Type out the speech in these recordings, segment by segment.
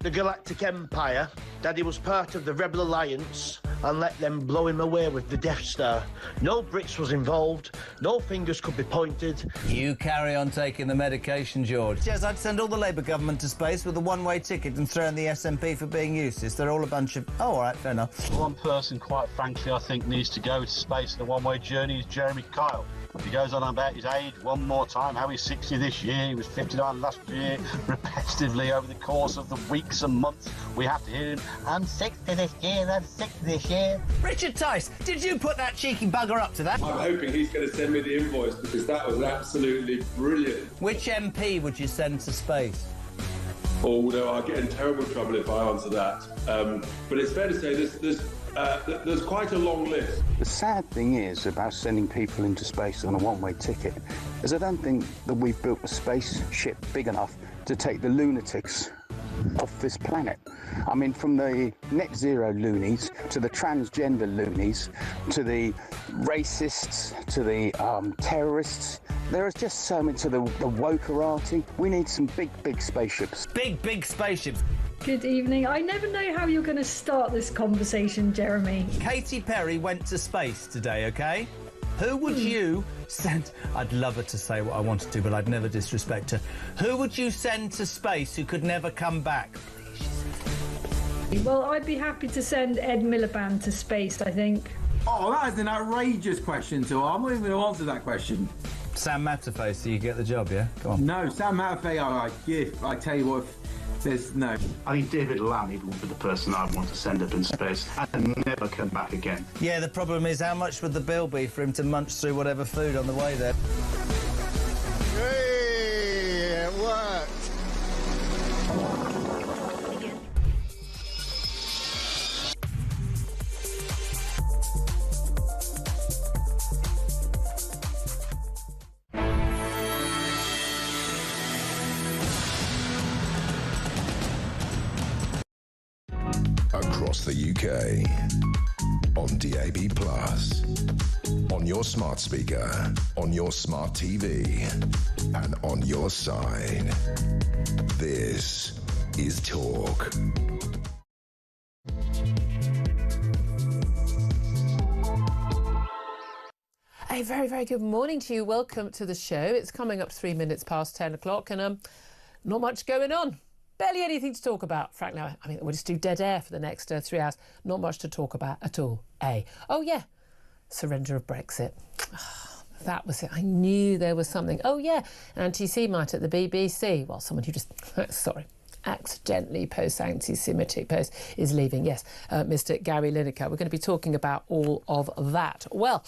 the Galactic Empire, Daddy was part of the Rebel Alliance and let them blow him away with the Death Star. No Brits was involved, no fingers could be pointed. You carry on taking the medication, George. Yes, I'd send all the Labour government to space with a one-way ticket and throw in the SNP for being useless. They're all a bunch of... Oh, all right, fair enough. One person, quite frankly, I think needs to go to space in a one-way journey is Jeremy Kyle. He goes on about his age one more time, how he's 60 this year, he was 59 last year, repetitively over the course of the weeks and months. We have to hear him, I'm 60 this year, I'm 60 this year. Richard Tice, did you put that cheeky bugger up to that? I'm hoping he's going to send me the invoice because that was absolutely brilliant. Which MP would you send to space? Although I'll get in terrible trouble if I answer that. But it's fair to say there's quite a long list. The sad thing is about sending people into space on a one-way ticket is I don't think that we've built a spaceship big enough to take the lunatics off this planet. I mean, from the net zero loonies to the transgender loonies to the racists to the terrorists, there is just so much to the wokerati. We need some big spaceships. Big spaceships. Good evening. I never know how you're going to start this conversation, Jeremy. Katy Perry went to space today, OK? Who would you send... I'd love her to say what I wanted to, but I'd never disrespect her. Who would you send to space who could never come back? Well, I'd be happy to send Ed Miliband to space, I think. Oh, that is an outrageous question, so I'm not even going to answer that question. Sam Matterface, do you get the job, yeah? Go on. No, Sam Matterface, I tell you what, there's no. I think David Lammy would be the person I'd want to send up in space and never come back again. Yeah, the problem is how much would the bill be for him to munch through whatever food on the way there? Hey, it worked. Across the UK, on DAB+, on your smart speaker, on your smart TV, and on your side. This is Talk. A very, very good morning to you. Welcome to the show. It's coming up 3 minutes past 10 o'clock and not much going on. Barely anything to talk about, frankly. I mean, we'll just do dead air for the next 3 hours. Not much to talk about at all. Oh, yeah, surrender of Brexit. That was it. I knew there was something. Oh, yeah, anti-Semite at the BBC. Well, someone who just, accidentally posts anti-Semitic posts is leaving. Yes, Mr. Gary Lineker. We're going to be talking about all of that. Well,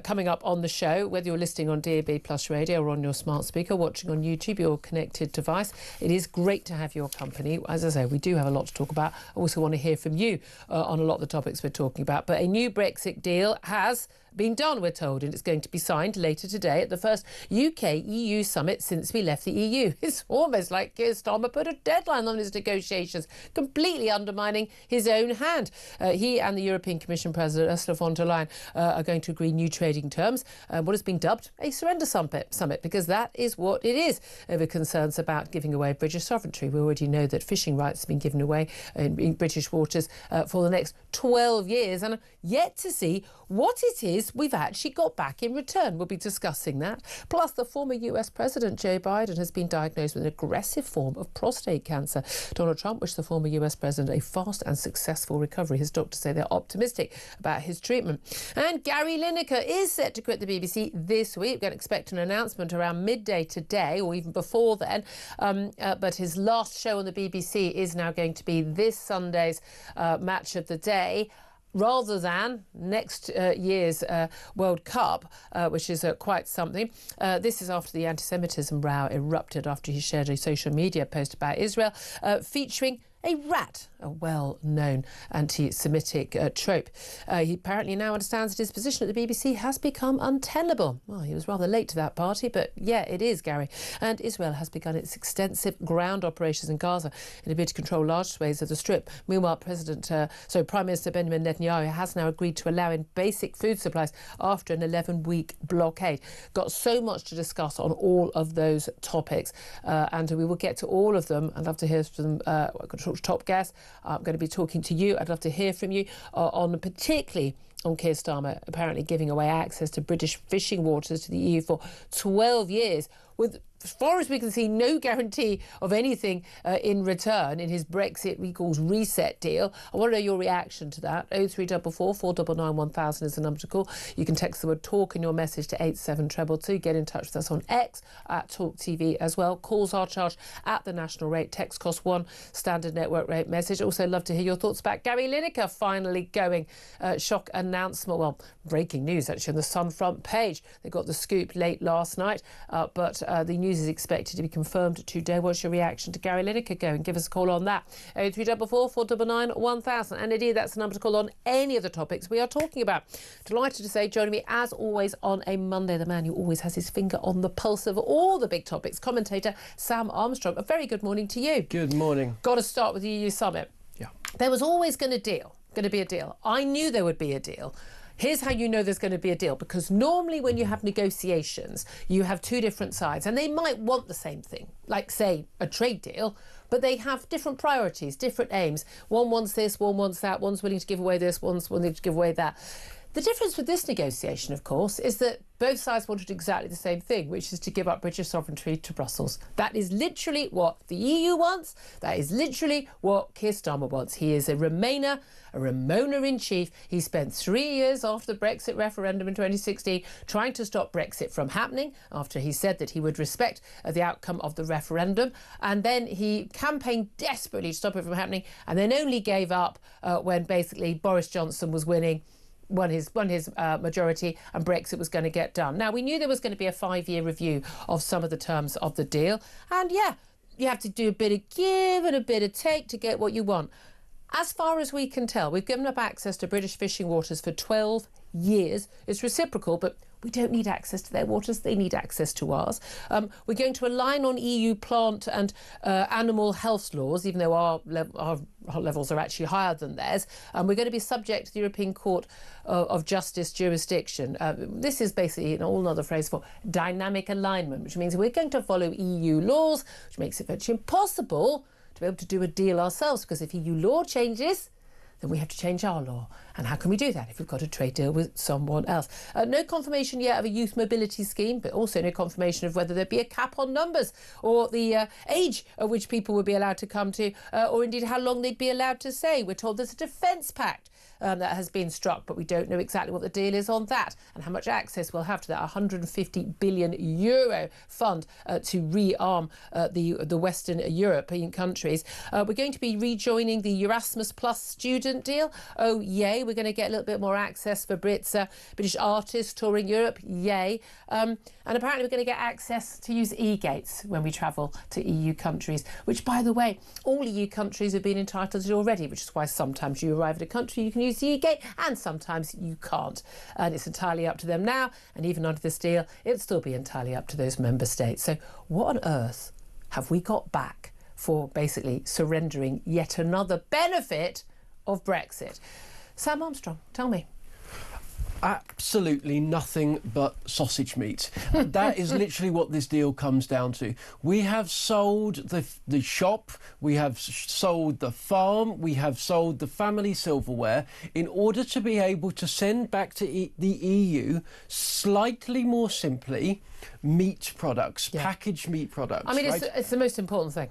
coming up on the show, whether you're listening on DAB Plus Radio or on your smart speaker, watching on YouTube, your connected device, it is great to have your company. As I say, we do have a lot to talk about. I also want to hear from you on a lot of the topics we're talking about. But a new Brexit deal has been done, we're told, and it's going to be signed later today at the first UK-EU summit since we left the EU. It's almost like Keir Starmer put a deadline on his negotiations, completely undermining his own hand. He and the European Commission President Ursula von der Leyen are going to agree new trading terms, what has been dubbed a surrender summit, because that is what it is, over concerns about giving away British sovereignty. We already know that fishing rights have been given away in British waters for the next 12 years, and yet to see what it is we've actually got back in return. We'll be discussing that. Plus, the former US President Joe Biden has been diagnosed with an aggressive form of prostate cancer. Donald Trump wished the former US President a fast and successful recovery. His doctors say they're optimistic about his treatment. And Gary Lineker is set to quit the BBC this week. We can expect an announcement around midday today or even before then. But his last show on the BBC is now going to be this Sunday's match of the day, rather than next year's World Cup, which is quite something. This is after the anti-Semitism row erupted after he shared a social media post about Israel featuring a rat, a well-known anti-Semitic trope. He apparently now understands that his position at the BBC has become untenable. Well, he was rather late to that party, but yeah, it is, Gary. And Israel has begun its extensive ground operations in Gaza in a bid to control large swathes of the Strip. Meanwhile, Prime Minister Benjamin Netanyahu has now agreed to allow in basic food supplies after an 11-week blockade. Got so much to discuss on all of those topics, and we will get to all of them. I'd love to hear from talk to top guests. I'm going to be talking to you. I'd love to hear from you on particularly on Keir Starmer apparently giving away access to British fishing waters to the EU for 12 years with, as far as we can see, no guarantee of anything in return in his Brexit recalls reset deal. I want to know your reaction to that. 0344 499 1000 is the number to call. You can text the word talk in your message to 87222. Get in touch with us on X at Talk TV as well. Calls are charged at the national rate. Text costs £1, standard network rate message. Also love to hear your thoughts about Gary Lineker finally going. Shock announcement. Well, breaking news actually on the Sun front page. They got the scoop late last night, but the news is expected to be confirmed today. What's your reaction to Gary Lineker going? Give us a call on that. 0344 499 1000. And indeed, that's the number to call on any of the topics we are talking about. Delighted to say, joining me as always on a Monday, the man who always has his finger on the pulse of all the big topics, commentator Sam Armstrong. A very good morning to you. Good morning. Got to start with the EU summit. Yeah. There was always going to be a deal. I knew there would be a deal. Here's how you know there's going to be a deal, because normally when you have negotiations, you have two different sides and they might want the same thing, like, say, a trade deal, but they have different priorities, different aims. One wants this, one wants that, one's willing to give away this, one's willing to give away that. The difference with this negotiation, of course, is that both sides wanted exactly the same thing, which is to give up British sovereignty to Brussels. That is literally what the EU wants. That is literally what Keir Starmer wants. He is a Remainer, a Ramoner in chief. He spent 3 years after the Brexit referendum in 2016 trying to stop Brexit from happening, after he said that he would respect the outcome of the referendum. And then he campaigned desperately to stop it from happening, and then only gave up when basically Boris Johnson was winning. Won his majority and Brexit was going to get done. Now, we knew there was going to be a 5-year review of some of the terms of the deal. And yeah, you have to do a bit of give and a bit of take to get what you want. As far as we can tell, we've given up access to British fishing waters for 12 years. It's reciprocal, but we don't need access to their waters. They need access to ours. We're going to align on EU plant and animal health laws, even though our levels are actually higher than theirs. We're going to be subject to the European Court of Justice jurisdiction. This is basically an all other phrase for dynamic alignment, which means we're going to follow EU laws, which makes it virtually impossible to be able to do a deal ourselves, because if EU law changes, then we have to change our law. And how can we do that if we've got a trade deal with someone else? No confirmation yet of a youth mobility scheme, but also no confirmation of whether there'd be a cap on numbers or the age at which people would be allowed to come to, or indeed how long they'd be allowed to stay. We're told there's a defence pact that has been struck, but we don't know exactly what the deal is on that and how much access we'll have to that €150 billion fund to rearm the Western European countries. We're going to be rejoining the Erasmus Plus student deal. Oh, yay. We're going to get a little bit more access for British artists touring Europe. Yay. And apparently we're going to get access to use e-gates when we travel to EU countries, which, by the way, all EU countries have been entitled to already, which is why sometimes you arrive at a country, you can use the e-gate, and sometimes you can't. And it's entirely up to them now. And even under this deal, it'll still be entirely up to those member states. So what on earth have we got back for basically surrendering yet another benefit of Brexit? Sam Armstrong, tell me. Absolutely nothing but sausage meat. That is literally what this deal comes down to. We have sold the shop, we have sold the farm, we have sold the family silverware in order to be able to send back to the EU, slightly more simply, meat products, packaged meat products. I mean, right? it's the most important thing.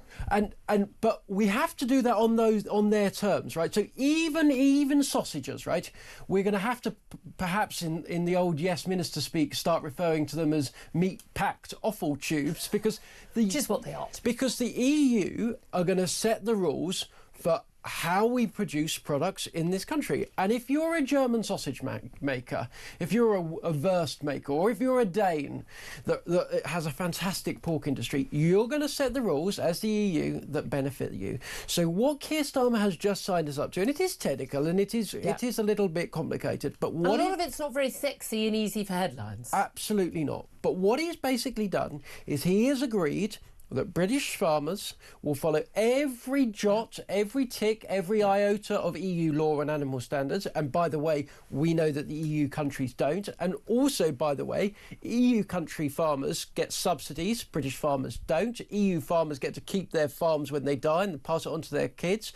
But we have to do that on their terms, right? So even sausages, right? We're going to have to perhaps in the old Westminster speak start referring to them as meat-packed offal tubes, because which is what they are. Because the EU are going to set the rules for how we produce products in this country. And if you're a German sausage maker, if you're a Wurst maker, or if you're a Dane that has a fantastic pork industry, you're going to set the rules as the EU that benefit you. So what Keir Starmer has just signed us up to, and it is technical and it is a little bit complicated, but what a lot of it's not very sexy and easy for headlines. Absolutely not. But what he's basically done is he has agreed that British farmers will follow every jot, every tick, every iota of EU law and animal standards. And by the way, we know that the EU countries don't. And also, by the way, EU country farmers get subsidies, British farmers don't. EU farmers get to keep their farms when they die and pass it on to their kids.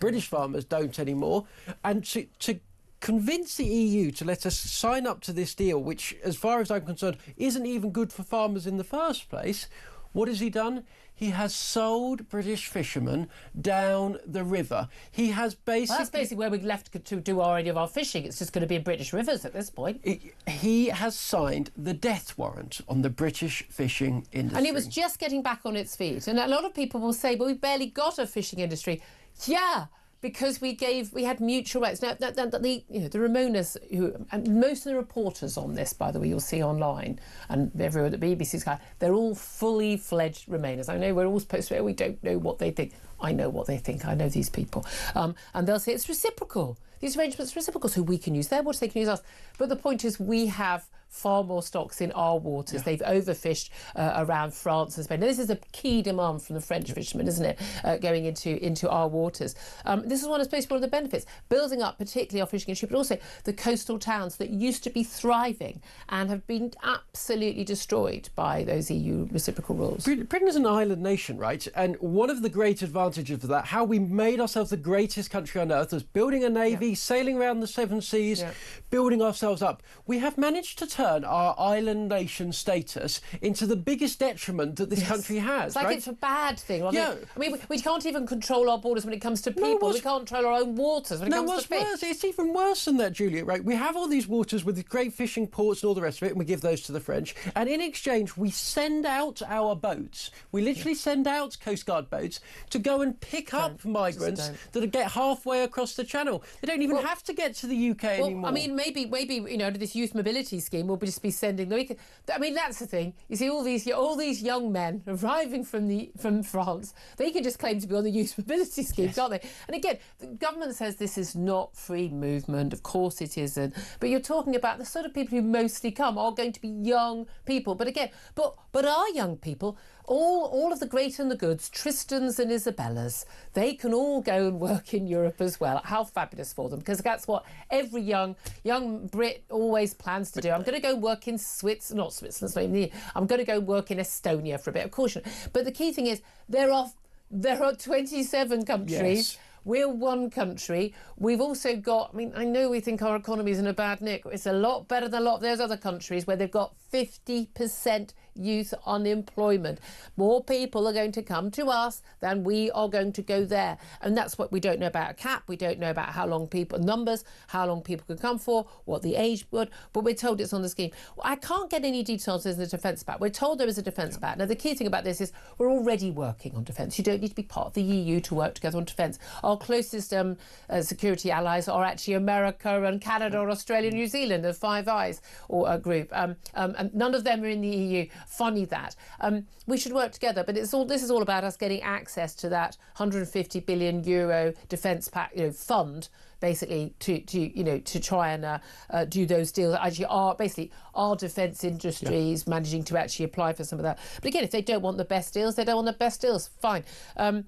British farmers don't anymore. And to convince the EU to let us sign up to this deal, which, as far as I'm concerned, isn't even good for farmers in the first place, what has he done? He has sold British fishermen down the river. He has basically... Well, that's basically where we're left to do any of our fishing. It's just going to be in British rivers at this point. He has signed the death warrant on the British fishing industry. And it was just getting back on its feet. And a lot of people will say, well, we've barely got a fishing industry. Yeah, because we had mutual rights. Now, the Ramonas, and most of the reporters on this, by the way, you'll see online, and everywhere at the BBC Sky, they're all fully fledged Remainers. I know we're all supposed to, we don't know what they think. I know what they think. I know these people. And they'll say it's reciprocal. These arrangements are reciprocal, so we can use their waters, they can use us. But the point is, we have far more stocks in our waters. They've overfished around France and Spain. Now, this is a key demand from the French fishermen, isn't it, going into our waters. This is supposed to be one of the benefits, building up particularly our fishing industry, but also the coastal towns that used to be thriving and have been absolutely destroyed by those EU reciprocal rules. Britain is an island nation, right? And one of the great advantages of that, how we made ourselves the greatest country on earth, was building a navy, sailing around the seven seas, building ourselves up. We have managed to turn our island nation status into the biggest detriment that this country has. It's like it's a bad thing. I mean, we can't even control our borders when it comes to people. We can't control our own waters when it comes to fish. Worse, it's even worse than that, Julia, right? We have all these waters with great fishing ports and all the rest of it, and we give those to the French. And in exchange, we send out our boats. We literally send out Coast Guard boats to go and pick up migrants that get halfway across the channel. They don't even have to get to the UK anymore. I mean, maybe under this youth mobility scheme, we'll just be sending them. I mean, that's the thing. You see, all these young men arriving from France, they can just claim to be on the youth mobility scheme, can't they? And again, the government says this is not free movement. Of course it isn't. But you're talking about the sort of people who mostly come are going to be young people. But again, but our young people, all of the great and the goods, Tristans and Isabellas, they can all go and work in Europe as well. How fabulous for them, because that's what every young Brit always plans to do. I'm going to go work in Switzerland, I'm going to go work in Estonia for a bit. Of course, but the key thing is there are 27 countries. Yes. We're one country. We've also got, I mean, I know we think our economy is in a bad nick. It's a lot better than a lot of those other countries where they've got 50% youth unemployment. More people are going to come to us than we are going to go there. And that's what we don't know about a cap. We don't know about how long people can come for, what the age would, but we're told it's on the scheme. I can't get any details in the defence pact. We're told there is a defence pact. Now, the key thing about this is we're already working on defence. You don't need to be part of the EU to work together on defence. Our closest security allies are actually America and Canada or Australia and New Zealand, the Five Eyes or group. And none of them are in the EU. Funny that. We should work together, but this is all about us getting access to that 150 billion euro defence pact, fund, basically to try and do those deals. Actually, our defence industries managing to actually apply for some of that. But again, if they don't want the best deals, they don't want the best deals. Fine. The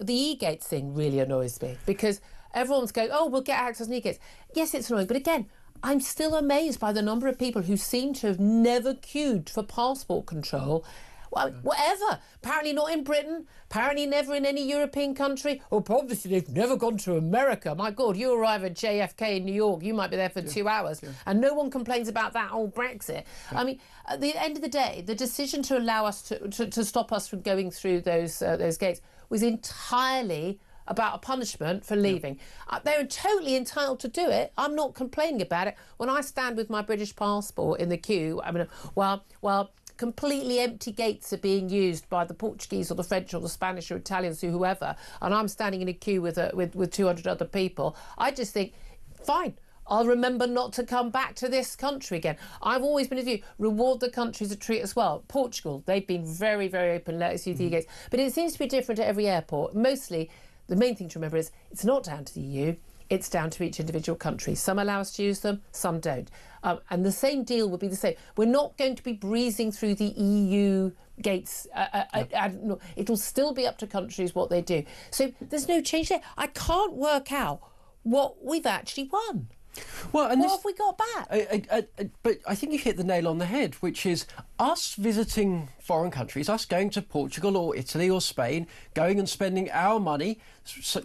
e-gates thing really annoys me because everyone's going, oh, we'll get access to e-gates. Yes, it's annoying, but again, I'm still amazed by the number of people who seem to have never queued for passport control. Well, whatever. Apparently not in Britain. Apparently never in any European country. Or obviously they've never gone to America. My God, you arrive at JFK in New York, you might be there for 2 hours. Yeah. And no one complains about that old Brexit. Yeah. I mean, at the end of the day, the decision to allow us to stop us from going through those gates was entirely about a punishment for leaving. They're totally entitled to do it. I'm not complaining about it. When I stand with my British passport in the queue, I mean, while completely empty gates are being used by the Portuguese or the French or the Spanish or Italians or whoever, and I'm standing in a queue with 200 other people, I just think, fine, I'll remember not to come back to this country again. I've always been of you, reward the countries that treat us well. Portugal, they've been very, very open, let us use the gates. But it seems to be different at every airport. Mostly, the main thing to remember is it's not down to the EU. It's down to each individual country. Some allow us to use them, some don't. And the same deal would be the same. We're not going to be breezing through the EU gates. It'll still be up to countries what they do. So there's no change there. I can't work out what we've actually won. Well, and what have we got back? But I think you hit the nail on the head, which is us visiting foreign countries, us going to Portugal or Italy or Spain, going and spending our money,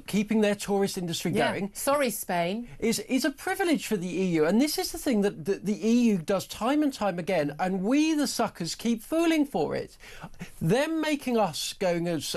keeping their tourist industry going. Sorry, Spain. Is a privilege for the EU. And this is the thing that the EU does time and time again, and we, the suckers, keep fooling for it. Them making us going as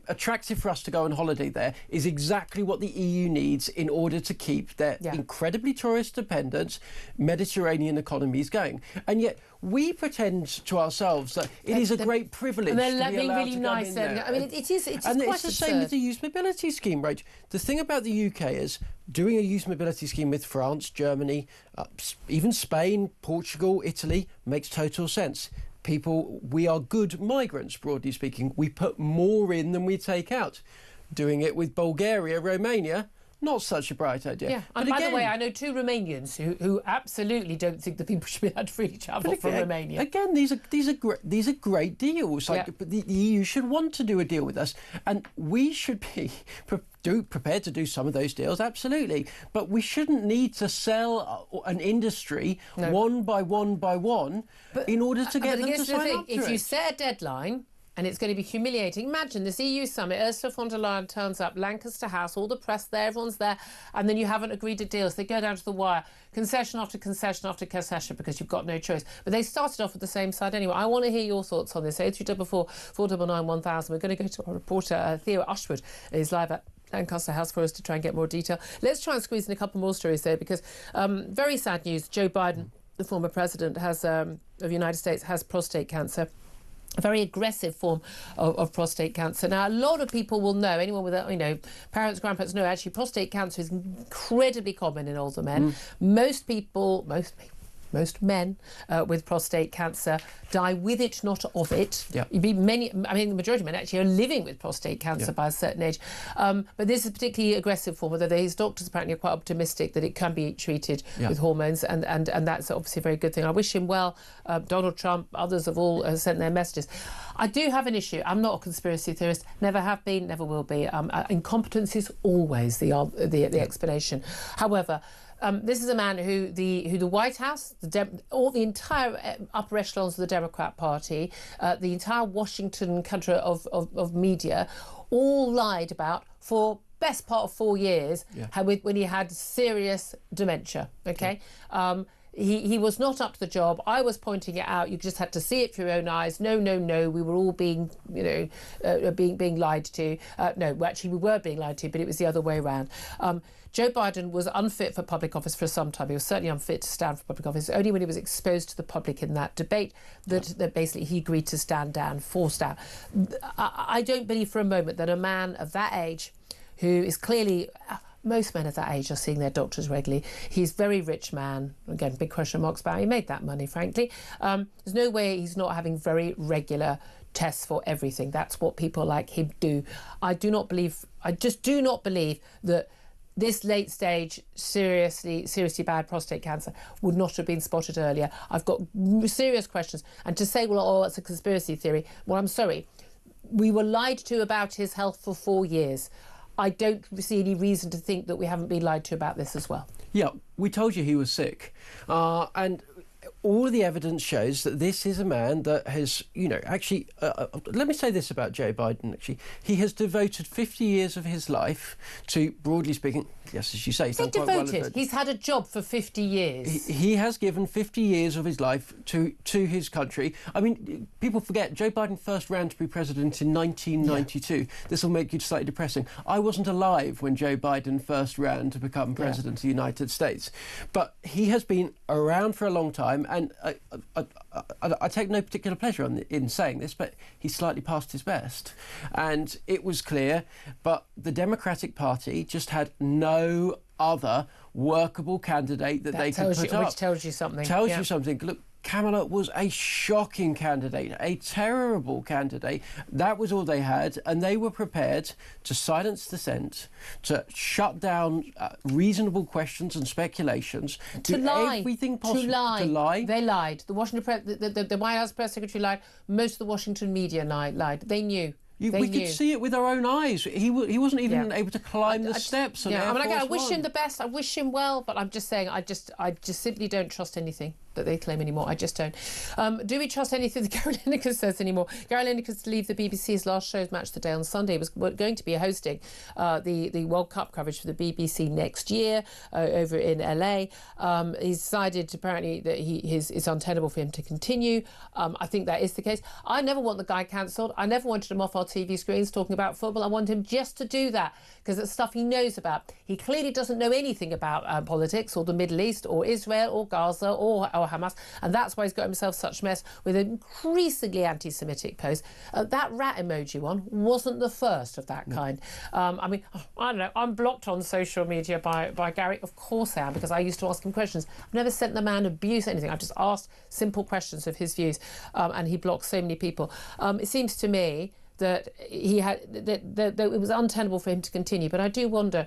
attractive for us to go on holiday there is exactly what the EU needs in order to keep their incredibly tourist-dependent Mediterranean economies going. And yet we pretend to ourselves that it is a great privilege to be allowed really to nice. come in there. I mean, it is. It's and quite it's the same with the youth mobility scheme, right? The thing about the UK is doing a youth mobility scheme with France, Germany, even Spain, Portugal, Italy makes total sense. We are good migrants, broadly speaking. We put more in than we take out. Doing it with Bulgaria, Romania, not such a bright idea. Yeah, and by the way, I know 2 Romanians who absolutely don't think that people should be allowed to freely travel from Romania. Again, these are great deals. But the EU should want to do a deal with us, and we should be prepared to do some of those deals, absolutely. But we shouldn't need to sell an industry one by one in order to get them to sign up to it. If you set a deadline, and it's going to be humiliating. Imagine this EU summit, Ursula von der Leyen turns up, Lancaster House, all the press there, everyone's there, and then you haven't agreed a deal. So they go down to the wire, concession after concession after concession, because you've got no choice. But they started off with the same side anyway. I want to hear your thoughts on this. 0344 499 1000. We're going to go to our reporter, Theo Ashwood, who's live at Lancaster House for us to try and get more detail. Let's try and squeeze in a couple more stories there, because very sad news. Joe Biden, the former president of the United States, has prostate cancer. A very aggressive form of prostate cancer. Now, a lot of people will know, anyone with, parents, grandparents know, actually prostate cancer is incredibly common in older men. Most men with prostate cancer die with it, not of it. Yeah. The majority of men actually are living with prostate cancer by a certain age. But this is a particularly aggressive form, although his doctors apparently are quite optimistic that it can be treated with hormones, and that's obviously a very good thing. I wish him well. Donald Trump, others have all sent their messages. I do have an issue. I'm not a conspiracy theorist, never have been, never will be. Incompetence is always the explanation. However, this is a man who the White House, all the entire upper echelons of the Democrat Party, the entire Washington country of media, all lied about for best part of 4 years when he had serious dementia. Okay. He was not up to the job. I was pointing it out. You just had to see it through your own eyes. No. We were all being lied to. Actually, we were being lied to, but it was the other way around. Joe Biden was unfit for public office for some time. He was certainly unfit to stand for public office. Only when he was exposed to the public in that debate that basically he agreed to stand down, forced out. I don't believe for a moment that a man of that age, who is clearly... Most men of that age are seeing their doctors regularly. He's a very rich man. Again, big question marks about how he made that money, frankly. There's no way he's not having very regular tests for everything. That's what people like him do. I just do not believe that this late stage, seriously bad prostate cancer would not have been spotted earlier. I've got serious questions. And to say, it's a conspiracy theory, well, I'm sorry. We were lied to about his health for 4 years. I don't see any reason to think that we haven't been lied to about this as well. Yeah, we told you he was sick. And all of the evidence shows that this is a man that has, actually, let me say this about Joe Biden, actually. He has devoted 50 years of his life to, broadly speaking, yes, as you say, he's done quite well. He's had a job for 50 years. He has given 50 years of his life to his country. I mean, people forget, Joe Biden first ran to be president in 1992. Yeah. This will make you slightly depressing. I wasn't alive when Joe Biden first ran to become president of the United States. But he has been around for a long time, and I take no particular pleasure in saying this, but he's slightly past his best. And it was clear, but the Democratic Party just had no other workable candidate that they could put up. Which tells you something. Tells you something. Look, Kamala was a shocking candidate, a terrible candidate. That was all they had, and they were prepared to silence dissent, to shut down reasonable questions and speculations, to do lie, everything possible. To lie. To lie. They lied. The Washington the White House press secretary lied. Most of the Washington media lied. They knew. We could see it with our own eyes. He wasn't even able to climb the steps. Yeah, I wish him the best. I wish him well, but I'm just saying, I just simply don't trust anything that they claim anymore. I just don't. Do we trust anything that Gary Lineker says anymore? Gary Lineker's to leave the BBC's last show's Match of the Day on Sunday. Was going to be hosting the World Cup coverage for the BBC next year over in LA. He's decided apparently that it's untenable for him to continue. I think that is the case. I never want the guy cancelled. I never wanted him off our TV screens talking about football. I want him just to do that because it's stuff he knows about. He clearly doesn't know anything about politics or the Middle East or Israel or Gaza or Hamas, and that's why he's got himself such mess with increasingly anti-Semitic posts. That rat emoji one wasn't the first of that kind. I mean, I don't know, I'm blocked on social media by Gary. Of course I am, because I used to ask him questions. I've never sent the man abuse or anything. I've just asked simple questions of his views, and he blocks so many people. It seems to me that it was untenable for him to continue, but I do wonder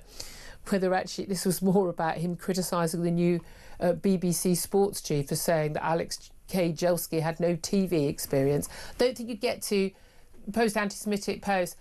whether actually this was more about him criticising the new BBC sports chief for saying that Alex K. Jelski had no TV experience. Don't think you'd get to post anti-Semitic posts,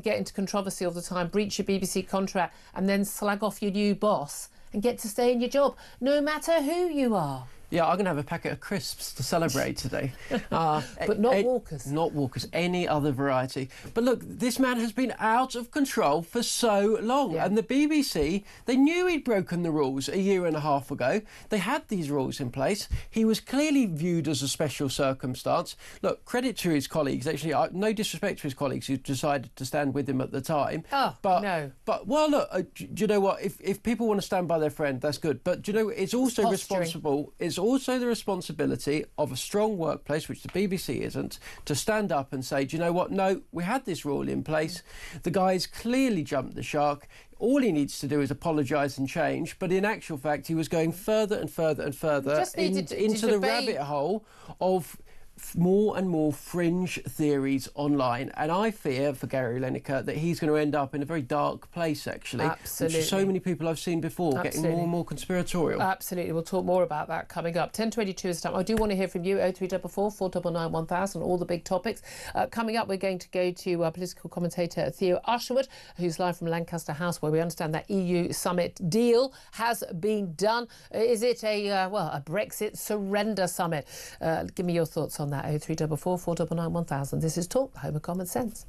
get into controversy all the time, breach your BBC contract, and then slag off your new boss and get to stay in your job, no matter who you are. Yeah, I'm going to have a packet of crisps to celebrate today. But not Walkers. Not Walkers, any other variety. But look, this man has been out of control for so long. Yeah. And the BBC, they knew he'd broken the rules a year and a half ago. They had these rules in place. He was clearly viewed as a special circumstance. Look, credit to his colleagues. Actually, no disrespect to his colleagues who decided to stand with him at the time. Oh, no. But, well, look, do you know what? If people want to stand by their friend, that's good. But, do you know, it's also responsible. It's also the responsibility of a strong workplace, which the BBC isn't, to stand up and say, do you know what? No, we had this rule in place. The guy's clearly jumped the shark. All he needs to do is apologise and change. But in actual fact, he was going further and further and further into the rabbit hole of more and more fringe theories online, and I fear for Gary Lineker that he's going to end up in a very dark place, actually. Absolutely. Which so many people I've seen before, getting more and more conspiratorial. Absolutely. We'll talk more about that coming up. 10:22 is time. I do want to hear from you. 0344 499 1000, all the big topics. Coming up, we're going to go to political commentator Theo Usherwood, who's live from Lancaster House, where we understand that EU summit deal has been done. Is it a Brexit surrender summit? Give me your thoughts on that. 0344 499 1000. This is Talk, the home of common sense.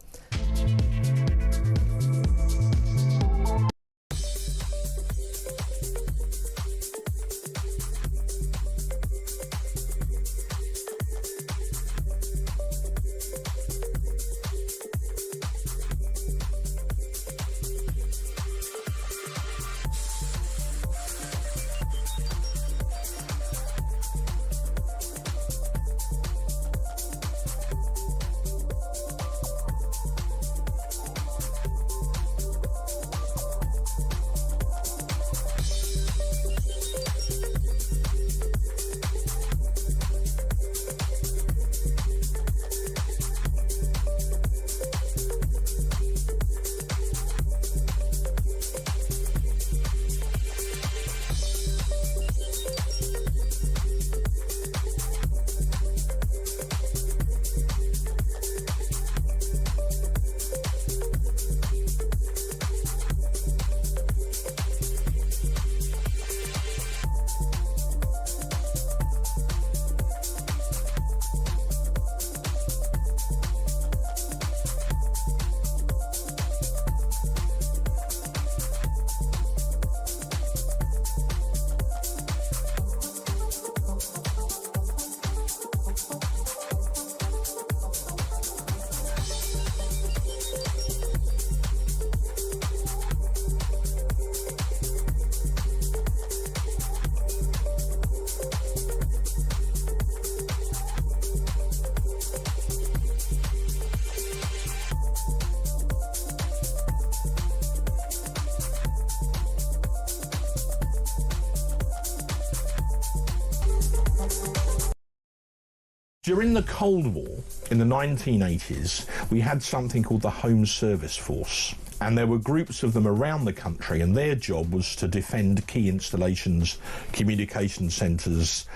During the Cold War, in the 1980s, we had something called the Home Service Force. And there were groups of them around the country, and their job was to defend key installations, communication centres,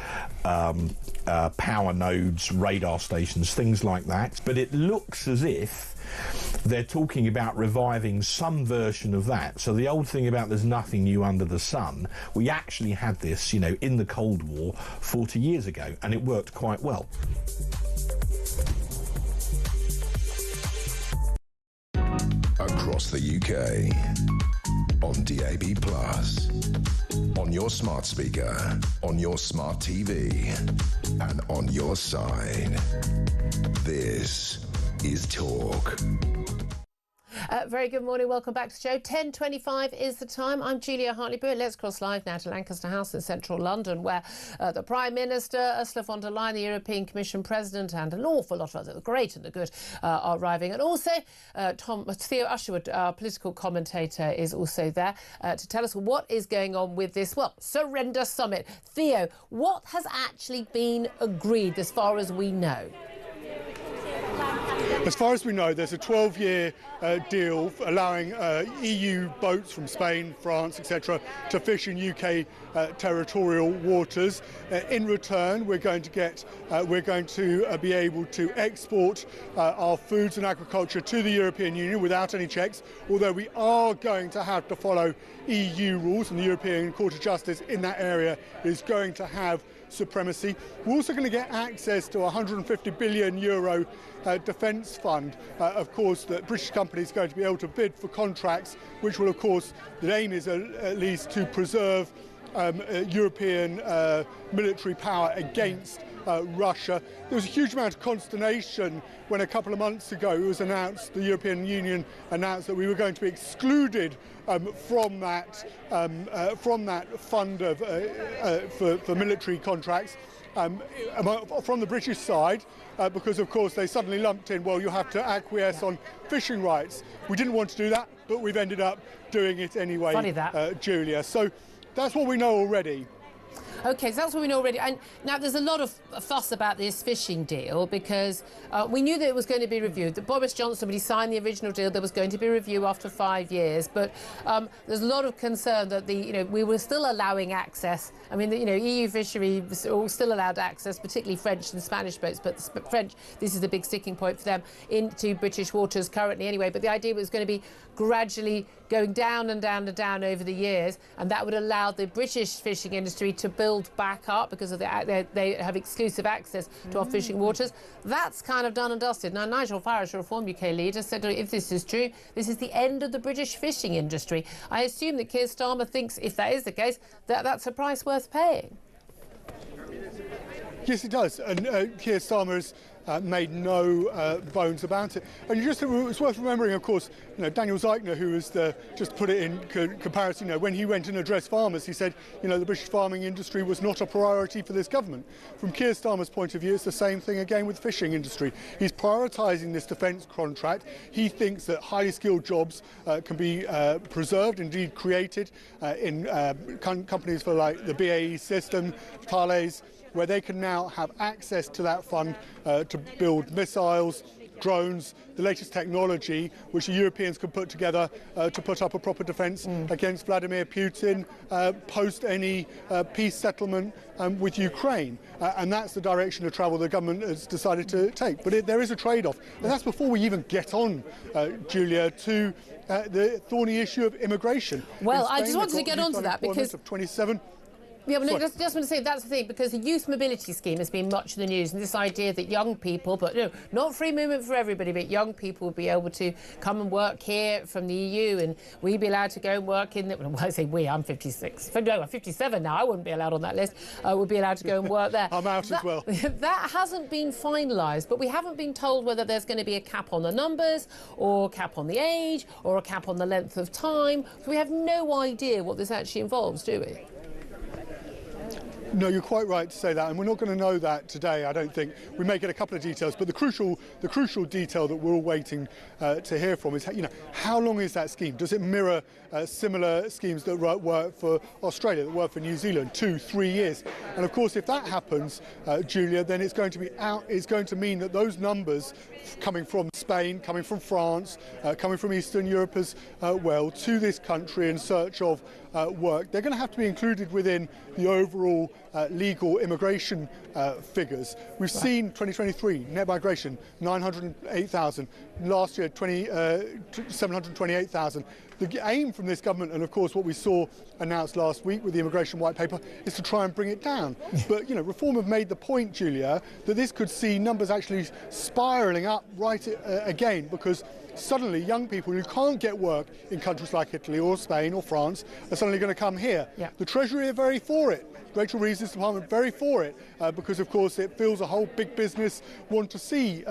power nodes, radar stations, things like that. But it looks as if they're talking about reviving some version of that. So the old thing about there's nothing new under the sun, we actually had this, you know, in the Cold War 40 years ago, and it worked quite well. Across the UK, on DAB+, on your smart speaker, on your smart TV, and on your side. This is Talk. Very good morning, welcome back to the show. 10:25 is the time. I'm Julia Hartley-Brewer. Let's cross live now to Lancaster House in central London, where the Prime Minister, Ursula von der Leyen, the European Commission President, and an awful lot of others, the great and the good, are arriving. And also Theo Usherwood, our political commentator, is also there to tell us what is going on with this, well, Surrender Summit. Theo, what has actually been agreed as far as we know? As far as we know, there's a 12-year deal allowing EU boats from Spain, France, etc., to fish in UK territorial waters. In return, we're going to be able to export our foods and agriculture to the European Union without any checks, although we are going to have to follow EU rules, and the European Court of Justice in that area is going to have supremacy. We're also going to get access to a €150 billion defence fund. Of course, that British companies are going to be able to bid for contracts, which will, of course, the aim is at least to preserve European military power against Russia. There was a huge amount of consternation when a couple of months ago it was announced, the European Union announced that we were going to be excluded from that fund for military contracts. From the British side, because of course they suddenly lumped in, well, you have to acquiesce on fishing rights. We didn't want to do that, but we've ended up doing it anyway. Funny that. Julia. So that's what we know already. OK, so that's what we know already. And now there's a lot of fuss about this fishing deal because we knew that it was going to be reviewed. That Boris Johnson, when he signed the original deal, there was going to be a review after 5 years. But there's a lot of concern that we were still allowing access. I mean, EU fishery was all still allowed access, particularly French and Spanish boats. But French, this is a big sticking point for them into British waters currently anyway. But the idea was going to be gradually going down and down and down over the years, and that would allow the British fishing industry to build back up because of they have exclusive access to our fishing waters. That's kind of done and dusted. Now, Nigel Farage, a Reform UK leader, said if this is true, this is the end of the British fishing industry. I assume that Keir Starmer thinks, if that is the case, that that's a price worth paying. Yes, it does. And Keir Starmer has made no bones about it. And it's worth remembering, of course, Daniel Zeichner, who was just put it in comparison, when he went and addressed farmers, he said, the British farming industry was not a priority for this government. From Keir Starmer's point of view, it's the same thing again with the fishing industry. He's prioritising this defence contract. He thinks that highly skilled jobs can be preserved, indeed created, in companies for like the BAE System, Thales, where they can now have access to that fund to build missiles, drones, the latest technology, which the Europeans can put together to put up a proper defence against Vladimir Putin post any peace settlement with Ukraine. And that's the direction of travel the government has decided to take. But there is a trade-off. And that's before we even get on, Julia, to the thorny issue of immigration. Well, I just wanted to get onto that because... of 27. Yeah, but just want to say that's the thing, because the youth mobility scheme has been much in the news, and this idea that young people, but not free movement for everybody, but young people will be able to come and work here from the EU, and we'd be allowed to go and work in well, I say we, I'm 56. No, I'm 57 now, I wouldn't be allowed on that list. I would be allowed to go and work there. I'm out as well. That hasn't been finalised, but we haven't been told whether there's going to be a cap on the numbers, or a cap on the age, or a cap on the length of time. So we have no idea what this actually involves, do we? No, you're quite right to say that, and we're not going to know that today, I don't think. We may get a couple of details, but the crucial detail that we're all waiting to hear from is, how long is that scheme? Does it mirror similar schemes that work for Australia, that work for New Zealand, 2-3 years? And of course, if that happens, Julia, then it's going to mean that those numbers coming from Spain, coming from France, coming from Eastern Europe as well, to this country in search of work, they're going to have to be included within the overall legal immigration figures. We've seen 2023 net migration 908,000, last year 728,000. The aim from this government, and of course what we saw announced last week with the immigration white paper, is to try and bring it down. But Reform have made the point, Julia, that this could see numbers actually spiralling up again, because suddenly young people who can't get work in countries like Italy or Spain or France are suddenly going to come here. Yeah. The Treasury are very for it. Rachel Reeves' department very for it, because of course it feels a whole big business want to see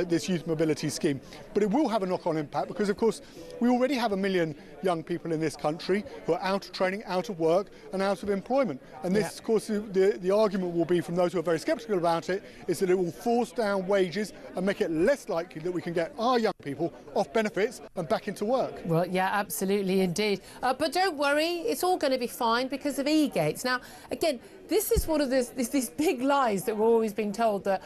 this youth mobility scheme. But it will have a knock-on impact, because of course we already have 1 million young people in this country who are out of training, out of work and out of employment. And this, of course, the argument will be from those who are very sceptical about it, is that it will force down wages and make it less likely that we can get our young people off benefits and back into work. Well, yeah, absolutely indeed. But don't worry, it's all going to be fine because of e-gates. Now, again, this is one of these big lies that we're always being told, that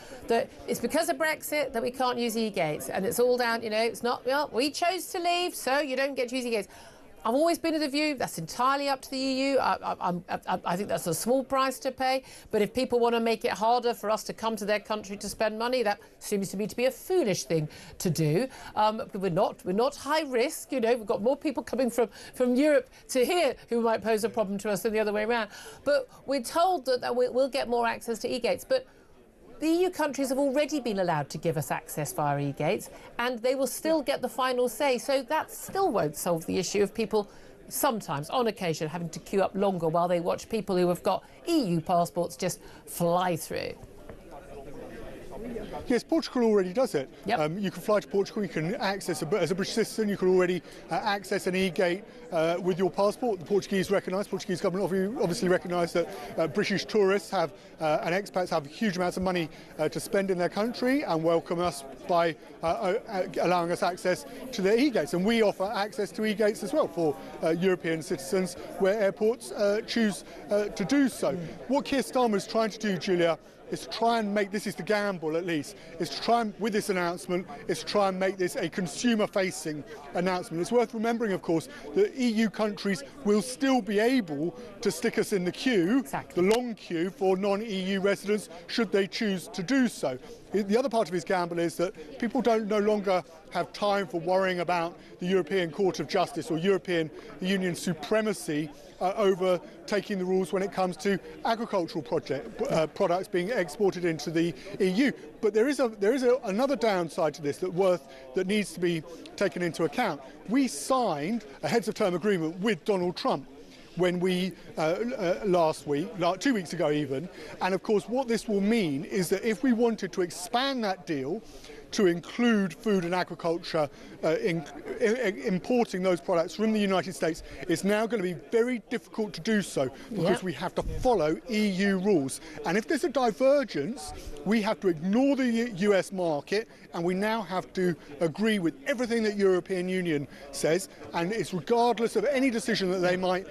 it's because of Brexit that we can't use e-gates, and it's all down, it's not, well, we chose to leave, so you don't get to use e-gates. I've always been of the view that's entirely up to the EU. I think that's a small price to pay. But if people want to make it harder for us to come to their country to spend money, that seems to me to be a foolish thing to do. We're not high risk. We've got more people coming from Europe to here who might pose a problem to us than the other way around. But we're told that we'll get more access to e-gates. But the EU countries have already been allowed to give us access via e-gates, and they will still get the final say. So that still won't solve the issue of people sometimes, on occasion, having to queue up longer while they watch people who have got EU passports just fly through. Yes, Portugal already does it. Yep. You can fly to Portugal, you can access, as a British citizen, you can already access an e-gate with your passport. The Portuguese government obviously recognise that British tourists and expats have huge amounts of money to spend in their country and welcome us by allowing us access to their e-gates. And we offer access to e-gates as well for European citizens where airports choose to do so. What Keir Starmer is trying to do, Julia, is to try and make, this is the gamble at least, is to try and, with this announcement, is to try and make this a consumer-facing announcement. It's worth remembering, of course, that EU countries will still be able to stick us in the queue, the long queue for non-EU residents, should they choose to do so. The other part of his gamble is that people no longer have time for worrying about the European Court of Justice or European Union supremacy over taking the rules when it comes to agricultural products being exported into the EU. But there is another downside to this that needs to be taken into account. We signed a heads of term agreement with Donald Trump when we last week, 2 weeks ago even, and of course what this will mean is that if we wanted to expand that deal to include food and agriculture, importing those products from the United States, it's now going to be very difficult to do so because we have to follow EU rules. And if there's a divergence, we have to ignore the US market, and we now have to agree with everything that European Union says, and it's regardless of any decision that they might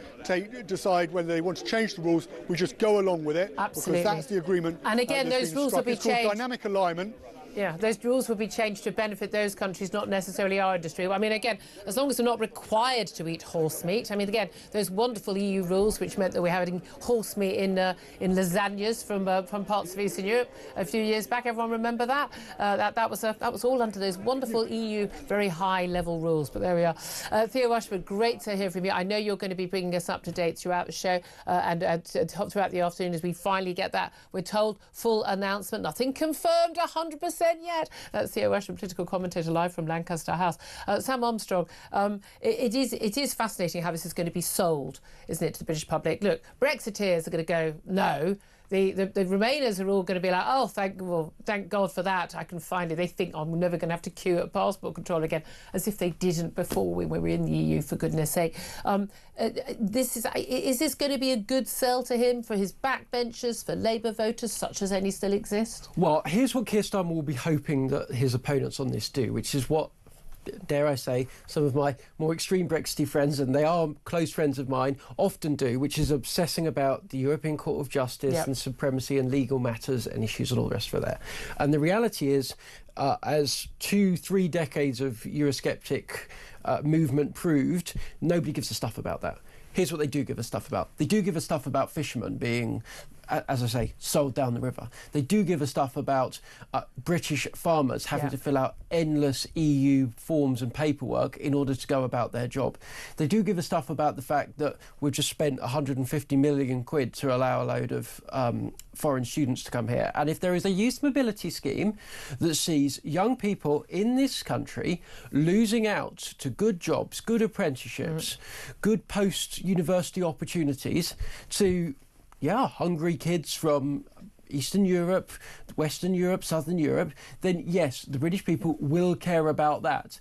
decide whether they want to change the rules, we just go along with it. Absolutely. Because that's the agreement. And again, those rules will be changed. It's called dynamic alignment. Yeah, those rules will be changed to benefit those countries, not necessarily our industry. I mean, again, as long as we're not required to eat horse meat. I mean, again, those wonderful EU rules which meant that we're having horse meat in lasagnas from parts of Eastern Europe a few years back. Everyone remember that? That was all under those wonderful EU very high-level rules. But there we are. Theo Ashford, great to hear from you. I know you're going to be bringing us up to date throughout the show and throughout the afternoon as we finally get that, we're told, full announcement. Nothing confirmed 100% yet. That's Theo Ashford, political commentator, live from Lancaster House. Sam Armstrong, it is fascinating how this is going to be sold, isn't it, to the British public? Look, Brexiteers are going to go, no. the Remainers are all going to be like, oh, thank God for that. I can finally. They think I'm never going to have to queue at passport control again, as if they didn't before we were in the EU. For goodness' sake, is this going to be a good sell to him for his backbenchers, for Labour voters, such as any still exist? Well, here's what Keir Starmer will be hoping that his opponents on this do, which is what, dare I say, some of my more extreme Brexity friends, and they are close friends of mine, often do, which is obsessing about the European Court of Justice and supremacy and legal matters and issues and all the rest of that. And the reality is, as 2-3 decades of Eurosceptic movement proved, nobody gives a stuff about that. Here's what they do give a stuff about. They do give a stuff about fishermen being, as I say, sold down the river. They do give a stuff about British farmers having to fill out endless EU forms and paperwork in order to go about their job. They do give a stuff about the fact that we've just spent 150 million quid to allow a load of foreign students to come here. And if there is a youth mobility scheme that sees young people in this country losing out to good jobs, good apprenticeships, good post-university opportunities to hungry kids from Eastern Europe, Western Europe, Southern Europe, then yes, the British people will care about that.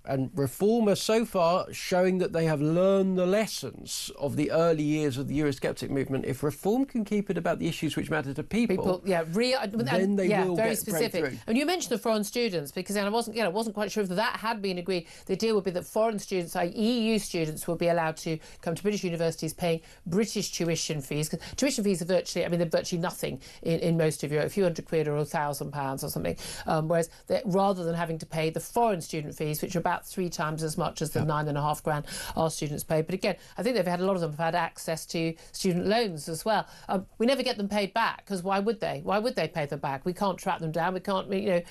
And Reform are so far showing that they have learned the lessons of the early years of the Eurosceptic movement. If Reform can keep it about the issues which matter to people, then they will very get specific. breakthrough. And you mentioned the foreign students, because I wasn't quite sure if that had been agreed. The deal would be that foreign students, like EU students, will be allowed to come to British universities paying British tuition fees. Because tuition fees are they're virtually nothing in most of Europe, a few hundred quid or £1,000 or something. Whereas rather than having to pay the foreign student fees, which are about 3 times as much as the $9,500 our students pay. But again, I think a lot of them have had access to student loans as well. We never get them paid back, because why would they? Why would they pay them back? We can't track them down. We can't, they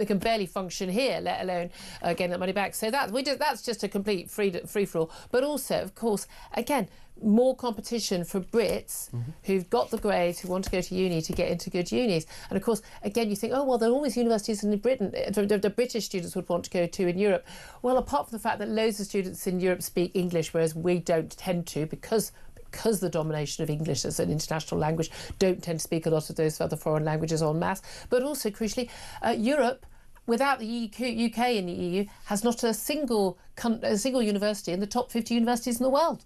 can barely function here, let alone getting that money back. So that's just a complete free-for-all. But also, of course, again, more competition for Brits who've got the grades, who want to go to uni, to get into good unis. And of course, again, you think, oh, well, there are always universities in Britain the British students would want to go to in Europe. Well, apart from the fact that loads of students in Europe speak English, whereas we don't tend to, because the domination of English as an international language, don't tend to speak a lot of those other foreign languages en masse. But also, crucially, Europe, without the UK in the EU, has not a single university in the top 50 universities in the world.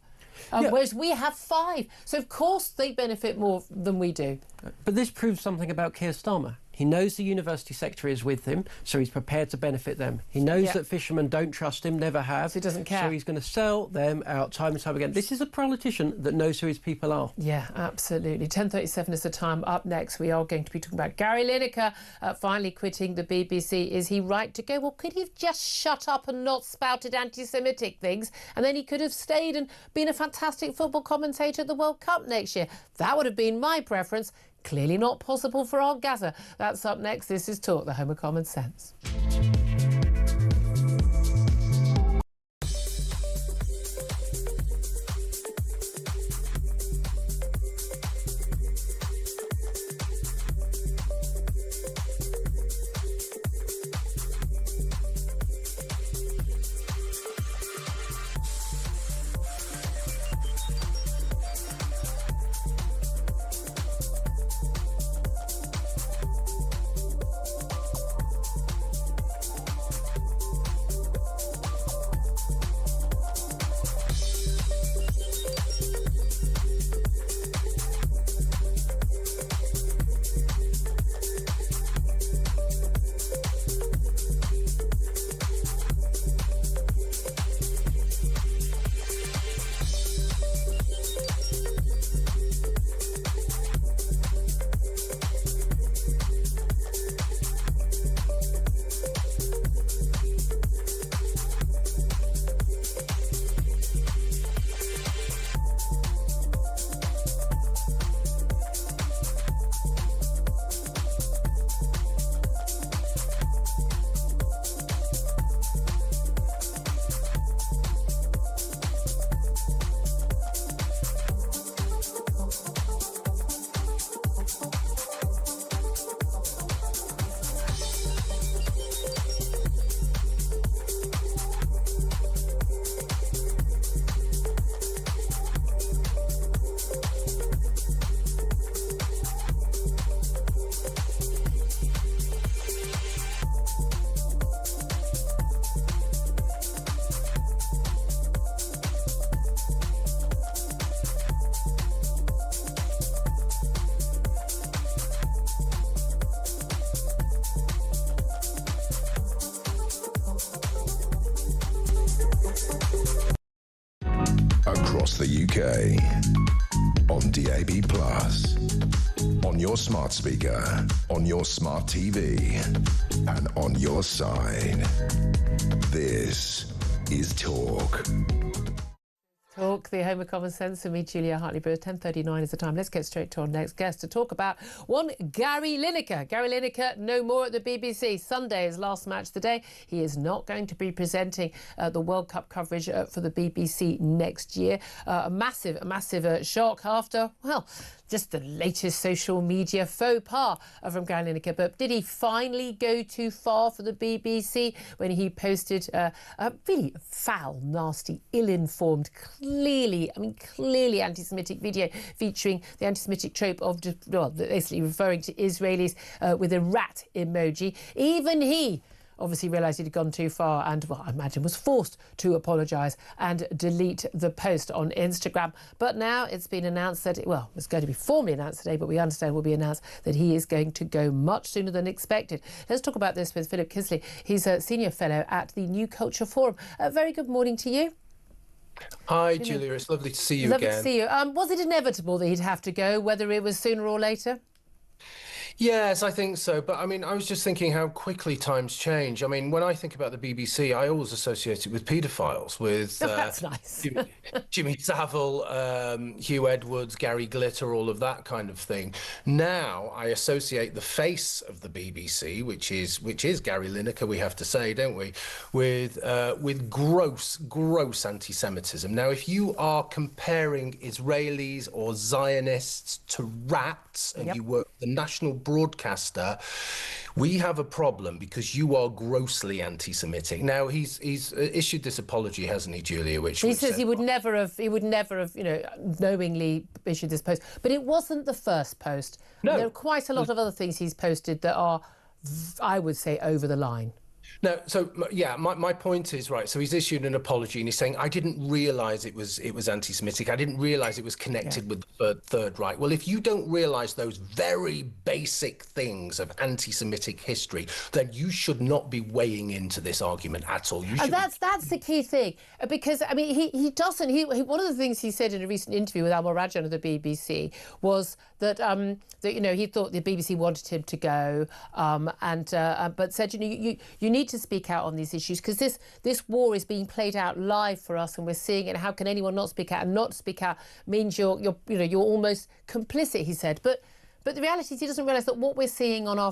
Whereas we have 5. So, of course, they benefit more than we do. But this proves something about Keir Starmer. He knows the university sector is with him, so he's prepared to benefit them. He knows that fishermen don't trust him, never have. So he doesn't care. So he's going to sell them out time and time again. This is a politician that knows who his people are. Yeah, absolutely. 10:37 is the time. Up next, we are going to be talking about Gary Lineker finally quitting the BBC. Is he right to go? Well, could he have just shut up and not spouted anti-Semitic things, and then he could have stayed and been a fantastic football commentator at the World Cup next year? That would have been my preference. Clearly not possible for our Gaza. That's up next. This is Talk, the home of common sense. across the UK on DAB+, on your smart speaker, on your smart TV, and on your side. This is Talk. Talk, the home of common sense, for me, Julia Hartley-Brewer. 10:39 is the time. Let's get straight to our next guest to talk about one Gary Lineker. Gary Lineker, no more at the BBC. Sunday is last match of the day. He is not going to be presenting the World Cup coverage for the BBC next year. A massive shock after, well, just the latest social media faux pas from Gary Lineker. But did he finally go too far for the BBC when he posted a really foul, nasty, ill-informed, clearly anti-Semitic video featuring the anti-Semitic trope of basically referring to Israelis with a rat emoji? Even he obviously realised he'd gone too far and, well, I imagine was forced to apologise and delete the post on Instagram. But now it's been announced that, well, it's going to be formally announced today, but we understand will be announced that he is going to go much sooner than expected. Let's talk about this with Philip Kisley. He's a senior fellow at the New Culture Forum. Very good morning to you. Hi, Julia. It's lovely to see you again. Lovely to see you. Was it inevitable that he'd have to go, whether it was sooner or later? Yes, I think so. But I mean, I was just thinking how quickly times change. I mean, when I think about the BBC, I always associate it with paedophiles, with that's nice. Jimmy Savile, Hugh Edwards, Gary Glitter, all of that kind of thing. Now I associate the face of the BBC, which is Gary Lineker, we have to say, don't we, with gross anti-Semitism. Now, if you are comparing Israelis or Zionists to rats, and you work the national broadcaster, we have a problem because you are grossly anti-Semitic. Now he's issued this apology, hasn't he, Julia? Which he says he would never have, knowingly issued this post. But it wasn't the first post. No, there are quite a lot of other things he's posted that are, I would say, over the line. No, so yeah, my point is, right, so he's issued an apology and he's saying, I didn't realise it was anti-Semitic, I didn't realise it was connected with the Third Reich. Well, if you don't realise those very basic things of anti-Semitic history, then you should not be weighing into this argument at all. And that's the key thing, because, I mean, he doesn't, one of the things he said in a recent interview with Alma Rajan of the BBC was that, he thought the BBC wanted him to go, but said, you need to speak out on these issues because this war is being played out live for us and we're seeing it. How can anyone not speak out? And not speak out means you're almost complicit, he said. But the reality is he doesn't realise that what we're seeing on our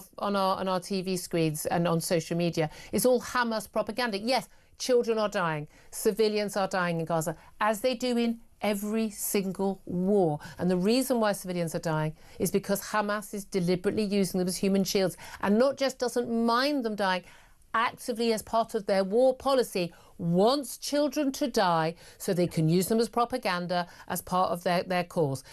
TV screens and on social media is all Hamas propaganda. Yes, children are dying, civilians are dying in Gaza, as they do in every single war. And the reason why civilians are dying is because Hamas is deliberately using them as human shields and not just doesn't mind them dying, actively as part of their war policy wants children to die so they can use them as propaganda as part of their cause.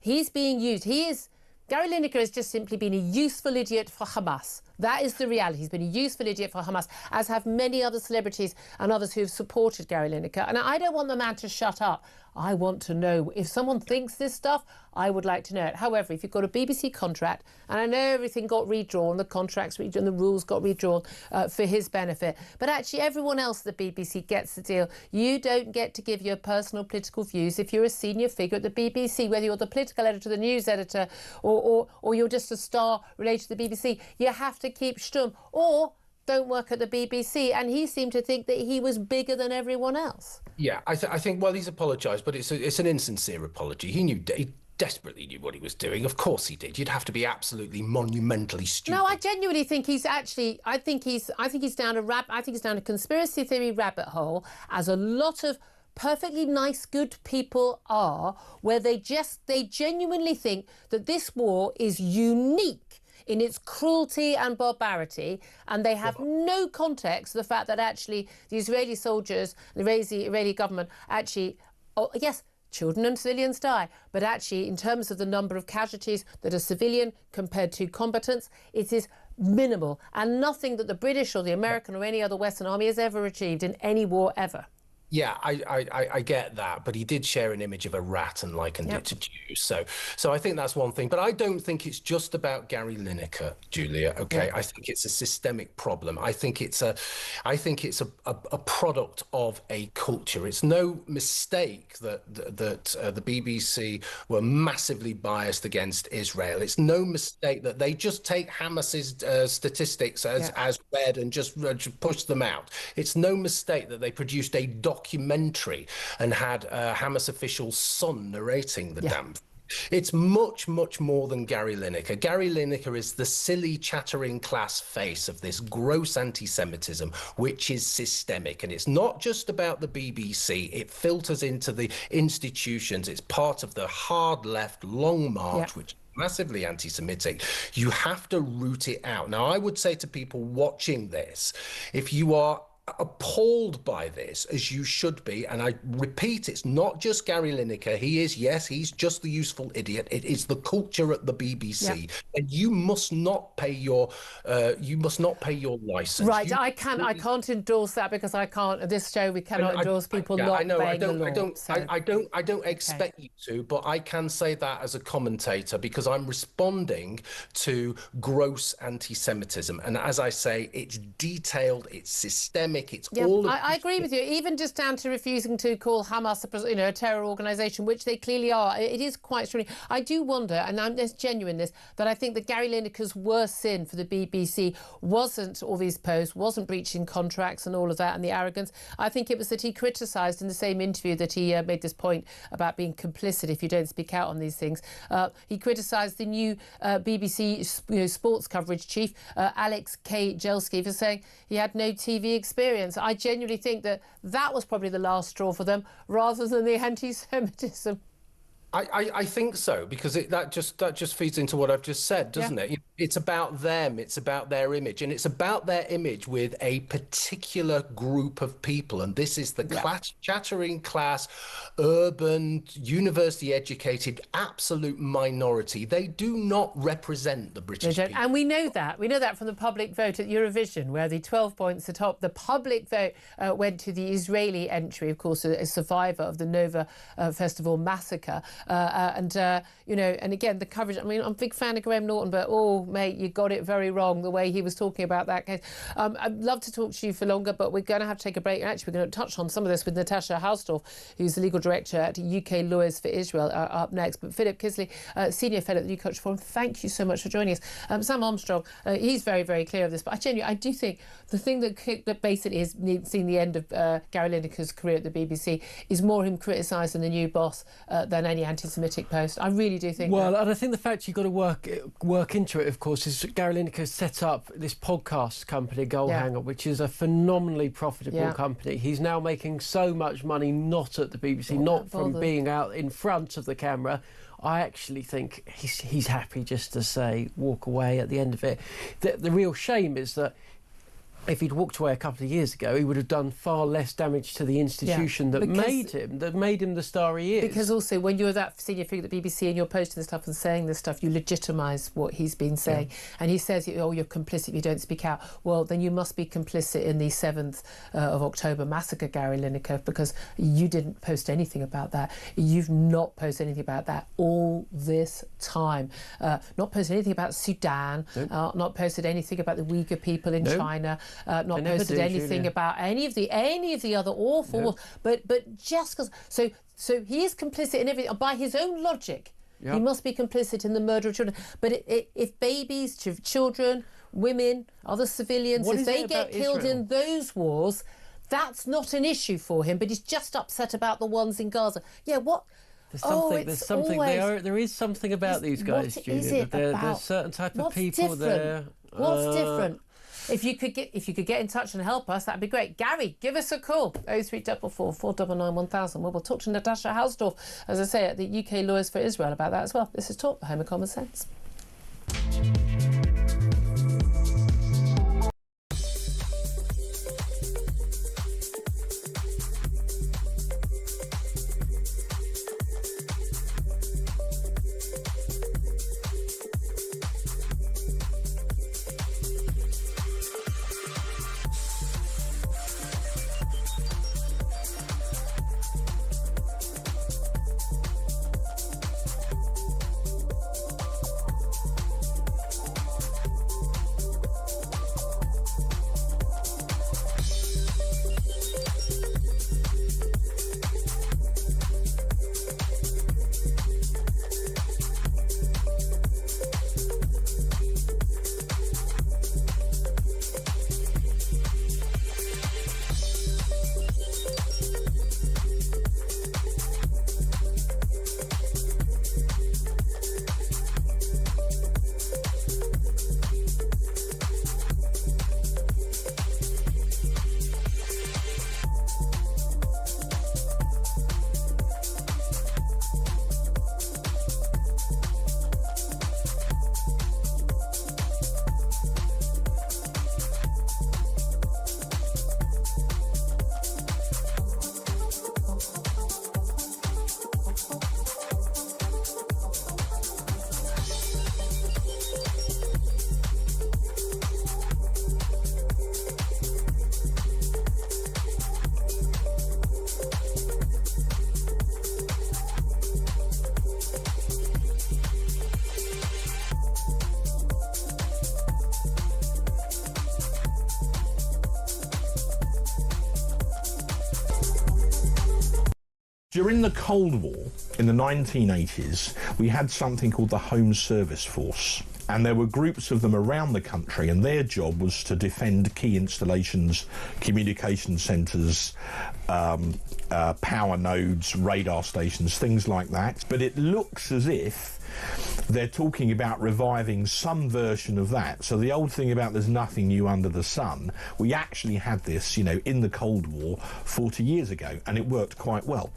He's being used. Gary Lineker has just simply been a useful idiot for Hamas. That is the reality. He's been a useful idiot for Hamas, as have many other celebrities and others who have supported Gary Lineker. And I don't want the man to shut up. I want to know. If someone thinks this stuff, I would like to know it. However, if you've got a BBC contract, and I know everything got redrawn, the contracts redrawn, the rules got redrawn for his benefit, but actually everyone else at the BBC gets the deal. You don't get to give your personal political views if you're a senior figure at the BBC, whether you're the political editor, the news editor, or you're just a star related to the BBC. You have to keep stum, or don't work at the BBC. And he seemed to think that he was bigger than everyone else. Yeah, I think, well, he's apologised, but it's an insincere apology. He desperately knew what he was doing. Of course he did. You'd have to be absolutely monumentally stupid. No, I genuinely think he's actually, I think he's down a conspiracy theory rabbit hole, as a lot of perfectly nice, good people are, where they genuinely think that this war is unique in its cruelty and barbarity, and they have no context for the fact that actually the Israeli soldiers, the Israeli government actually, yes, children and civilians die, but actually in terms of the number of casualties that are civilian compared to combatants, it is minimal, and nothing that the British or the American or any other Western army has ever achieved in any war ever. Yeah, I get that, but he did share an image of a rat and likened it to Jews. So I think that's one thing. But I don't think it's just about Gary Lineker, Julia. Okay, I think it's a systemic problem. I think it's a product of a culture. It's no mistake that the BBC were massively biased against Israel. It's no mistake that they just take Hamas's statistics as read and just push them out. It's no mistake that they produced a documentary and had a Hamas official's son narrating the damn thing. It's much, much more than Gary Lineker. Gary Lineker is the silly, chattering class face of this gross anti-Semitism, which is systemic. And it's not just about the BBC. It filters into the institutions. It's part of the hard left long march, which massively anti-Semitic. You have to root it out. Now, I would say to people watching this, if you are appalled by this, as you should be, and I repeat, it's not just Gary Lineker. He's just the useful idiot. It is the culture at the BBC, and you must not pay your license. Right, I can't endorse that because I can't. At this show, we cannot endorse people not paying the law. I don't expect you to, but I can say that as a commentator because I'm responding to gross anti-Semitism, and as I say, it's detailed, it's systemic. I agree with you. Even just down to refusing to call Hamas a terror organisation, which they clearly are. It is quite extraordinary. I do wonder, and there's genuineness, that I think that Gary Lineker's worst sin for the BBC wasn't all these posts, wasn't breaching contracts and all of that and the arrogance. I think it was that he criticised in the same interview that he made this point about being complicit if you don't speak out on these things. He criticised the new BBC sports coverage chief, Alex K. Jelski, for saying he had no TV experience. I genuinely think that was probably the last straw for them, rather than the anti-Semitism. I think so, because that just feeds into what I've just said, doesn't it? It's about them, it's about their image, and it's about their image with a particular group of people, and this is the chattering class, urban, university-educated, absolute minority. They do not represent the British people. And we know that. We know that from the public vote at Eurovision, where the 12 points atop the public vote went to the Israeli entry, of course, a survivor of the Nova Festival massacre. And again, the coverage, I mean, I'm a big fan of Graham Norton, but, oh, mate, you got it very wrong, the way he was talking about that case. I'd love to talk to you for longer, but we're going to have to take a break. And actually, we're going to touch on some of this with Natasha Hausdorff, who's the legal director at UK Lawyers for Israel, up next. But Philip Kisley, Senior Fellow at the New Culture Forum, thank you so much for joining us. Sam Armstrong, he's very, very clear of this, but I do think the thing that basically has seen the end of Gary Lineker's career at the BBC is more him criticising the new boss than any anti-Semitic post. I really do think and I think the fact you've got to work into it, of course, is Gary Lineker set up this podcast company, Goalhanger, which is a phenomenally profitable company. He's now making so much money not at the BBC, not from being out in front of the camera. I actually think he's happy just to say walk away at the end of it. The real shame is that if he'd walked away a couple of years ago, he would have done far less damage to the institution that made him the star he is. Because also, when you're that senior figure at the BBC and you're posting this stuff and saying this stuff, you legitimise what he's been saying. And he says, oh, you're complicit if you don't speak out. Well, then you must be complicit in the 7th of October massacre, Gary Lineker, because you didn't post anything about that. You've not posted anything about that all this time. Not posted anything about Sudan, not posted anything about the Uyghur people in China. Not posted anything about any of the other awful, but just because. So he is complicit in everything by his own logic. He must be complicit in the murder of children. But if babies, children, women, other civilians, if they get killed in those wars, that's not an issue for him. But he's just upset about the ones in Gaza. Yeah, what? There is something about these guys, Julia. There's a certain type of people there. What's different? If you could get in touch and help us, that'd be great. Gary, give us a call. 0344 499 1000. We'll talk to Natasha Hausdorff, as I say, at the UK Lawyers for Israel about that as well. This is Talk, the home of common sense. During the Cold War, in the 1980s, we had something called the Home Service Force. And there were groups of them around the country, and their job was to defend key installations, communication centres, power nodes, radar stations, things like that. But it looks as if they're talking about reviving some version of that. So the old thing about there's nothing new under the sun, we actually had this, you know, in the Cold War 40 years ago, and it worked quite well.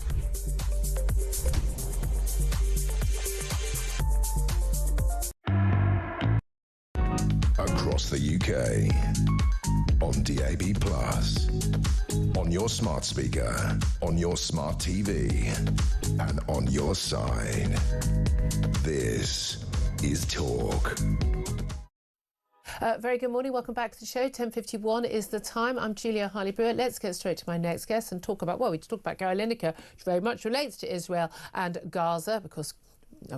Across the UK, on DAB+, on your smart speaker, on your smart TV, and on your side. This is Talk. Very good morning. Welcome back to the show. 10:51 is the time. I'm Julia Hartley-Brewer. Let's get straight to my next guest and talk about, well, we talked about Gary Lineker, which very much relates to Israel and Gaza, because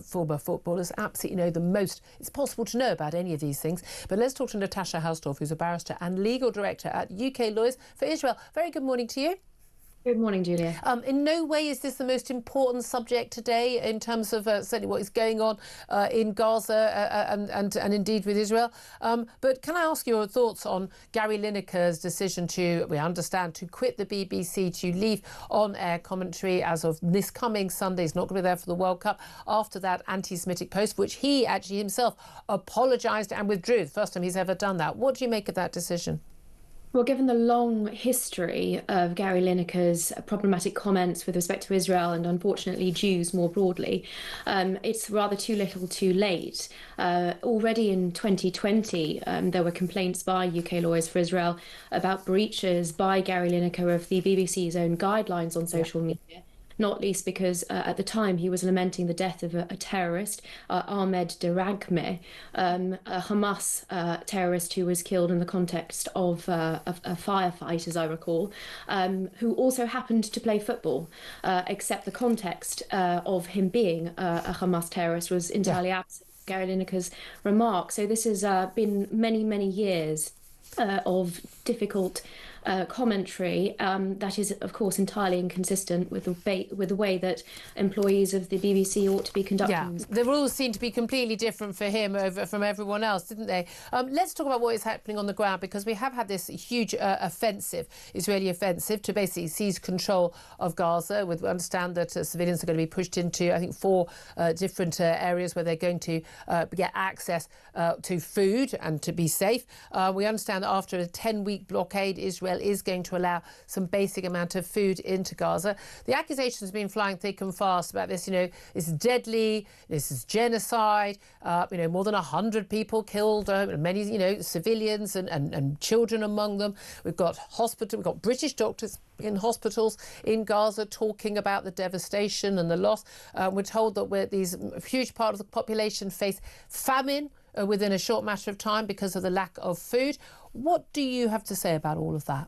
former footballers absolutely know the most it's possible to know about any of these things. But let's talk to Natasha Hausdorff, who's a barrister and legal director at UK Lawyers for Israel. Very good morning to you. Good morning, Julia. In no way is this the most important subject today in terms of certainly what is going on in Gaza and indeed with Israel. But can I ask your thoughts on Gary Lineker's decision to, we understand, to quit the BBC, to leave on-air commentary as of this coming Sunday? He's not going to be there for the World Cup. After that anti-Semitic post, which he actually himself apologised and withdrew. The first time he's ever done that. What do you make of that decision? Well, given the long history of Gary Lineker's problematic comments with respect to Israel and unfortunately Jews more broadly, it's rather too little too late. Already in 2020, there were complaints by UK Lawyers for Israel about breaches by Gary Lineker of the BBC's own guidelines on social media. Not least because at the time he was lamenting the death of a terrorist, Ahmed Daragme, a Hamas terrorist who was killed in the context of a firefight, as I recall, who also happened to play football, except the context of him being a Hamas terrorist was entirely absent from Gary Lineker's remark. So this has been many, many years of difficult commentary that is, of course, entirely inconsistent with the way that employees of the BBC ought to be conducting. Yeah, the rules seem to be completely different for him from everyone else, didn't they? Let's talk about what is happening on the ground, because we have had this huge Israeli offensive to basically seize control of Gaza. We understand that civilians are going to be pushed into, I think, 4 different areas where they're going to get access to food and to be safe. We understand that after a 10-week blockade, Israel is going to allow some basic amount of food into Gaza. The accusations have been flying thick and fast about this, it's deadly, this is genocide, more than 100 people killed, many, civilians and children among them. We've got British doctors in hospitals in Gaza talking about the devastation and the loss. We're told that these huge part of the population face famine within a short matter of time because of the lack of food. What do you have to say about all of that?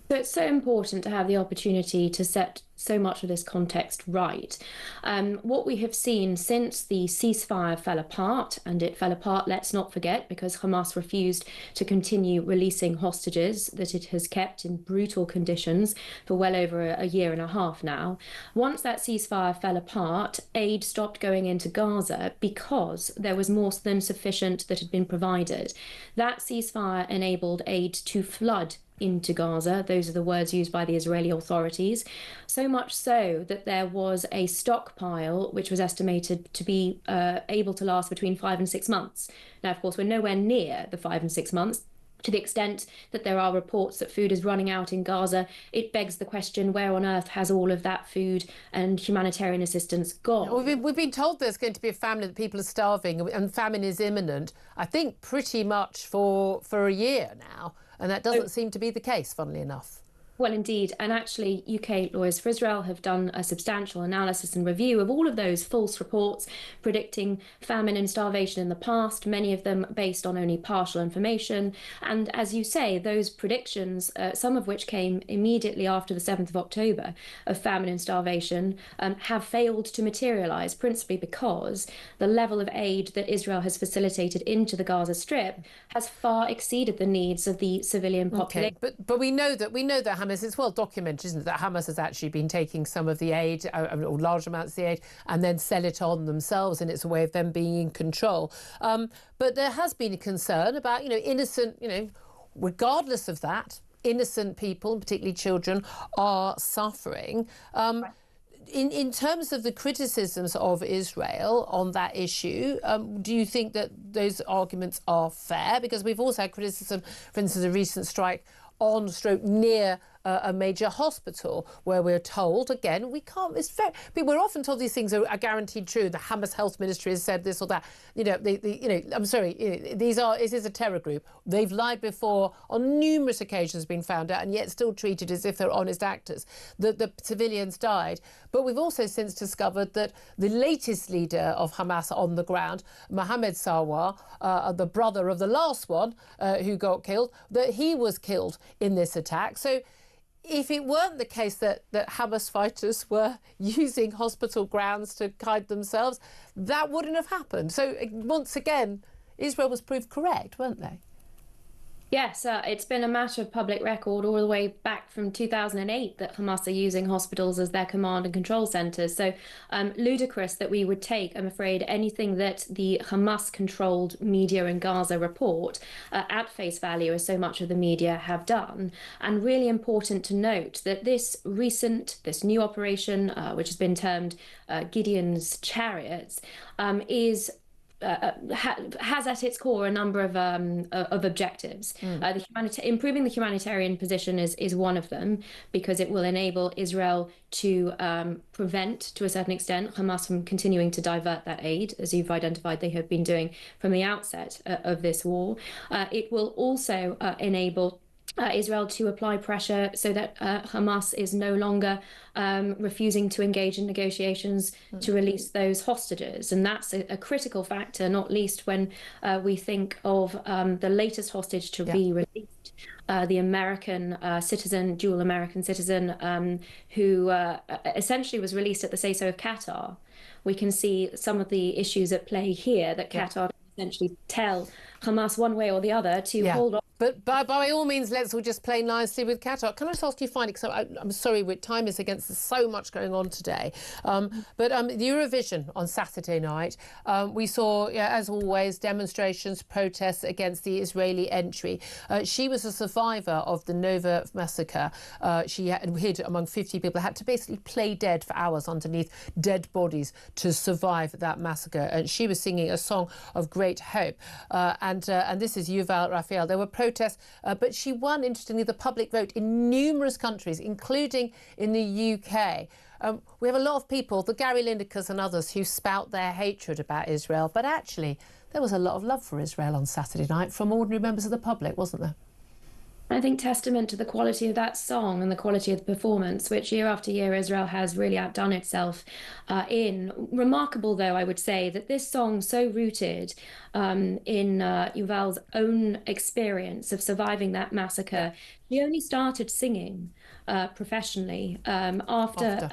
So it's so important to have the opportunity to set so much of this context right. What we have seen since the ceasefire fell apart, and it fell apart, let's not forget, because Hamas refused to continue releasing hostages that it has kept in brutal conditions for well over a year and a half now. Once that ceasefire fell apart, aid stopped going into Gaza because there was more than sufficient that had been provided. That ceasefire enabled aid to flood into Gaza. Those are the words used by the Israeli authorities. So much so that there was a stockpile which was estimated to be able to last between 5 and 6 months. Now, of course, we're nowhere near the 5 and 6 months. To the extent that there are reports that food is running out in Gaza, it begs the question, where on earth has all of that food and humanitarian assistance gone? We've been told there's going to be a famine, that people are starving, and famine is imminent, I think pretty much for a year now. And that doesn't seem to be the case, funnily enough. Well, indeed. And actually, UK Lawyers for Israel have done a substantial analysis and review of all of those false reports predicting famine and starvation in the past, many of them based on only partial information. And as you say, those predictions, some of which came immediately after the 7th of October of famine and starvation, have failed to materialise, principally because the level of aid that Israel has facilitated into the Gaza Strip has far exceeded the needs of the civilian population. Okay. But we know that Hamas, it's well documented, isn't it, that Hamas has actually been taking some of the aid, or large amounts of the aid, and then sell it on themselves, and it's a way of them being in control. But there has been a concern about, innocent, regardless of that, innocent people, and particularly children, are suffering. In terms of the criticisms of Israel on that issue, do you think that those arguments are fair? Because we've also had criticism, for instance, a recent strike on stroke near a major hospital, where we're told, again, we can't, we're often told these things are guaranteed true. The Hamas Health Ministry has said this or that. I'm sorry, it is a terror group. They've lied before on numerous occasions, been found out, and yet still treated as if they're honest actors. The civilians died. But we've also since discovered that the latest leader of Hamas on the ground, Mohammed Sarwar, the brother of the last one who got killed, that he was killed in this attack. So if it weren't the case that Hamas fighters were using hospital grounds to hide themselves, that wouldn't have happened. So once again, Israel was proved correct, weren't they? Yes, it's been a matter of public record all the way back from 2008 that Hamas are using hospitals as their command and control centres. So ludicrous that we would take, I'm afraid, anything that the Hamas-controlled media in Gaza report at face value, as so much of the media have done. And really important to note that this new operation, which has been termed Gideon's Chariots, has at its core a number of objectives. Improving the humanitarian position is one of them, because it will enable Israel to prevent, to a certain extent, Hamas from continuing to divert that aid, as you've identified they have been doing from the outset of this war. It will also enable Israel to apply pressure so that Hamas is no longer refusing to engage in negotiations to release those hostages. And that's a critical factor, not least when we think of the latest hostage to be released, the American citizen, dual American citizen, who essentially was released at the say-so of Qatar. We can see some of the issues at play here, that Qatar essentially tell Hamas one way or the other to hold on. But by all means, let's all just play nicely with Qatar. Can I just ask you finally, because I'm sorry, time is against us, so much going on today. But the Eurovision on Saturday night, we saw, as always, demonstrations, protests against the Israeli entry. She was a survivor of the Nova massacre. She hid among 50 people, had to basically play dead for hours underneath dead bodies to survive that massacre. And she was singing a song of great hope. And this is Yuval Raphael. There were protests, but she won, interestingly, the public vote in numerous countries, including in the UK. We have a lot of people, the Gary Linekers and others, who spout their hatred about Israel, but actually there was a lot of love for Israel on Saturday night from ordinary members of the public, wasn't there? I think testament to the quality of that song and the quality of the performance, which year after year Israel has really outdone itself in. Remarkable, though, I would say, that this song, so rooted in Yuval's own experience of surviving that massacre, he only started singing professionally after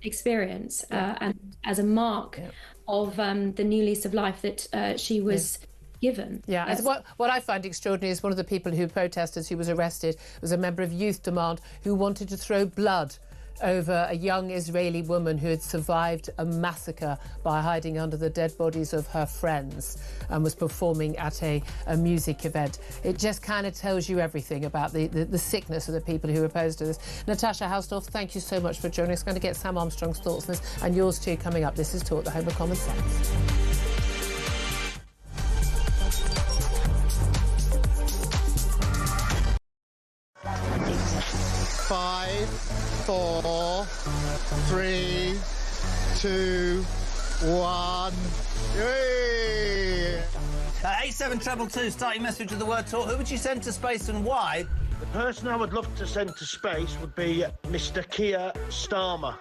experience, and as a mark of the new lease of life that she was given. Yeah, what I find extraordinary is one of the people who protested, who was arrested, was a member of Youth Demand who wanted to throw blood over a young Israeli woman who had survived a massacre by hiding under the dead bodies of her friends and was performing at a music event. It just kind of tells you everything about the sickness of the people who are opposed to this. Natasha Hausdorff, thank you so much for joining us. I'm going to get Sam Armstrong's thoughts on this, and yours too coming up. This is Talk, the home of common sense. Five, 4, 3, 2, 1. Yay! 8722, start your message with the word talk. Who would you send to space and why? The person I would love to send to space would be Mr. Keir Starmer.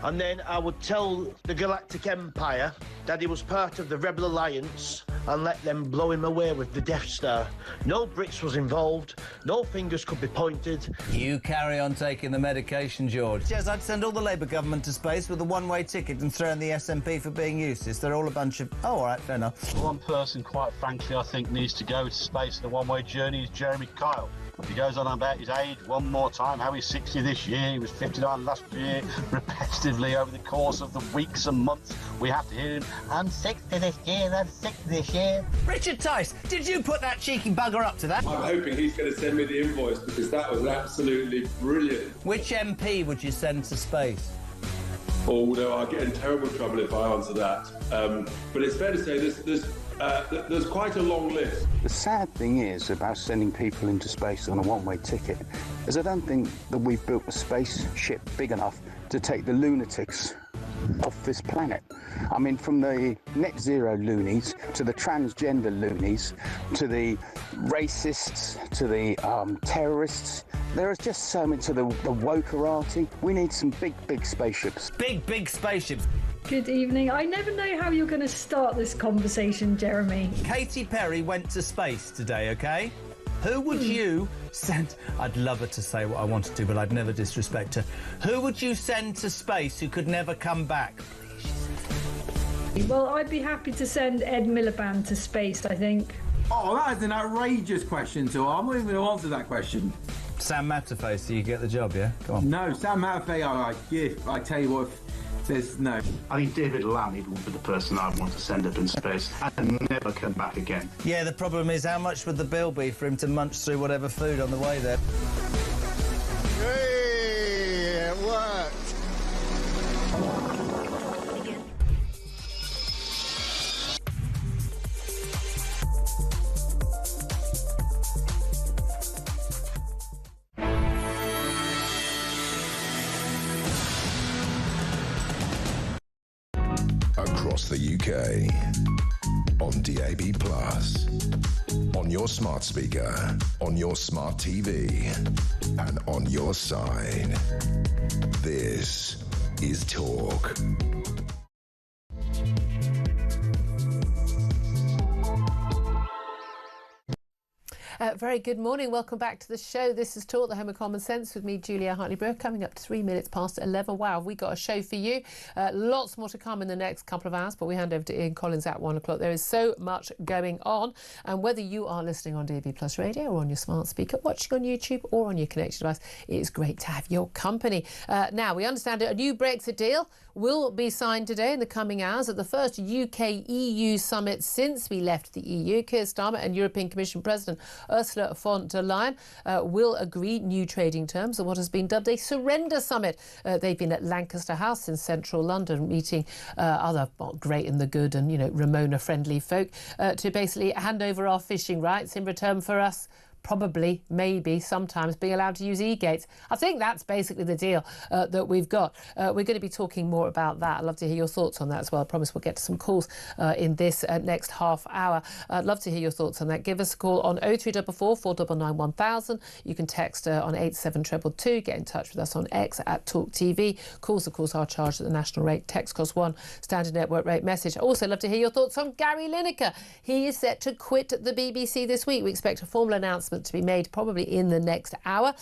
And then I would tell the Galactic Empire that he was part of the Rebel Alliance and let them blow him away with the Death Star. No Brits was involved, no fingers could be pointed. You carry on taking the medication, George. Yes, I'd send all the Labour government to space with a one-way ticket and throw in the SNP for being useless. They're all a bunch of... Oh, all right, fair enough. One person, quite frankly, I think needs to go to space on a one-way journey is Jeremy Kyle. If he goes on about his age one more time, how he's 60 this year, he was 59 last year, repetitively over the course of the weeks and months, we have to hear him, I'm 60 this year, I'm 60 this year. Richard Tice, did you put that cheeky bugger up to that? I'm hoping he's going to send me the invoice because that was absolutely brilliant. Which MP would you send to space? Oh, no, I'll get in terrible trouble if I answer that. But it's fair to say there's quite a long list. The sad thing is about sending people into space on a one-way ticket is I don't think that we've built a spaceship big enough to take the lunatics off this planet. I mean, from the net zero loonies to the transgender loonies to the racists to the terrorists, there is just so much to the wokerati. We need some big spaceships. Big spaceships. Good evening. I never know how you're going to start this conversation, Jeremy. Katy Perry went to space today, OK? Who would you send... I'd love her to say what I wanted to, but I'd never disrespect her. Who would you send to space who could never come back? Well, I'd be happy to send Ed Miliband to space, I think. Oh, that is an outrageous question, so I'm not even going to answer that question. Sam Matterface, so you get the job, yeah? Go on. No, Sam Matterface, I tell you what, there's no. I think David Lammy would be the person I'd want to send up in space and never come back again. Yeah, the problem is how much would the bill be for him to munch through whatever food on the way there? Hey, it worked. Across the UK, on DAB+, on your smart speaker, on your smart TV, and on your side. This is Talk. Very good morning. Welcome back to the show. This is Talk, the Home of Common Sense, with me, Julia Hartley-Brewer, coming up to 3 minutes past 11. Wow, we got a show for you. Lots more to come in the next couple of hours, but we hand over to Ian Collins at 1 o'clock. There is so much going on. And whether you are listening on DAB Plus Radio or on your smart speaker, watching on YouTube or on your connected device, it is great to have your company. Now, we understand a new Brexit deal will be signed today in the coming hours at the first UK-EU summit since we left the EU. Keir Starmer and European Commission President Ursula von der Leyen will agree new trading terms of what has been dubbed a surrender summit. They've been at Lancaster House in central London meeting other great and the good and, you know, Ramona-friendly folk to basically hand over our fishing rights in return for us probably, maybe, sometimes being allowed to use e-gates. I think that's basically the deal that we've got. We're going to be talking more about that. I'd love to hear your thoughts on that as well. I promise we'll get to some calls in this next half hour. I'd love to hear your thoughts on that. Give us a call on 0344 499 1000. You can text on 87222. Get in touch with us on X at Talk TV. Calls, of course, are charged at the national rate. Text cost £1, standard network rate message. Also, love to hear your thoughts on Gary Lineker. He is set to quit the BBC this week. We expect a formal announcement to be made probably in the next hour.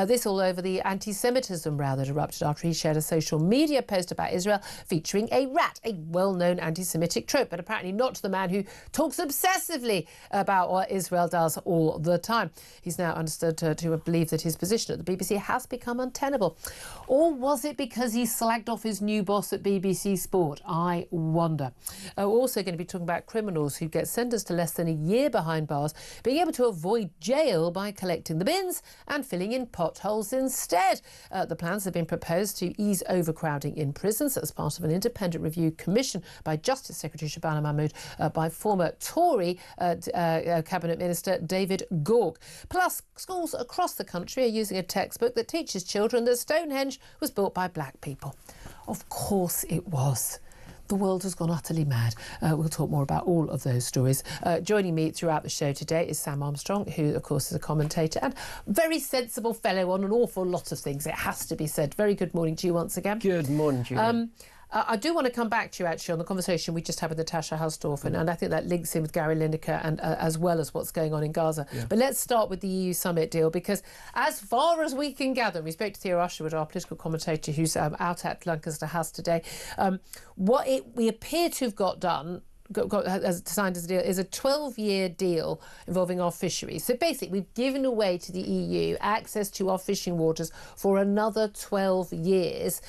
This all over the anti-Semitism row that erupted after he shared a social media post about Israel featuring a rat, a well-known anti-Semitic trope, but apparently not to the man who talks obsessively about what Israel does all the time. He's now understood to believe that his position at the BBC has become untenable. Or was it because he slagged off his new boss at BBC Sport? I wonder. We're also going to be talking about criminals who get sentenced to less than a year behind bars being able to avoid jail by collecting the bins and filling in potholes instead. The plans have been proposed to ease overcrowding in prisons as part of an independent review commissioned by Justice Secretary Shabana Mahmood by former Tory Cabinet Minister David Gork. Plus, schools across the country are using a textbook that teaches children that Stonehenge was built by black people. Of course it was. The world has gone utterly mad. We'll talk more about all of those stories. Joining me throughout the show today is Sam Armstrong, who, of course, is a commentator and very sensible fellow on an awful lot of things, it has to be said. Very good morning to you once again. Good morning, Julia. I do want to come back to you, actually, on the conversation we just had with Natasha Halsdorf, and I think that links in with Gary Lineker and as well as what's going on in Gaza. Yeah. But let's start with the EU summit deal, because as far as we can gather, we spoke to Theo Usherwood, our political commentator, who's out at Lancaster House today, we appear to have got done signed as a deal is a 12-year deal involving our fisheries. So basically, we've given away to the EU access to our fishing waters for another 12 years.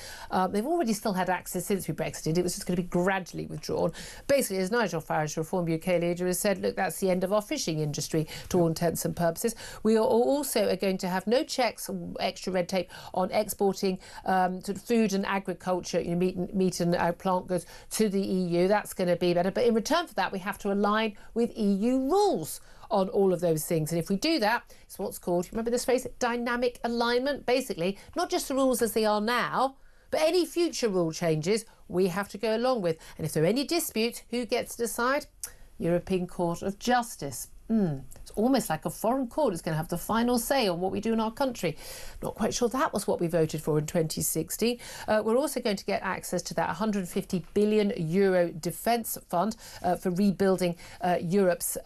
They've already still had access since we Brexited. It was just going to be gradually withdrawn. Basically, as Nigel Farage, Reform UK leader, has said, look, that's the end of our fishing industry to all intents and purposes. We are also going to have no checks, extra red tape on exporting sort of food and agriculture, meat and plant goods to the EU. That's going to be better. But in return for that, we have to align with EU rules on all of those things. And if we do that, it's what's called, remember this phrase, dynamic alignment. Basically, not just the rules as they are now, but any future rule changes we have to go along with. And if there are any disputes, who gets to decide? European Court of Justice. It's almost like a foreign court is going to have the final say on what we do in our country. Not quite sure that was what we voted for in 2016. We're also going to get access to that 150 billion euro defence fund for rebuilding Europe's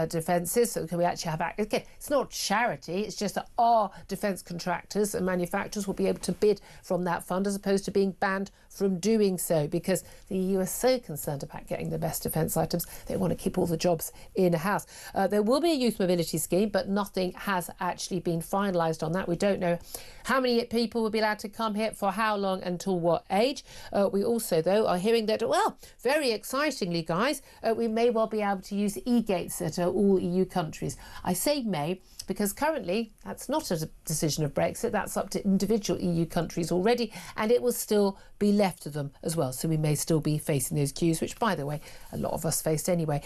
defences. So can we actually have access? Again, it's not charity. It's just that our defence contractors and manufacturers will be able to bid from that fund as opposed to being banned from doing so, because the EU are so concerned about getting the best defence items. They want to keep all the jobs in-house. There will be a youth mobility scheme, but nothing has actually been finalised on that. We don't know how many people will be allowed to come here, for how long, until what age. We also, though, are hearing that, well, very excitingly, guys, we may well be able to use e-gates at all EU countries. I say may, because currently that's not a decision of Brexit, that's up to individual EU countries already, and it will still be left to them as well. So we may still be facing those queues, which, by the way, a lot of us faced anyway.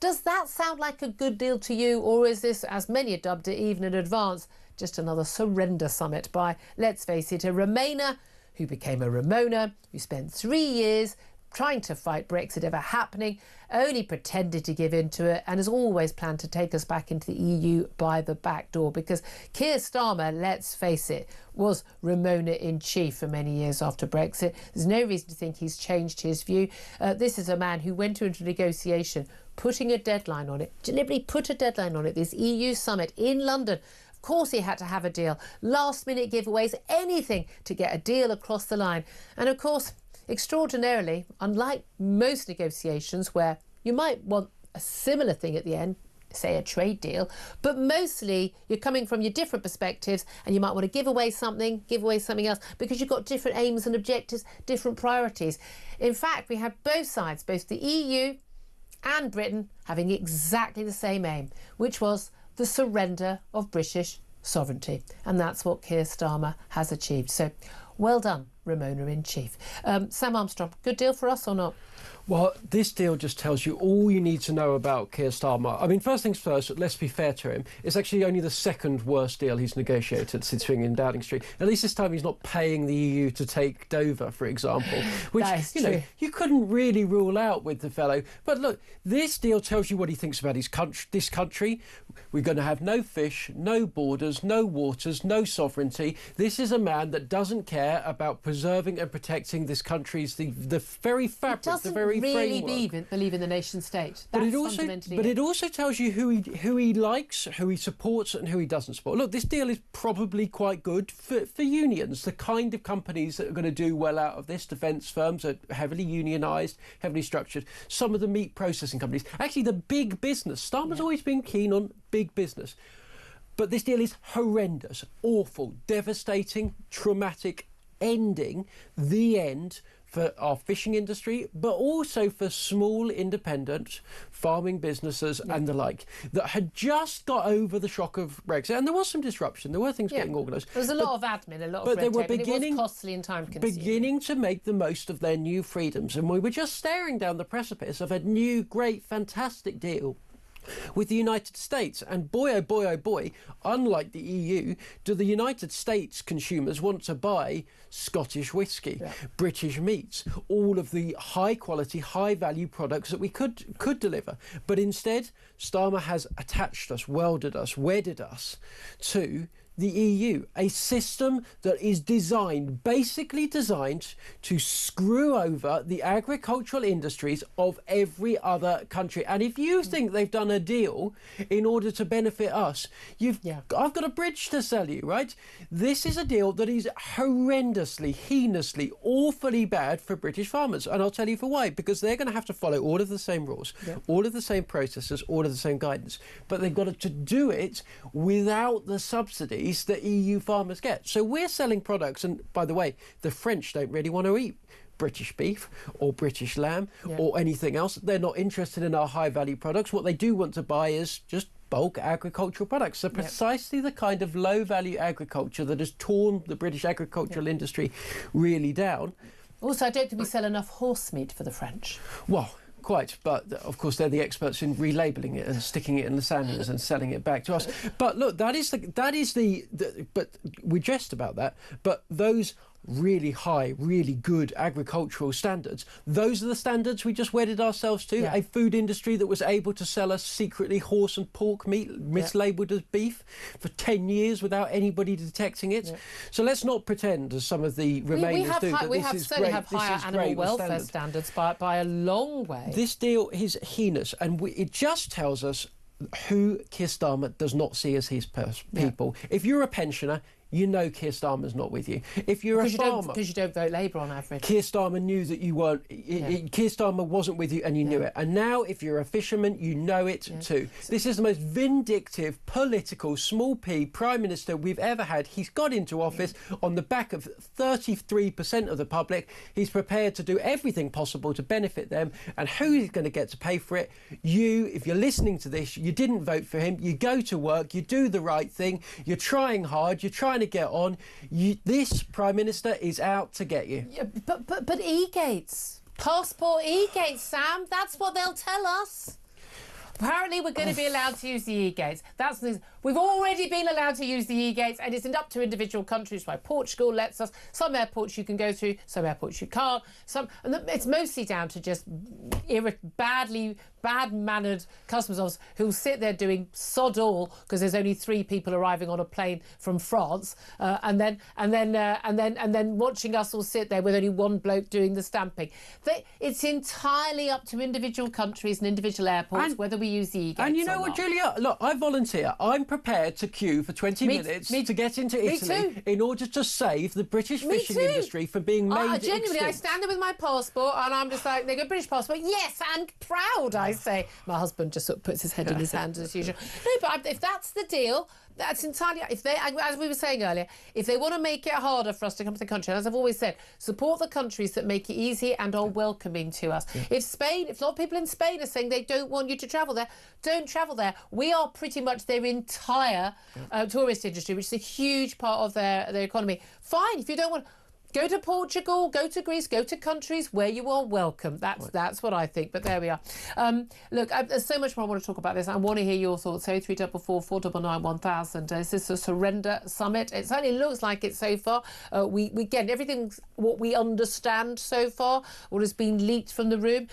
Does that sound like a good deal to you, or is this, as many have dubbed it, even in advance, just another surrender summit by, let's face it, a Remainer who became a Ramona, who spent 3 years trying to fight Brexit ever happening, only pretended to give in to it, and has always planned to take us back into the EU by the back door, because Keir Starmer, let's face it, was Ramona-in-chief for many years after Brexit. There's no reason to think he's changed his view. This is a man who went into a negotiation, putting a deadline on it, deliberately put a deadline on it, this EU summit in London. Of course he had to have a deal. Last-minute giveaways, anything to get a deal across the line. And of course, extraordinarily, unlike most negotiations where you might want a similar thing at the end, say a trade deal, but mostly you're coming from your different perspectives and you might want to give away something else, because you've got different aims and objectives, different priorities. In fact, we had both sides, both the EU and Britain, having exactly the same aim, which was the surrender of British sovereignty. And that's what Keir Starmer has achieved. So well done, Ramona-in-chief. Sam Armstrong, good deal for us or not? Well, this deal just tells you all you need to know about Keir Starmer. I mean, first things first, let's be fair to him. It's actually only the second worst deal he's negotiated since being in Downing Street. At least this time he's not paying the EU to take Dover, for example, which, you know, you couldn't really rule out with the fellow. But look, this deal tells you what he thinks about this country. We're going to have no fish, no borders, no waters, no sovereignty. This is a man that doesn't care about preserving and protecting this country's the very fabric, the very really framework. believe in the nation state. That's It also tells you who he likes, who he supports, and who he doesn't support. Look, this deal is probably quite good for unions. The kind of companies that are going to do well out of this, defence firms, are heavily unionised, heavily structured. Some of the meat processing companies, actually the big business. Starmer's always been keen on big business. But this deal is horrendous, awful, devastating, traumatic, ending the end for our fishing industry, but also for small independent farming businesses and the like that had just got over the shock of Brexit. And there was some disruption. There were things getting organised. There was a lot of admin, a lot of red tape, and it was costly and time-consuming. Beginning to make the most of their new freedoms. And we were just staring down the precipice of a new, great, fantastic deal with the United States. And boy, oh boy, oh boy, unlike the EU, do the United States consumers want to buy Scottish whisky, British meats, all of the high-quality, high-value products that we could deliver. But instead, Starmer has attached us, welded us, wedded us to the EU, a system that is basically designed to screw over the agricultural industries of every other country. And if you think they've done a deal in order to benefit us, I've got a bridge to sell you, right? This is a deal that is horrendously, heinously, awfully bad for British farmers. And I'll tell you for why. Because they're going to have to follow all of the same rules, all of the same processes, all of the same guidance. But they've got to do it without the subsidies that EU farmers get. So we're selling products, and by the way, the French don't really want to eat British beef or British lamb or anything else. They're not interested in our high value products. What they do want to buy is just bulk agricultural products. So precisely the kind of low value agriculture that has torn the British agricultural industry really down. Also, I don't think we sell enough horse meat for the French. Well, quite, but of course they're the experts in relabelling it and sticking it in lasagnas and selling it back to us. But look, that is the but we jest about that, but those really high, really good agricultural standards, those are the standards we just wedded ourselves to. A food industry that was able to sell us secretly horse and pork meat mislabeled as beef for 10 years without anybody detecting it. So let's not pretend, as some of the Remainers do, that this is great. We have higher animal welfare standards by a long way. This deal is heinous, and it just tells us who Keir Starmer does not see as his people. If you're a pensioner, you know Keir Starmer's not with you. If you're a farmer... Because you don't vote Labour on average. Keir Starmer knew that you weren't... Keir Starmer wasn't with you and you knew it. And now, if you're a fisherman, you know it too. This is the most vindictive, political, small p Prime Minister we've ever had. He's got into office on the back of 33% of the public. He's prepared to do everything possible to benefit them. And who is going to get to pay for it? You, if you're listening to this, you didn't vote for him. You go to work, you do the right thing, you're trying hard, you're trying to get on. This Prime Minister is out to get you. But e-gates, passport e-gates, Sam, that's what they'll tell us. Apparently we're going to be allowed to use the e-gates. We've already been allowed to use the e-gates, and it's up to individual countries. Like Portugal lets us. Some airports you can go through, some airports you can't. And it's mostly down to just bad-mannered customs officers who sit there doing sod all because there's only 3 people arriving on a plane from France, and then watching us all sit there with only 1 bloke doing the stamping. It's entirely up to individual countries and individual airports whether we use the e-gates. And you know what, Julia? Look, I volunteer. I'm prepared to queue for 20 minutes to get into Italy in order to save the British fishing industry from being made genuinely, I stand there with my passport and I'm just like, they go, British passport, yes, and proud, I say. My husband just sort of puts his head in his hands as usual. No, but if that's the deal, that's entirely... If they, as we were saying earlier, if they want to make it harder for us to come to the country, and as I've always said, support the countries that make it easy and are welcoming to us. If a lot of people in Spain are saying they don't want you to travel there, don't travel there. We are pretty much their entire tourist industry, which is a huge part of their economy. Fine, if you don't want... Go to Portugal, go to Greece, go to countries where you are welcome. That's what I think. But there we are. Look, there's so much more I want to talk about this. I want to hear your thoughts. 0344 499 1000. Is this a surrender summit? It certainly looks like it so far. We get everything what we understand so far, what has been leaked from the room.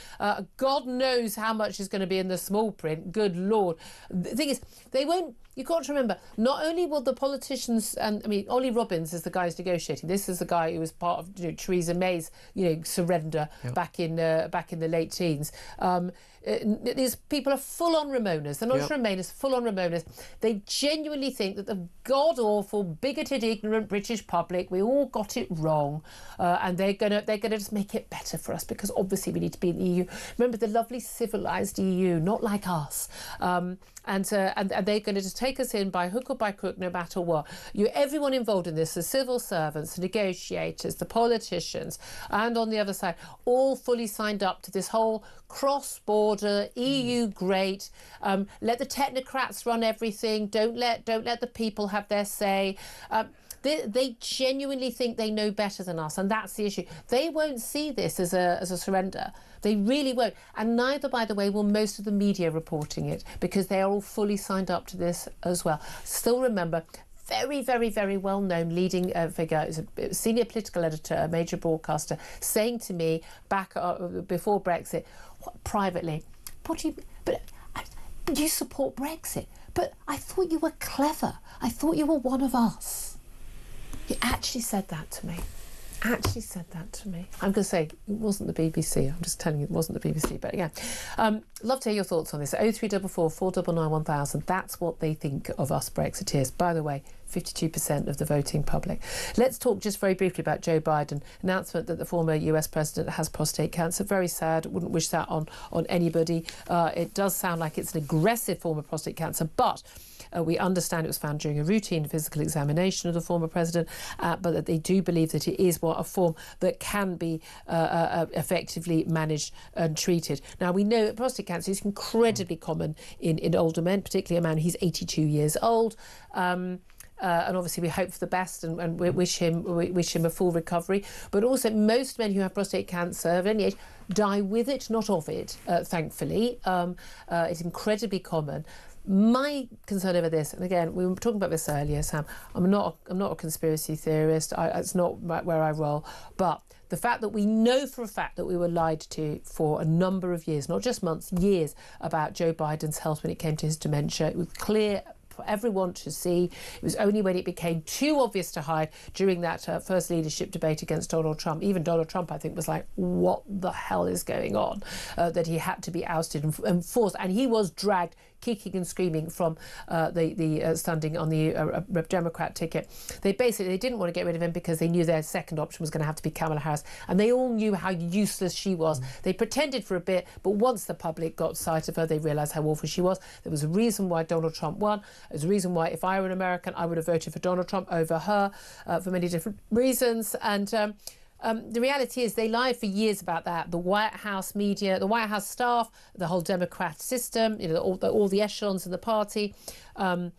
God knows how much is going to be in the small print. Good Lord. The thing is, they won't. You can't remember, not only will the politicians, and I mean, Ollie Robbins is the guy who's negotiating. This is the guy who was part of Theresa May's, surrender back in the late teens. These people are full-on Ramonas. They're not just Remainers, full-on Ramonas. They genuinely think that the god-awful, bigoted, ignorant British public, we all got it wrong, and they're gonna just make it better for us because obviously we need to be in the EU. Remember the lovely civilised EU, not like us. And they're going to just take us in by hook or by crook, no matter what. Everyone involved in this, the civil servants, the negotiators, the politicians, and on the other side, all fully signed up to this whole cross-border EU great. Let the technocrats run everything. Don't let the people have their say. They genuinely think they know better than us, and that's the issue. They won't see this as a surrender. They really won't. And neither, by the way, will most of the media reporting it, because they are all fully signed up to this as well. Still remember, very, very, very well-known leading figure, is a senior political editor, a major broadcaster, saying to me back before Brexit, privately, do you support Brexit? but I thought you were clever. I thought you were one of us. He actually said that to me. I'm going to say it wasn't the BBC. I'm just telling you it wasn't the BBC. But yeah, love to hear your thoughts on this. 0344 499 1000. That's what they think of us Brexiteers. By the way, 52% of the voting public. Let's talk just very briefly about Joe Biden. Announcement that the former US president has prostate cancer. Very sad. Wouldn't wish that on anybody. It does sound like it's an aggressive form of prostate cancer, but we understand it was found during a routine physical examination of the former president, but that they do believe that it is a form that can be effectively managed and treated. Now, we know that prostate cancer is incredibly common in older men, particularly a man who's 82 years old. And obviously we hope for the best and we wish him a full recovery. But also most men who have prostate cancer of any age die with it, not of it, thankfully. It's incredibly common. My concern over this, and again, we were talking about this earlier, Sam, I'm not a conspiracy theorist. It's not where I roll. But the fact that we know for a fact that we were lied to for a number of years, not just months, years, about Joe Biden's health when it came to his dementia. It was clear for everyone to see. It was only when it became too obvious to hide during that first leadership debate against Donald Trump. Even Donald Trump, I think, was like, what the hell is going on? That he had to be ousted and forced. And he was dragged kicking and screaming from the standing on the Democrat ticket. They didn't want to get rid of him because they knew their second option was going to have to be Kamala Harris, and they all knew how useless she was. They pretended for a bit, but once the public got sight of her, they realised how awful she was. There was a reason why Donald Trump won. There's a reason why, if I were an American, I would have voted for Donald Trump over her for many different reasons. And the reality is they lied for years about that. The White House media, the White House staff, the whole Democrat system, all the echelons in the party, the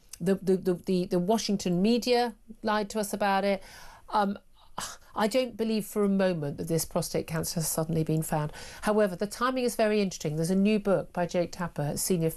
Washington media lied to us about it. I don't believe for a moment that this prostate cancer has suddenly been found. However, the timing is very interesting. There's a new book by Jake Tapper, a senior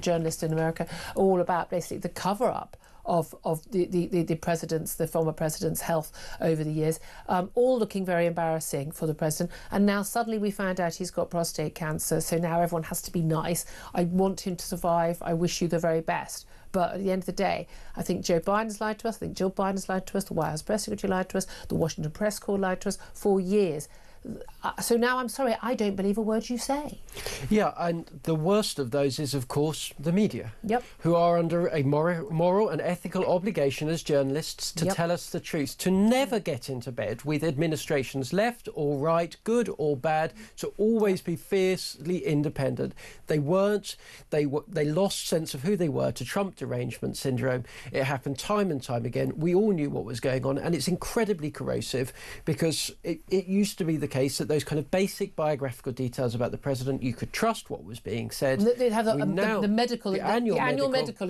journalist in America, all about basically the cover-up of the former president's health over the years, all looking very embarrassing for the president. And now suddenly we found out he's got prostate cancer, so now everyone has to be nice. I want him to survive. I wish you the very best. But at the end of the day, I think Joe Biden's lied to us. I think Jill Biden's lied to us. The White House press secretary lied to us. The Washington press corps lied to us for years. So now I'm sorry, I don't believe a word you say. Yeah, and the worst of those is, of course, the media. Yep. Who are under a moral and ethical obligation as journalists to tell us the truth, to never get into bed with administrations left or right, good or bad, to always be fiercely independent. They weren't. They lost sense of who they were to Trump derangement syndrome. It happened time and time again. We all knew what was going on, and it's incredibly corrosive because it used to be the case that those kind of basic biographical details about the president, you could trust what was being said. They'd have the annual medical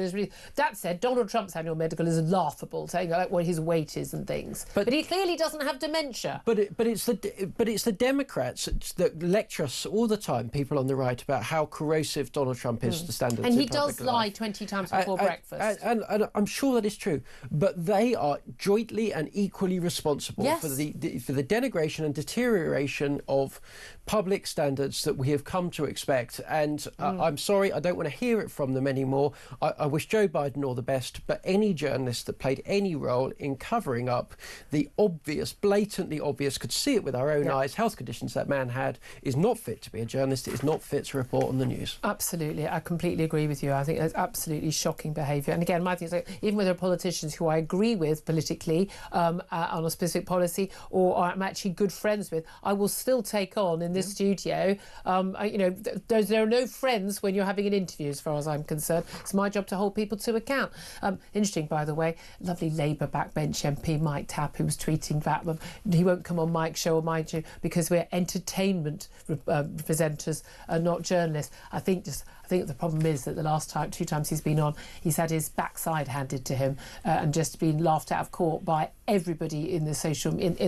is really... That said, Donald Trump's annual medical is laughable, saying like what his weight is and things. But he clearly doesn't have dementia. But it's the Democrats that lecture us all the time, people on the right, about how corrosive Donald Trump is to standards. And he in public does lie life. 20 times before breakfast. And I'm sure that is true. But they are jointly and equally responsible for the denigration and deterioration of public standards that we have come to expect. And I'm sorry, I don't want to hear it from them anymore. I wish Joe Biden all the best, but any journalist that played any role in covering up the obvious, blatantly obvious, could see it with our own eyes, health conditions that man had, is not fit to be a journalist. It is not fit to report on the news. Absolutely. I completely agree with you. I think that's absolutely shocking behaviour. And again, my thing is, like, even with the politicians who I agree with politically on a specific policy or I'm actually good friends with, I will still take on in this studio. There are no friends when you're having an interview, as far as I'm concerned. It's my job to hold people to account. Interesting, by the way, lovely Labour backbench MP Mike Tapp, who was tweeting that he won't come on Mike's show or my show because we're entertainment presenters and not journalists. I think the problem is that the last two times he's been on, he's had his backside handed to him and just been laughed out of court by everybody in the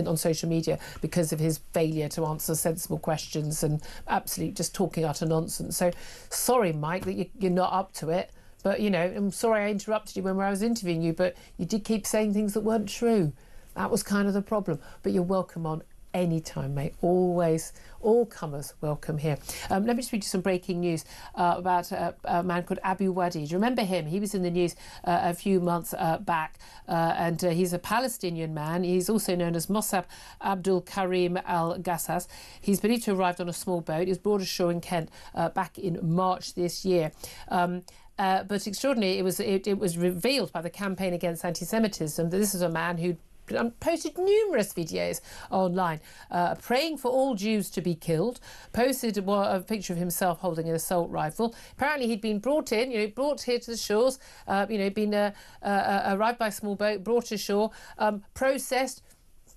on social media because of his failure to answer sensible questions and absolutely just talking utter nonsense. So sorry, Mike, that you're not up to it. But, I'm sorry I interrupted you when I was interviewing you, but you did keep saying things that weren't true. That was kind of the problem. But you're welcome on Anytime, mate. Always, all comers welcome here. Let me just read you some breaking news about a man called Abu Wadi. Do you remember him? He was in the news a few months back, and he's a Palestinian man. He's also known as Mossab Abdul Karim Al-Gassas. He's believed to have arrived on a small boat. He was brought ashore in Kent back in March this year. But extraordinary, it was revealed by the Campaign Against Anti-Semitism that this is a man who posted numerous videos online praying for all Jews to be killed, posted a picture of himself holding an assault rifle. Apparently he'd been brought in, brought here to the shores, been arrived by a small boat, brought ashore, processed,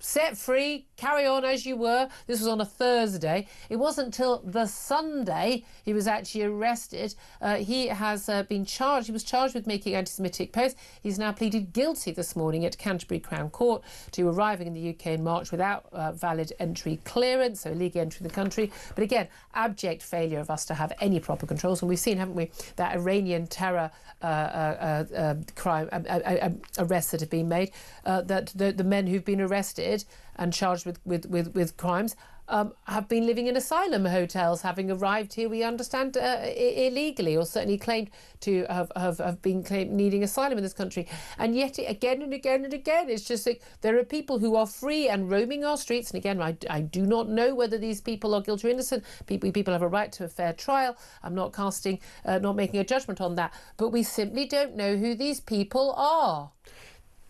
set free, carry on as you were. This was on a Thursday. It wasn't until the Sunday he was actually arrested. He has been charged. He was charged with making anti-Semitic posts. He's now pleaded guilty this morning at Canterbury Crown Court to arriving in the UK in March without valid entry clearance, so illegal entry in the country. But again, abject failure of us to have any proper controls. And we've seen, haven't we, that Iranian terror crime arrests that have been made, that the men who've been arrested and charged with crimes have been living in asylum hotels, having arrived here, we understand, illegally, or certainly claimed to have been needing asylum in this country. And yet, again and again and again, it's just like there are people who are free and roaming our streets. And again, I do not know whether these people are guilty or innocent. People have a right to a fair trial. I'm not not making a judgment on that. But we simply don't know who these people are.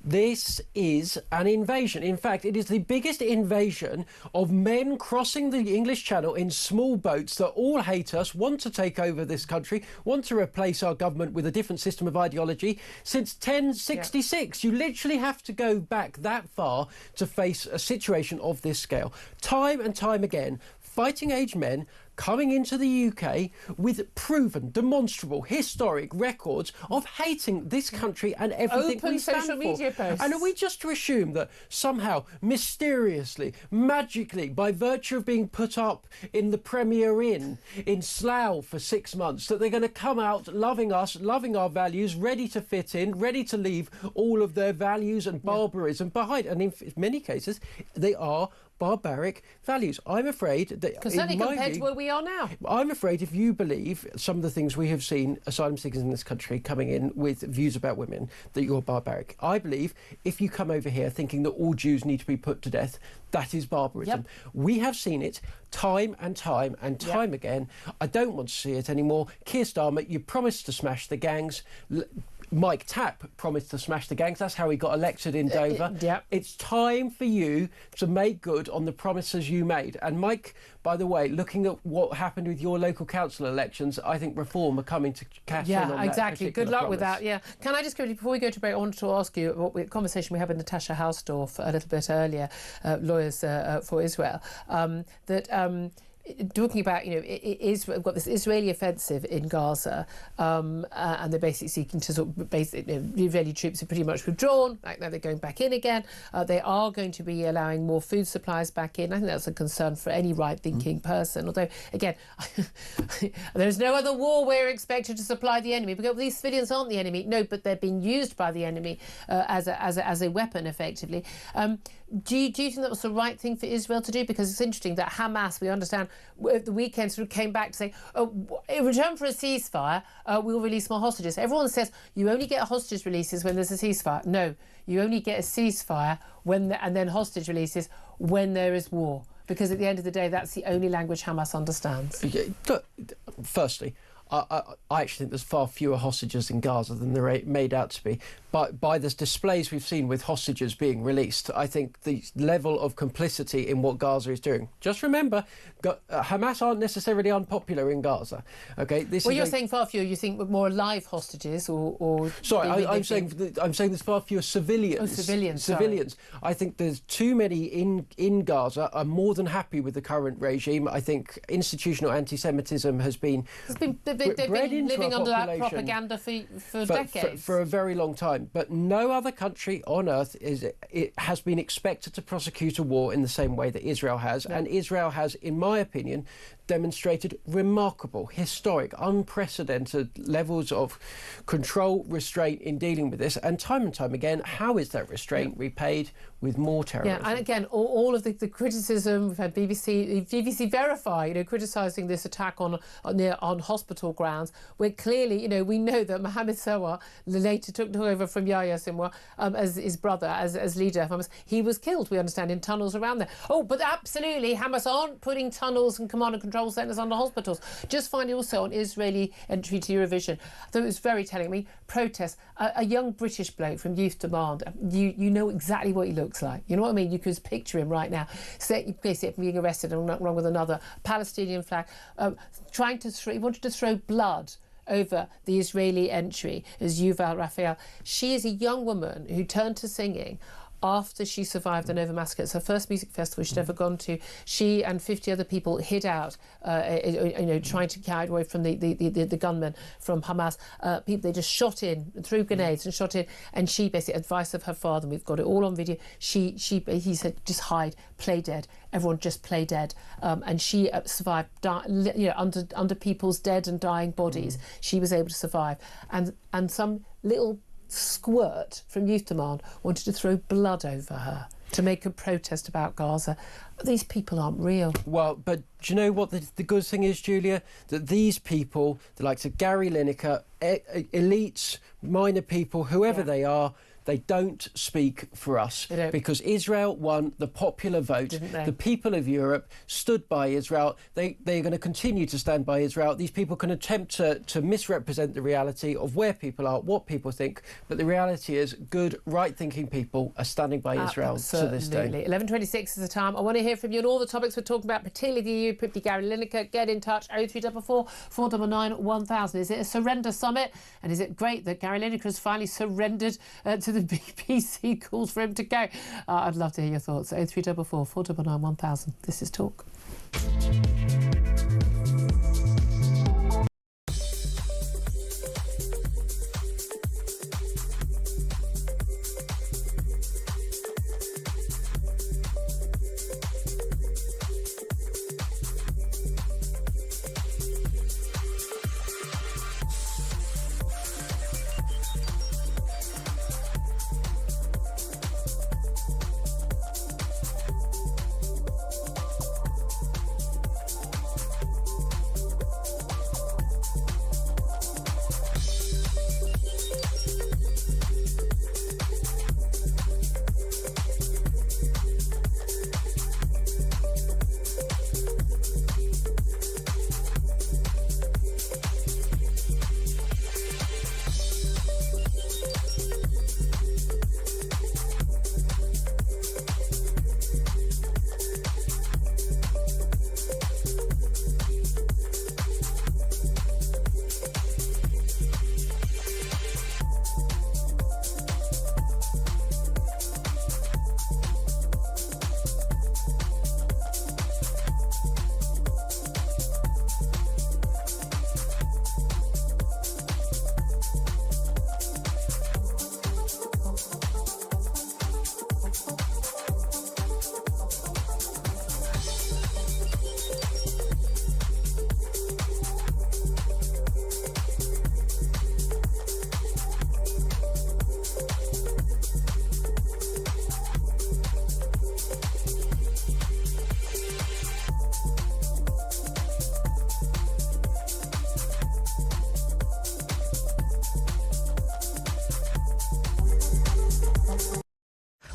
This is an invasion. In fact, it is the biggest invasion of men crossing the English Channel in small boats that all hate us, want to take over this country, want to replace our government with a different system of ideology since 1066. Yeah. You literally have to go back that far to face a situation of this scale. Time and time again, fighting age men coming into the UK with proven, demonstrable, historic records of hating this country and everything we stand for. Open social media posts. And are we just to assume that somehow, mysteriously, magically, by virtue of being put up in the Premier Inn in Slough for 6 months, that they're going to come out loving us, loving our values, ready to fit in, ready to leave all of their values and barbarism behind? And in many cases, they are barbaric values. I'm afraid that, certainly compared to where we are now, I'm afraid if you believe some of the things we have seen asylum seekers in this country coming in with views about women, that you're barbaric. I believe if you come over here thinking that all Jews need to be put to death, that is barbarism. Yep. We have seen it time and time and time again. I don't want to see it anymore. Keir Starmer, you promised to smash the gangs. Mike Tapp promised to smash the gangs. That's how he got elected in Dover. It's time for you to make good on the promises you made. And Mike, by the way, looking at what happened with your local council elections, I think reform are coming to cash in on that. Yeah, exactly. Good luck with promise. that. Yeah. Can I just go, before we go to break, I wanted to ask you what conversation we had with Natasha Hausdorff a little bit earlier, lawyers for Israel, talking about, we've got this Israeli offensive in Gaza, and they're basically seeking to the Israeli troops are pretty much withdrawn. Like now they're going back in again. They are going to be allowing more food supplies back in. I think that's a concern for any right-thinking person. Although, again, there's no other war we're expected to supply the enemy. Because these civilians aren't the enemy. No, but they're being used by the enemy as a weapon, effectively. Do you think that was the right thing for Israel to do? Because it's interesting that Hamas, we understand, at the weekend sort of came back to say, in return for a ceasefire, we'll release more hostages. Everyone says you only get hostage releases when there's a ceasefire. No, you only get a ceasefire and then hostage releases when there is war. Because at the end of the day, that's the only language Hamas understands. Firstly, I actually think there's far fewer hostages in Gaza than they're made out to be. But by the displays we've seen with hostages being released, I think the level of complicity in what Gaza is doing. Just remember, Hamas aren't necessarily unpopular in Gaza. Okay, you're saying far fewer. You think more live hostages, or sorry, I'm saying there's far fewer civilians. Civilians. Civilians. Sorry. I think there's too many in Gaza. I'm more than happy with the current regime. I think institutional anti-Semitism has been. They've been living under that propaganda for decades. For a very long time. But no other country on earth has been expected to prosecute a war in the same way that Israel has. No. And Israel has, in my opinion, demonstrated remarkable, historic, unprecedented levels of control, restraint in dealing with this. And time again, how is that restraint repaid? With more terrorism. Yeah, and again, all of the criticism, we've had BBC Verify, criticising this attack on hospital grounds, where clearly, we know that Mohammed Sawar later took over from Yahya Sinwar as his brother, as leader of Hamas. He was killed, we understand, in tunnels around there. Oh, but absolutely, Hamas aren't putting tunnels and command and control centres under hospitals. Just finally also on Israeli entry to Eurovision. I thought it was very telling. I mean, protests. A young British bloke from Youth Demand, you know exactly what he looks like. You know what I mean? You can just picture him right now. Basically being arrested and wrong with another Palestinian flag. He wanted to throw blood over the Israeli entry as Yuval Raphael. She is a young woman who turned to singing after she survived the Nova massacre. It's her first music festival she'd ever gone to. She and 50 other people hid out, trying to carry away from the gunmen from Hamas. They just shot in, threw grenades and shot in. And she basically, advice of her father, and we've got it all on video, he said, just hide, play dead. Everyone just play dead. And she survived, under people's dead and dying bodies. She was able to survive. And some little squirt from Youth Demand wanted to throw blood over her to make a protest about Gaza. These people aren't real. Well, but do you know what the good thing is, Julia? That these people, the likes of Gary Lineker, elites, minor people, whoever they are, they don't speak for us, because Israel won the popular vote. The people of Europe stood by Israel. They're going to continue to stand by Israel. These people can attempt to misrepresent the reality of where people are, what people think, but the reality is good, right-thinking people are standing by Israel to this day. 11:26 is the time. I want to hear from you on all the topics we're talking about, particularly the EU, particularly Gary Lineker. Get in touch, 0344 499 1000. Is it a surrender summit? And is it great that Gary Lineker has finally surrendered to the BBC calls for him to go? I'd love to hear your thoughts. 0344 499 1000. This is Talk.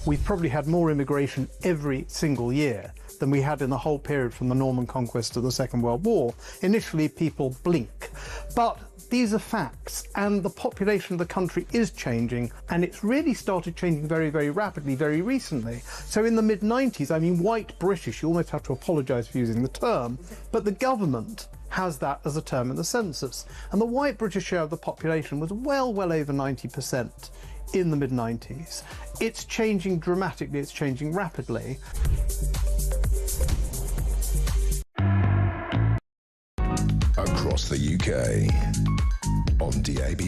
We've probably had more immigration every single year than we had in the whole period from the Norman conquest to the Second World War. Initially, people blink. But these are facts, and the population of the country is changing, and it's really started changing very, very rapidly, very recently. So in the mid-90s, I mean, white British, you almost have to apologise for using the term, but the government has that as a term in the census. And the white British share of the population was well over 90% in the mid-90s. It's changing dramatically, it's changing rapidly. Across the UK, on DAB+,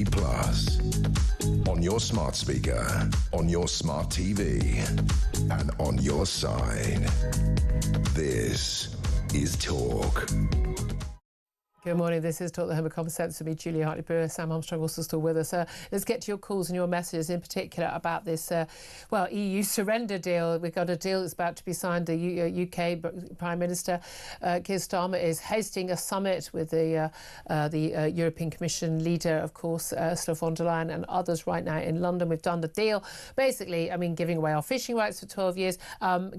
on your smart speaker, on your smart TV, and on your side. This is Talk. Good morning. This is Talk the Home of Common Sense with me, Julia Hartley-Brewer. Sam Armstrong also still with us. Let's get to your calls and your messages, in particular about this, EU surrender deal. We've got a deal that's about to be signed. The UK Prime Minister Keir Starmer is hosting a summit with the European Commission leader, of course, Ursula von der Leyen, and others right now in London. We've done the deal. Basically, I mean, giving away our fishing rights for 12 years,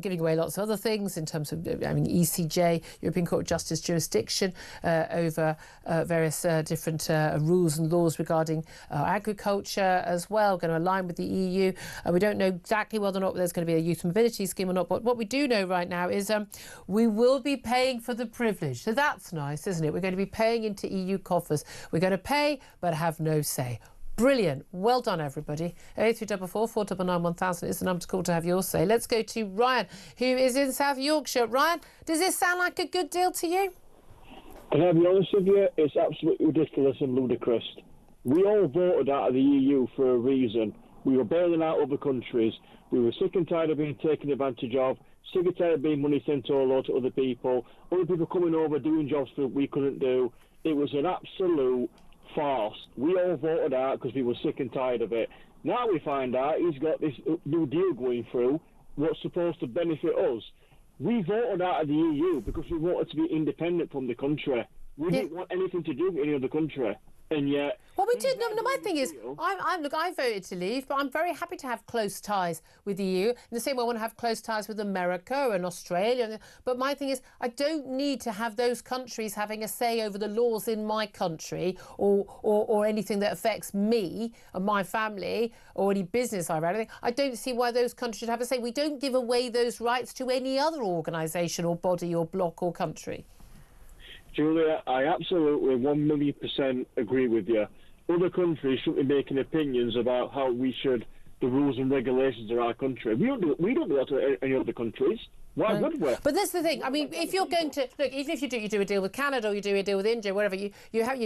giving away lots of other things in terms of, ECJ, European Court of Justice jurisdiction over various different rules and laws regarding agriculture as well, going to align with the EU. We don't know exactly whether or not there's going to be a youth mobility scheme or not, but what we do know right now is we will be paying for the privilege. So that's nice, isn't it? We're going to be paying into EU coffers. We're going to pay but have no say. Brilliant. Well done, everybody. 0344 499 1000 is the number to call to have your say. Let's go to Ryan, who is in South Yorkshire. Ryan, does this sound like a good deal to you? Can I be honest with you? It's absolutely ridiculous and ludicrous. We all voted out of the EU for a reason. We were bailing out other countries. We were sick and tired of being taken advantage of, sick and tired of being money sent all over to other people coming over doing jobs that we couldn't do. It was an absolute farce. We all voted out because we were sick and tired of it. Now we find out he's got this new deal going through what's supposed to benefit us. We voted out of the EU because we wanted to be independent from the country. We didn't want anything to do with any other country. And yet... Well, we did. No, my thing is, I voted to leave, but I'm very happy to have close ties with the EU. In the same way I want to have close ties with America and Australia. But my thing is, I don't need to have those countries having a say over the laws in my country or anything that affects me and my family or any business I run. I don't see why those countries should have a say. We don't give away those rights to any other organisation or body or bloc or country. Julia, I absolutely 1,000,000% agree with you. Other countries shouldn't be making opinions about how the rules and regulations of our country. We don't do that to any other countries. Why would we? But that's the thing. I mean, if you're going to look, even if you do a deal with Canada or you do a deal with India, whatever, you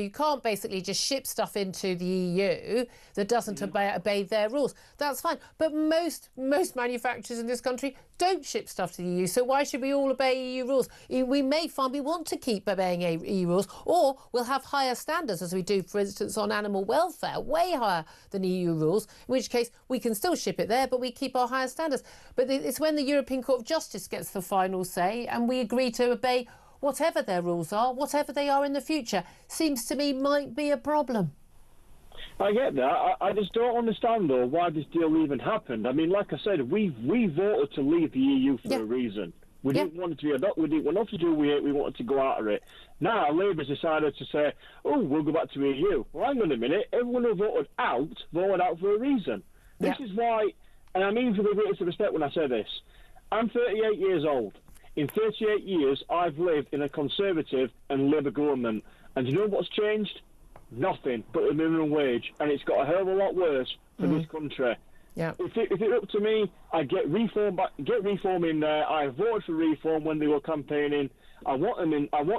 can't basically just ship stuff into the EU that doesn't obey their rules. That's fine. But most manufacturers in this country don't ship stuff to the EU. So why should we all obey EU rules? We may find we want to keep obeying EU rules, or we'll have higher standards, as we do, for instance, on animal welfare, way higher than EU rules. In which case we can still ship it there, but we keep our higher standards. But it's when the European Court of Justice gets the final say and we agree to obey whatever their rules are, whatever they are in the future, seems to me might be a problem. I get that. I just don't understand, though, why this deal even happened. I mean, like I said, we voted to leave the EU for a reason. We didn't want it to be we didn't want nothing to do with it. We wanted to go out of it. Now Labour's decided to say, oh, we'll go back to the EU. Well, hang on a minute. Everyone who voted out for a reason. This is why, and I mean for the greatest of respect when I say this, I'm 38 years old. In 38 years, I've lived in a Conservative and Labour government. And do you know what's changed? Nothing but the minimum wage. And it's got a hell of a lot worse for this country. Yeah. If it's up to me, I'd get reform in there. I voted for reform when they were campaigning. I want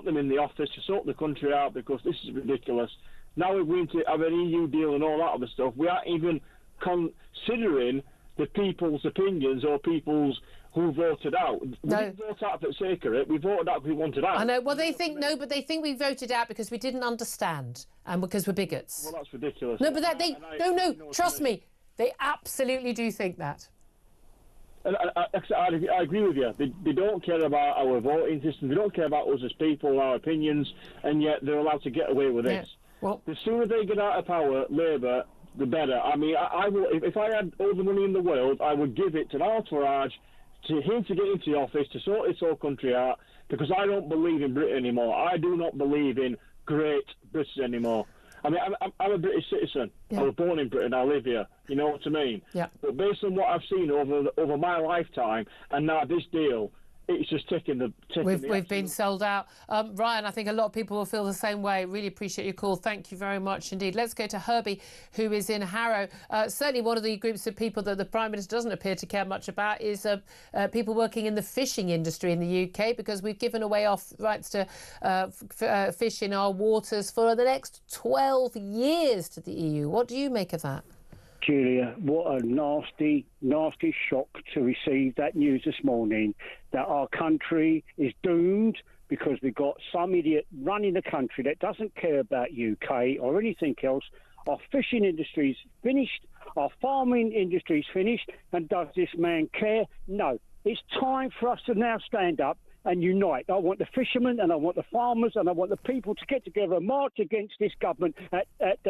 them in the office to sort the country out because this is ridiculous. Now we're going to have an EU deal and all that other stuff. We aren't even considering the people's opinions or people's who voted out. We didn't vote out for the sake of it. We voted out because we wanted out. I know. Well, they think but they think we voted out because we didn't understand and because we're bigots. Well, that's ridiculous. No, but trust me, they absolutely do think that. And I agree with you. They don't care about our voting system. They don't care about us as people, our opinions, and yet they're allowed to get away with this. Well, the sooner they get out of power, Labour, the better. I mean, I will. If I had all the money in the world, I would give it to Al Farage, to him to get into the office to sort this whole country out, because I don't believe in Britain anymore. I do not believe in Great Britain anymore. I mean, I'm a British citizen. Yeah. I was born in Britain. I live here. You know what I mean? Yeah. But based on what I've seen over my lifetime, and now this deal, it's just we've been sold out. Ryan, I think a lot of people will feel the same way. Really appreciate your call. Thank you very much indeed. Let's go to Herbie, who is in Harrow. Certainly one of the groups of people that the Prime Minister doesn't appear to care much about is people working in the fishing industry in the UK, because we've given away our rights to fish in our waters for the next 12 years to the EU. What do you make of that? Julia, what a nasty, nasty shock to receive that news this morning, that our country is doomed because we've got some idiot running the country that doesn't care about UK or anything else. Our fishing industry's finished, our farming industry's finished, and does this man care? No. It's time for us to now stand up and unite. I want the fishermen and I want the farmers and I want the people to get together and march against this government at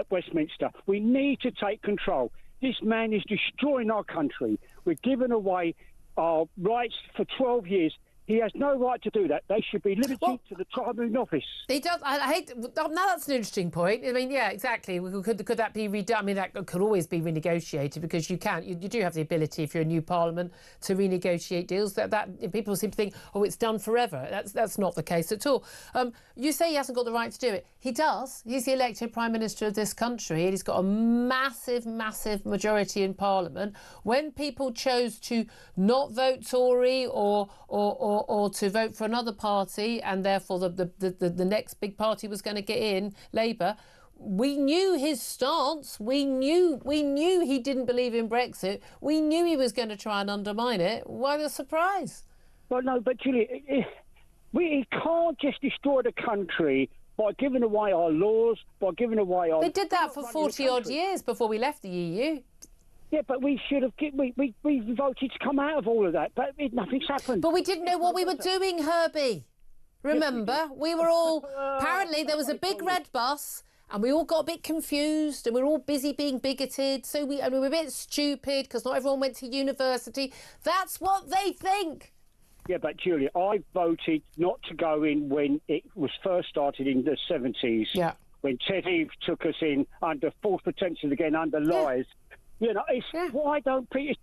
Westminster. We need to take control. This man is destroying our country. We're giving away our rights for 12 years. He has no right to do that. They should be limited to the Tribune office. He does. I hate. Now that's an interesting point. I mean, yeah, exactly. Could that be redone? I mean, that could always be renegotiated because you can. You do have the ability, if you're a new Parliament, to renegotiate deals. That people seem to think, oh, it's done forever. That's not the case at all. You say he hasn't got the right to do it. He does. He's the elected Prime Minister of this country, and he's got a massive, massive majority in Parliament. When people chose to not vote Tory or to vote for another party, and therefore the next big party was going to get in, Labour, we knew his stance. We knew he didn't believe in Brexit. We knew he was going to try and undermine it. Why the surprise? Well, no, but Julia, we can't just destroy the country by giving away our laws, by giving away our... They did that for 40-odd years before we left the EU. Yeah, but we should have... We voted to come out of all of that, but nothing's happened. But we didn't know what we were doing, Herbie. Remember? We were all... Apparently, there was a big red bus, and we all got a bit confused, and we were all busy being bigoted, and we were a bit stupid, because not everyone went to university. That's what they think. Yeah, but Julia, I voted not to go in when it was first started in the 70s. Yeah. When Ted Heath took us in under false pretenses again, under lies. You know, it's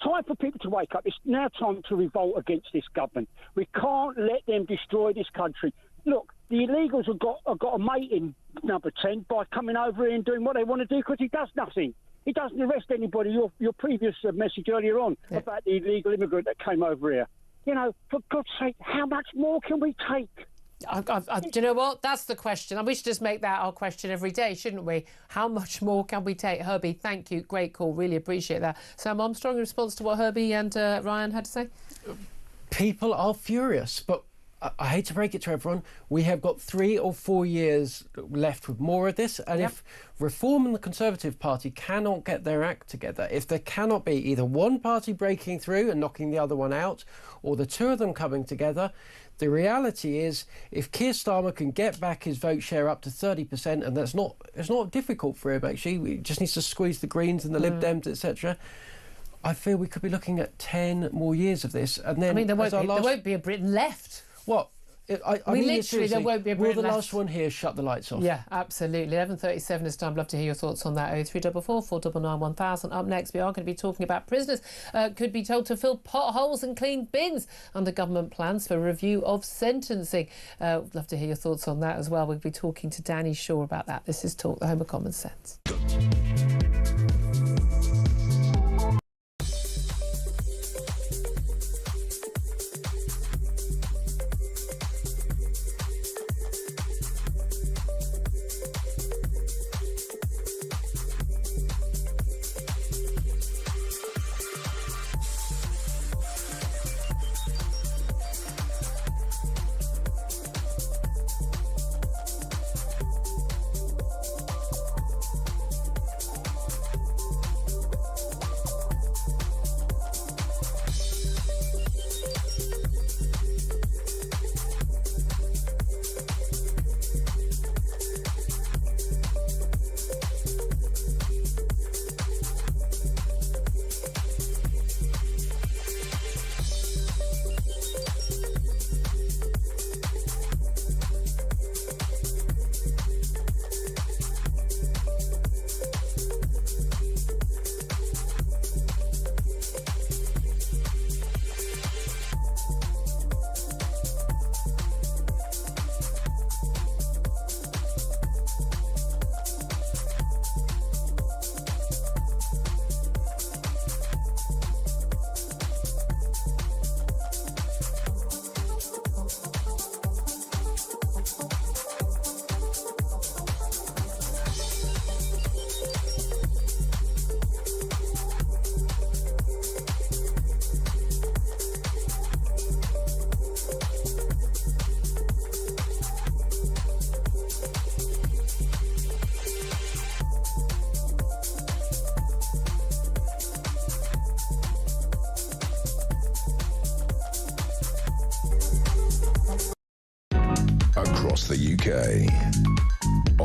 time for people to wake up. It's now time to revolt against this government. We can't let them destroy this country. Look, the illegals have got a mate in number 10 by coming over here and doing what they want to do because he does nothing. He doesn't arrest anybody. Your previous message earlier on about the illegal immigrant that came over here. You know, for God's sake, how much more can we take? Do you know what? That's the question. And we should just make that our question every day, shouldn't we? How much more can we take? Herbie, thank you. Great call. Really appreciate that. Sam Armstrong, in response to what Herbie and Ryan had to say? People are furious, but I hate to break it to everyone, we have got 3 or 4 years left with more of this, and if Reform and the Conservative Party cannot get their act together, if there cannot be either one party breaking through and knocking the other one out, or the two of them coming together, the reality is, if Keir Starmer can get back his vote share up to 30%, and it's not difficult for him actually, he just needs to squeeze the Greens and the Lib Dems, etc., I feel we could be looking at 10 more years of this, and then there won't be a Britain left. What? I mean, literally, there won't be a Britain left. Will the last left. one here shut the lights off? Yeah, absolutely. 11:37 is time. Love to hear your thoughts on that. 0344 499 1000. Up next, we are going to be talking about prisoners could be told to fill potholes and clean bins under government plans for review of sentencing. Love to hear your thoughts on that as well. We'll be talking to Danny Shaw about that. This is Talk, the home of common sense.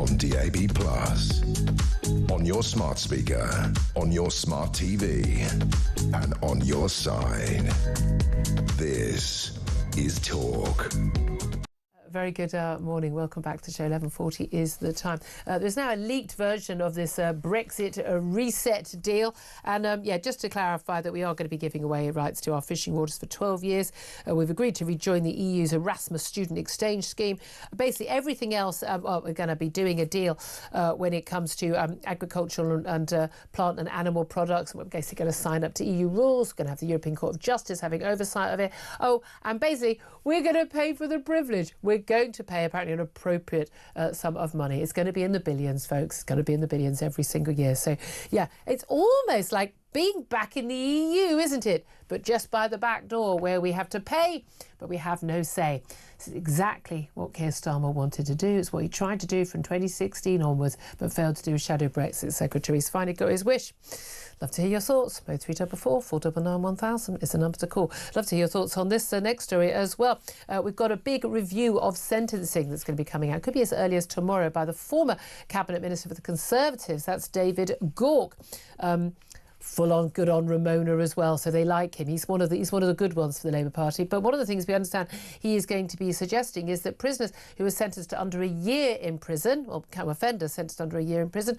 on DAB+, on your smart speaker, on your smart TV, and on your side. This is Talk. Very good morning. Welcome back to the show. 11:40 is the time. There's now a leaked version of this Brexit reset deal. And yeah, just to clarify that we are going to be giving away rights to our fishing waters for 12 years. We've agreed to rejoin the EU's Erasmus student exchange scheme. Basically, everything else, well, we're going to be doing a deal when it comes to agricultural and plant and animal products. We're basically going to sign up to EU rules. We're going to have the European Court of Justice having oversight of it. Oh, and basically, we're going to pay for the privilege. We're going to pay apparently an appropriate sum of money. It's going to be in the billions, folks. It's going to be in the billions every single year. So, yeah, it's almost like being back in the EU, isn't it? But just by the back door where we have to pay, but we have no say. This is exactly what Keir Starmer wanted to do. It's what he tried to do from 2016 onwards, but failed to do as Shadow Brexit Secretary. He's finally got his wish. Love to hear your thoughts. 0344 499 1000 is the number to call. Love to hear your thoughts on this next story as well. We've got a big review of sentencing that's going to be coming out. Could be as early as tomorrow by the former Cabinet Minister for the Conservatives. That's David Gauke. Full on good on Ramona as well, so they like him. He's one of the good ones for the Labour Party. But one of the things we understand he is going to be suggesting is that prisoners who are sentenced to under a year in prison, or offenders sentenced under a year in prison,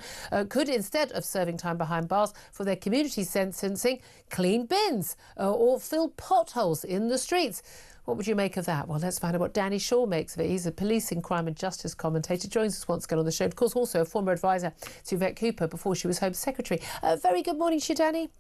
could, instead of serving time behind bars for their community sentencing, clean bins or fill potholes in the streets. What would you make of that? Well, let's find out what Danny Shaw makes of it. He's a policing, crime and justice commentator. Joins us once again on the show. Of course, also a former advisor to Yvette Cooper before she was Home Secretary. Very good morning to you, Danny.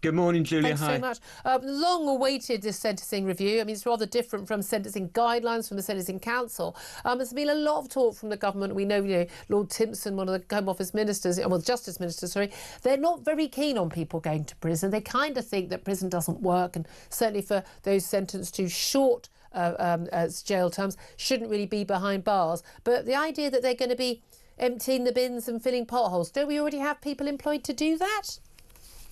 Good morning, Julia. Thanks Hi. so much. Long awaited this sentencing review. I mean, it's rather different from sentencing guidelines from the Sentencing Council. There's been a lot of talk from the government. We know, Lord Timpson, one of the Home Office ministers, well, Justice Minister, sorry, they're not very keen on people going to prison. They kind of think that prison doesn't work, and certainly for those sentenced to short jail terms shouldn't really be behind bars. But the idea that they're going to be emptying the bins and filling potholes, don't we already have people employed to do that?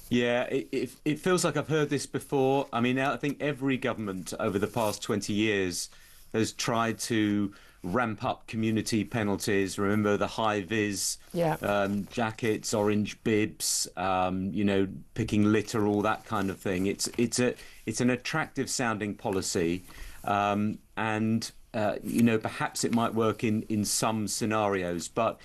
Yeah, it feels like I've heard this before. I mean, I think every government over the past 20 years has tried to ramp up community penalties. Remember the high-vis jackets, orange bibs, picking litter, all that kind of thing. It's an attractive sounding policy, and perhaps it might work in some scenarios, but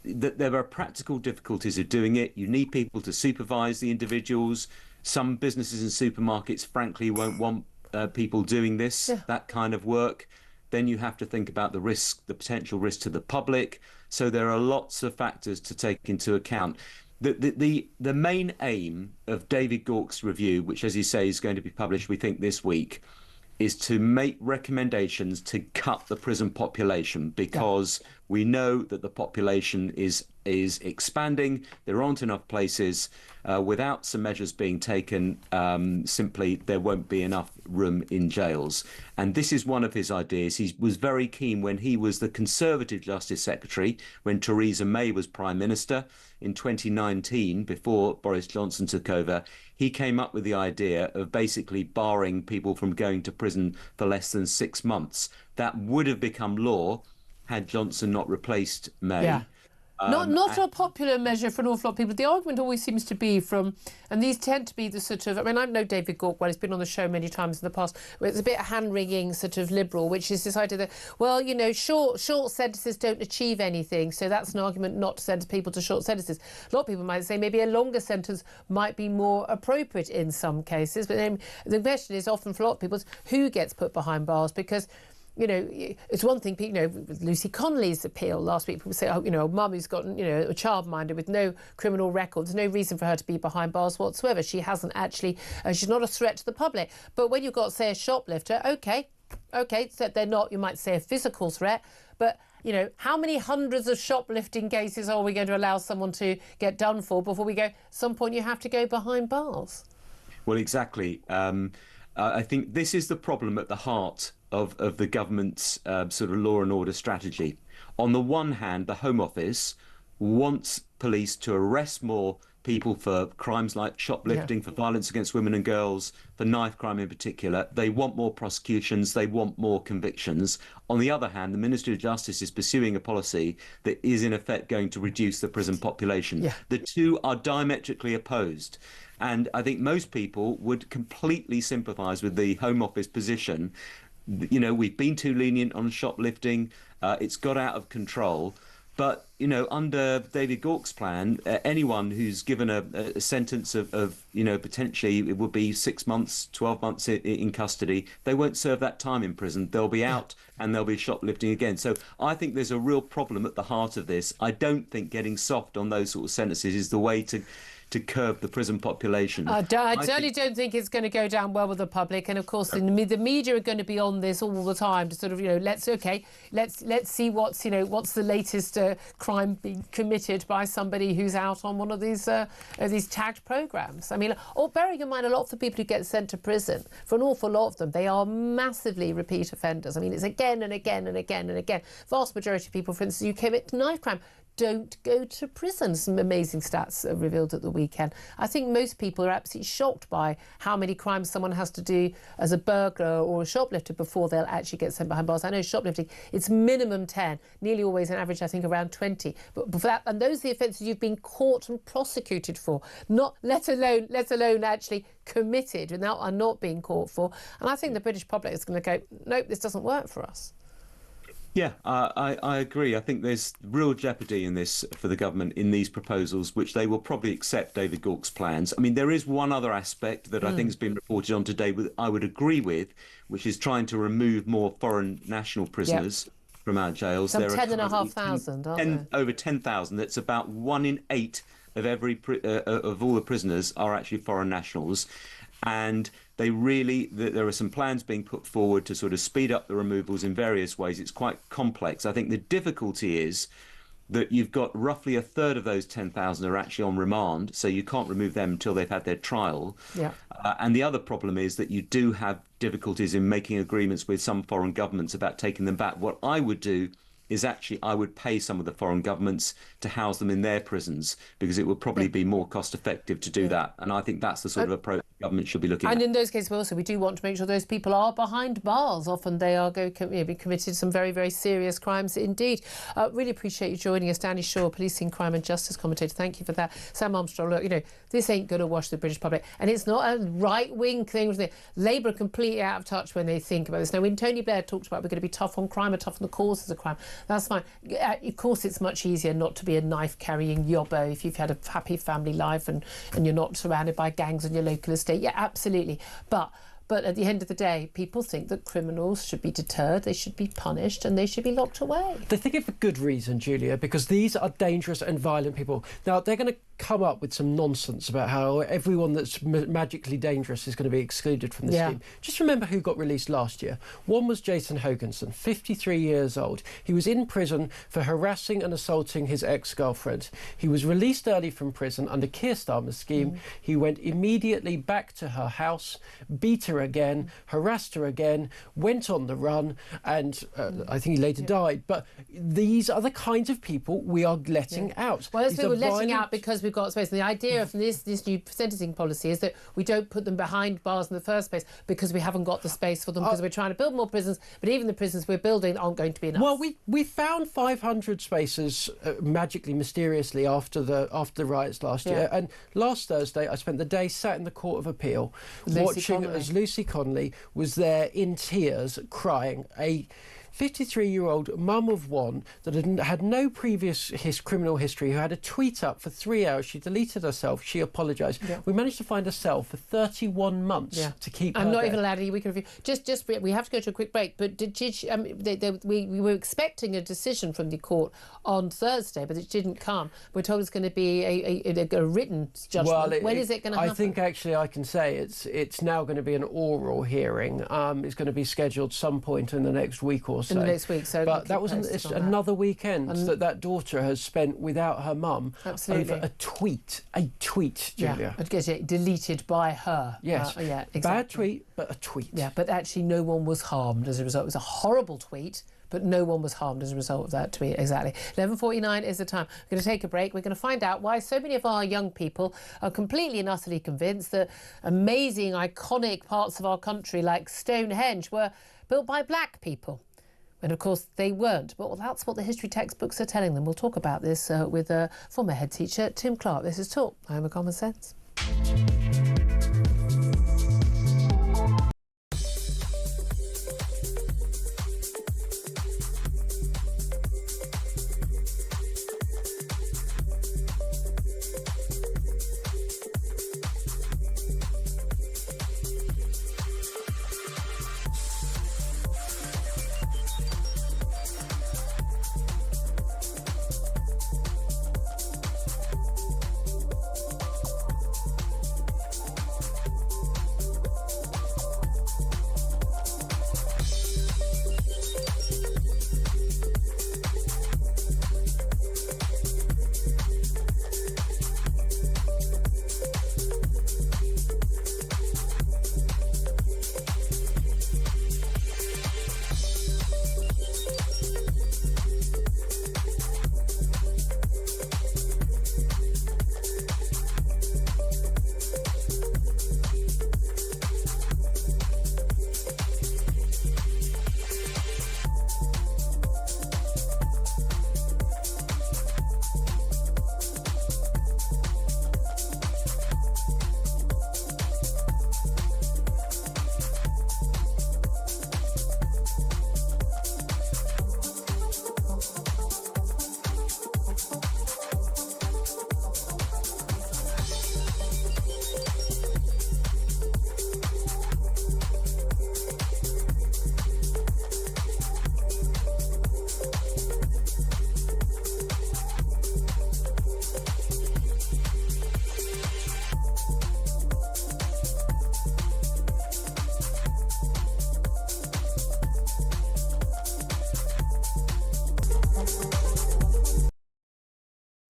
there are practical difficulties of doing it. You need people to supervise the individuals. Some businesses and supermarkets, frankly, won't want people doing this, that kind of work. Then you have to think about the potential risk to the public. So there are lots of factors to take into account. The main aim of David Gauke's review, which, as you say, is going to be published, we think, this week, is to make recommendations to cut the prison population, because we know that the population is expanding. There aren't enough places. Without some measures being taken, simply there won't be enough room in jails. And this is one of his ideas. He was very keen when he was the Conservative Justice Secretary, when Theresa May was Prime Minister in 2019, before Boris Johnson took over. He came up with the idea of basically barring people from going to prison for less than 6 months. That would have become law had Johnson not replaced May. Yeah. Not a popular measure for an awful lot of people. The argument always seems to be from, and these tend to be the sort of, I mean, I know David Gauke well, he's been on the show many times in the past, where it's a bit hand-wringing sort of liberal, which is this idea that, well, short sentences don't achieve anything, so that's an argument not to sentence people to short sentences. A lot of people might say maybe a longer sentence might be more appropriate in some cases, but then the question is often for a lot of people is who gets put behind bars, because it's one thing, with Lucy Connolly's appeal last week, people say, mum who's got, a childminder with no criminal record, there's no reason for her to be behind bars whatsoever. She hasn't actually, she's not a threat to the public. But when you've got, say, a shoplifter, okay, so they're not, you might say, a physical threat, but how many hundreds of shoplifting cases are we going to allow someone to get done for before we go, at some point you have to go behind bars? Well, exactly. I think this is the problem at the heart of the government's sort of law and order strategy. On the one hand, the Home Office wants police to arrest more people for crimes like shoplifting, for violence against women and girls, for knife crime in particular. They want more prosecutions, they want more convictions. On the other hand, the Ministry of Justice is pursuing a policy that is in effect going to reduce the prison population. The two are diametrically opposed. And I think most people would completely sympathise with the Home Office position. You know, we've been too lenient on shoplifting. It's got out of control. But, you know, under David Gauke's plan, anyone who's given a sentence of, you know, potentially it would be 6 months, 12 months in custody, they won't serve that time in prison. They'll be out and they'll be shoplifting again. So I think there's a real problem at the heart of this. I don't think getting soft on those sort of sentences is the way to curb the prison population. I certainly don't think it's going to go down well with the public, and of course the media are going to be on this all the time to sort of, you know, let's see what's the latest crime being committed by somebody who's out on one of these tagged programs. I mean, bearing in mind a lot of the people who get sent to prison, for an awful lot of them, they are massively repeat offenders. I mean, it's again and again and again and again. Vast majority of people, for instance, who commit knife crime don't go to prison. Some amazing stats are revealed at the weekend. I think most people are absolutely shocked by how many crimes someone has to do as a burglar or a shoplifter before they'll actually get sent behind bars. I know shoplifting, it's minimum 10, nearly always an average, I think, around 20. But for that, and those are the offences you've been caught and prosecuted for, not let alone actually committed and are not being caught for. And I think the British public is going to go, nope, this doesn't work for us. Yeah, I agree. I think there's real jeopardy in this for the government in these proposals, which they will probably accept David Gauke's plans. I mean, there is one other aspect that I think has been reported on today I would agree with, which is trying to remove more foreign national prisoners from our jails. Some 10,500, aren't there? Over 10,000. That's about 1 in 8 of of all the prisoners are actually foreign nationals. And there are some plans being put forward to sort of speed up the removals in various ways. It's quite complex. I think the difficulty is that you've got roughly a third of those 10,000 are actually on remand, so you can't remove them until they've had their trial. And the other problem is that you do have difficulties in making agreements with some foreign governments about taking them back. What I would do is actually I would pay some of the foreign governments to house them in their prisons, because it would probably be more cost effective to do that. And I think that's the sort of approach the government should be looking at. And in those cases also, we do want to make sure those people are behind bars. Often they are be committed some very, very serious crimes indeed. Really appreciate you joining us. Danny Shaw, policing, crime and justice commentator. Thank you for that. Sam Armstrong, look, you know, this ain't going to wash the British public. And it's not a right-wing thing. Labour are completely out of touch when they think about this. Now, when Tony Blair talked about we're going to be tough on crime and tough on the causes of crime, that's fine. Of course, it's much easier not to be a knife-carrying yobbo if you've had a happy family life and you're not surrounded by gangs on your local estate. Yeah, absolutely. But at the end of the day, people think that criminals should be deterred, they should be punished, and they should be locked away. They think it for good reason, Julia, because these are dangerous and violent people. Now, they're going to come up with some nonsense about how everyone that's magically dangerous is going to be excluded from the scheme. Just remember who got released last year. One was Jason Hoganson, 53 years old. He was in prison for harassing and assaulting his ex-girlfriend. He was released early from prison under Keir Starmer's scheme. He went immediately back to her house, beat her again, harassed her again, went on the run, and I think he later died. But these are the kinds of people we are letting out. Well, those people we're letting out because we've got space. And the idea of this new sentencing policy is that we don't put them behind bars in the first place because we haven't got the space for them, because we're trying to build more prisons, but even the prisons we're building aren't going to be enough. Well, we found 500 spaces magically, mysteriously after the riots last year, and last Thursday I spent the day sat in the Court of Appeal watching as Lucy Connolly was there in tears, crying. A 53-year-old mum of one that had no previous criminal history, who had a tweet up for 3 hours. She deleted herself. She apologised. We managed to find a cell for 31 months to keep her I'm not there. even allowed any weekend review. Just we have to go to a quick break. But did she, we were expecting a decision from the court on Thursday, but it didn't come. We're told it's going to be a written judgment. Well, when is it going to happen? I think actually I can say it's now going to be an oral hearing. It's going to be scheduled some point in the next week or so. In the next week, so but that was another weekend that daughter has spent without her mum over a tweet, Julia. Yeah, deleted by her. Yes, exactly. Bad tweet, but a tweet. Yeah, but actually no one was harmed as a result. It was a horrible tweet, but no one was harmed as a result of that tweet. Exactly. 11:49 is the time. We're going to take a break. We're going to find out why so many of our young people are completely and utterly convinced that amazing, iconic parts of our country like Stonehenge were built by black people. And of course they weren't, but that's what the history textbooks are telling them. We'll talk about this with former head teacher Tim Clark. This is Talk Home of Common Sense.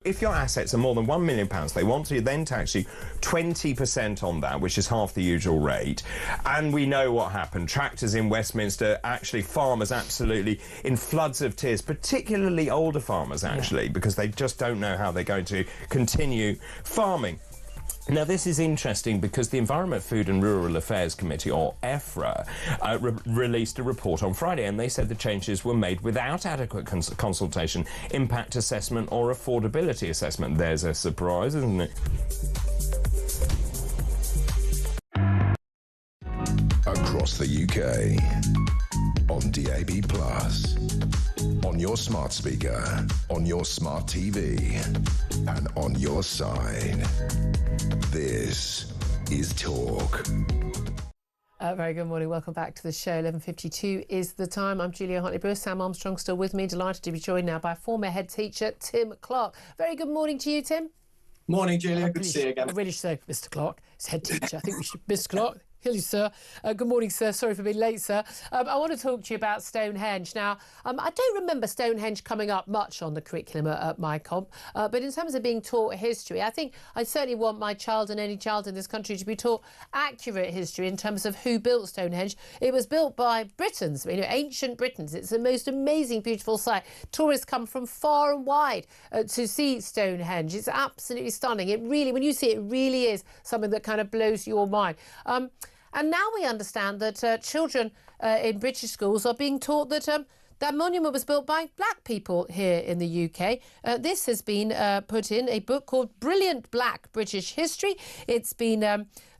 If your assets are more than £1 million, they want to then tax you 20% on that, which is half the usual rate. And we know what happened. Tractors in Westminster, actually farmers absolutely in floods of tears, particularly older farmers actually, because they just don't know how they're going to continue farming. Now, this is interesting because the Environment, Food and Rural Affairs Committee, or EFRA, released a report on Friday, and they said the changes were made without adequate consultation, impact assessment or affordability assessment. There's a surprise, isn't it? Across the UK, on DAB+, on your smart speaker, on your smart TV, and on your side. This is Talk. Very good morning. Welcome back to the show. 11:52 is the time. I'm Julia Hartley-Brewer. Sam Armstrong still with me. Delighted to be joined now by former head teacher Tim Clark. Very good morning to you, Tim. Morning, Julia. Good to see you again. I really should say Mr. Clark. It's head teacher. I think we should. Mr. Clark. Hello, sir. Good morning, sir. Sorry for being late, sir. I want to talk to you about Stonehenge. Now, I don't remember Stonehenge coming up much on the curriculum at my comp, but in terms of being taught history, I think I certainly want my child and any child in this country to be taught accurate history in terms of who built Stonehenge. It was built by Britons, ancient Britons. It's the most amazing, beautiful site. Tourists come from far and wide to see Stonehenge. It's absolutely stunning. It really, when you see it, it really is something that kind of blows your mind. And now we understand that children in British schools are being taught that that monument was built by black people here in the UK. This has been put in a book called Brilliant Black British History. It's been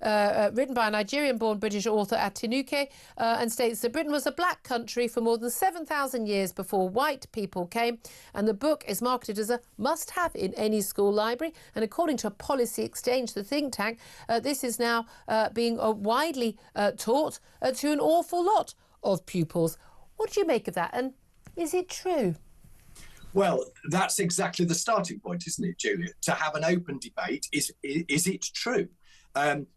written by a Nigerian-born British author Atinuke and states that Britain was a black country for more than 7,000 years before white people came. And the book is marketed as a must-have in any school library. And according to a Policy Exchange, the think tank, this is now being widely taught to an awful lot of pupils. What do you make of that? And is it true? Well, that's exactly the starting point, isn't it, Julia? To have an open debate, is it true?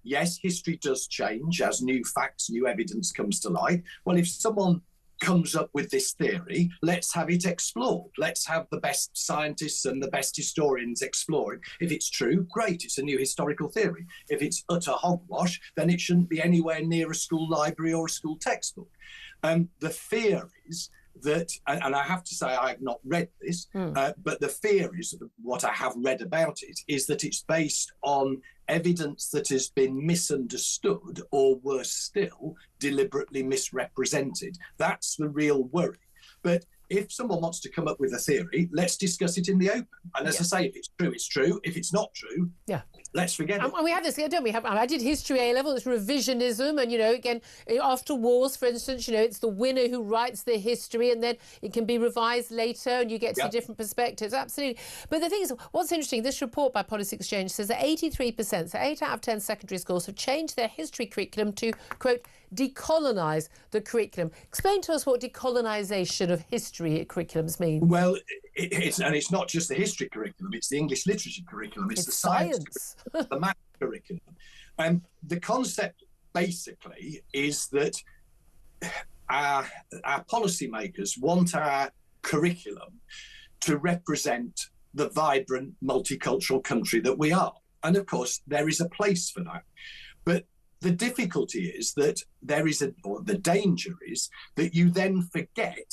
Yes, history does change as new facts, new evidence comes to light. Well, if someone comes up with this theory, let's have it explored. Let's have the best scientists and the best historians explore it. If it's true, great, it's a new historical theory. If it's utter hogwash, then it shouldn't be anywhere near a school library or a school textbook. The theories that, and I have to say I have not read this, but the fear is, what I have read about it, is that it's based on evidence that has been misunderstood, or worse still, deliberately misrepresented. That's the real worry. But if someone wants to come up with a theory, let's discuss it in the open. And as I say, if it's true, it's true. If it's not true, let's forget it. And we have this, don't we? I did history A-level, it's revisionism, and, again, after wars, for instance, it's the winner who writes the history, and then it can be revised later, and you get some different perspectives, absolutely. But the thing is, what's interesting, this report by Policy Exchange says that 83%, so 8 out of 10 secondary schools have changed their history curriculum to, quote, decolonise the curriculum. Explain to us what decolonisation of history curriculums mean. Well, it's not just the history curriculum, it's the English literature curriculum, it's the science curriculum, the math curriculum. The concept basically is that our policymakers want our curriculum to represent the vibrant multicultural country that we are. And of course, there is a place for that. But the difficulty is that the danger is that you then forget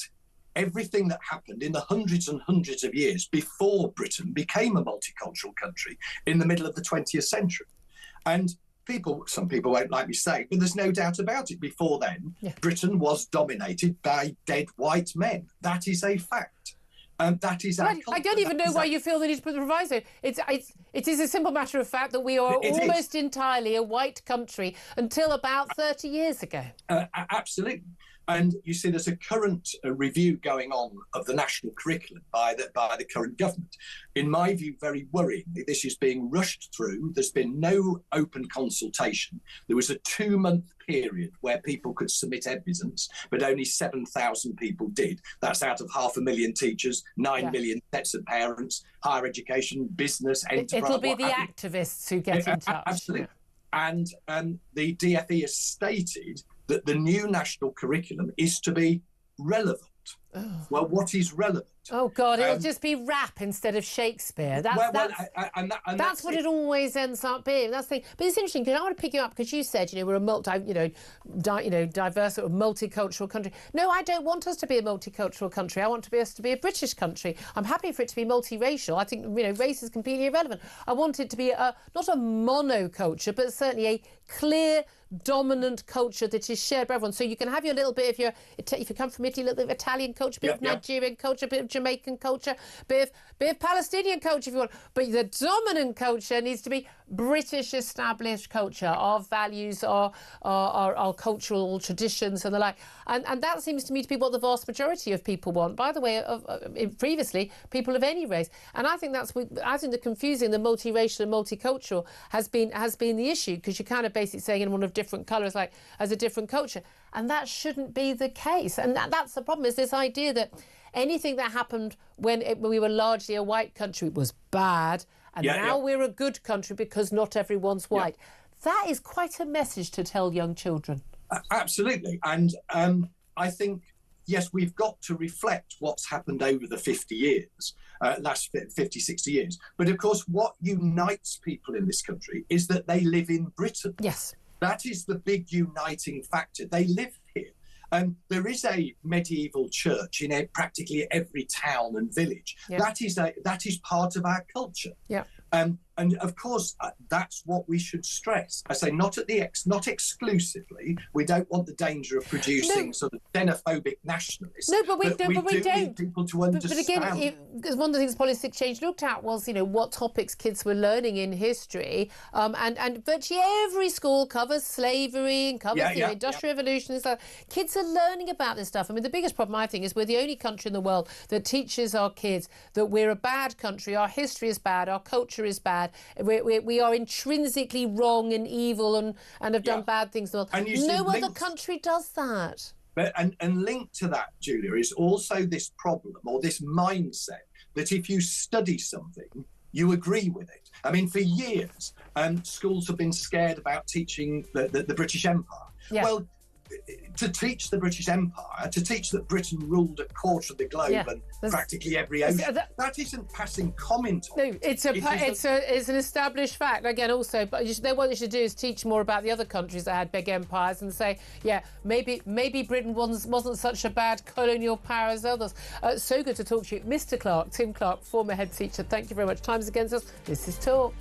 everything that happened in the hundreds and hundreds of years before Britain became a multicultural country in the middle of the 20th century. And some people won't like me saying, but there's no doubt about it. Before then, Britain was dominated by dead white men. That is a fact. That is our culture. I don't even know why you feel the need to put the proviso. It is a simple matter of fact that we are almost entirely a white country until about 30 years ago. Absolutely. And you see, there's a current review going on of the national curriculum by the current government. In my view, very worryingly, this is being rushed through. There's been no open consultation. There was a 2-month period where people could submit evidence, but only 7,000 people did. That's out of 500,000 teachers, 9 million sets of parents, higher education, business, enterprise. It'll be the activists who get in touch. Absolutely. And the DfE has stated that the new national curriculum is to be relevant. Oh. Well, what is relevant? Oh, God, it'll just be rap instead of Shakespeare. That's what it always ends up being. That's the thing. But it's interesting, because I want to pick you up, because you said, we're a diverse sort of multicultural country. No, I don't want us to be a multicultural country. I want us to be a British country. I'm happy for it to be multiracial. I think, race is completely irrelevant. I want it to be not a monoculture, but certainly a clear, dominant culture that is shared by everyone. So you can have your little bit if you come from Italy, a little bit of Italian culture, a bit of Nigerian culture, a bit of Jamaican culture, a bit of Palestinian culture if you want. But the dominant culture needs to be British established culture, our values, our cultural traditions and the like. And that seems to me to be what the vast majority of people want. By the way, previously, people of any race. And I think the confusing the multiracial and multicultural has been the issue, because you're kind of basically saying anyone of different colours as a different culture. And that shouldn't be the case. And that's the problem, is this idea that anything that happened when we were largely a white country was bad, and now we're a good country because not everyone's white. That is quite a message to tell young children. Absolutely. And I think, yes, we've got to reflect what's happened over the 50 years, last 50, 60 years. But of course, what unites people in this country is that they live in Britain. Yes. That is the big uniting factor. They live here. There is a medieval church in practically every town and village. Yeah. That is part of our culture. Yeah. And of course, that's what we should stress. I say not exclusively. We don't want the danger of producing sort of xenophobic nationalists. No, but we don't. Need people to understand. But again, one of the things Policy Exchange looked at was, what topics kids were learning in history, and virtually every school covers slavery and covers the Industrial Revolution and stuff. Kids are learning about this stuff. I mean, the biggest problem, I think, is we're the only country in the world that teaches our kids that we're a bad country, our history is bad, our culture is bad. We are intrinsically wrong and evil and have done bad things. No other country does that. But and linked to that, Julia, is also this problem or this mindset that if you study something, you agree with it. I mean, for years, schools have been scared about teaching the British Empire. Yeah. Well, to teach the British Empire, to teach that Britain ruled a quarter of the globe and practically every ocean. That isn't passing comment on. No, it's an established fact. Again, also, but what you should do is teach more about the other countries that had big empires and say, yeah, maybe Britain wasn't such a bad colonial power as others. So good to talk to you, Mr. Clark, Tim Clark, former head teacher. Thank you very much. Time's against us. This is Talk.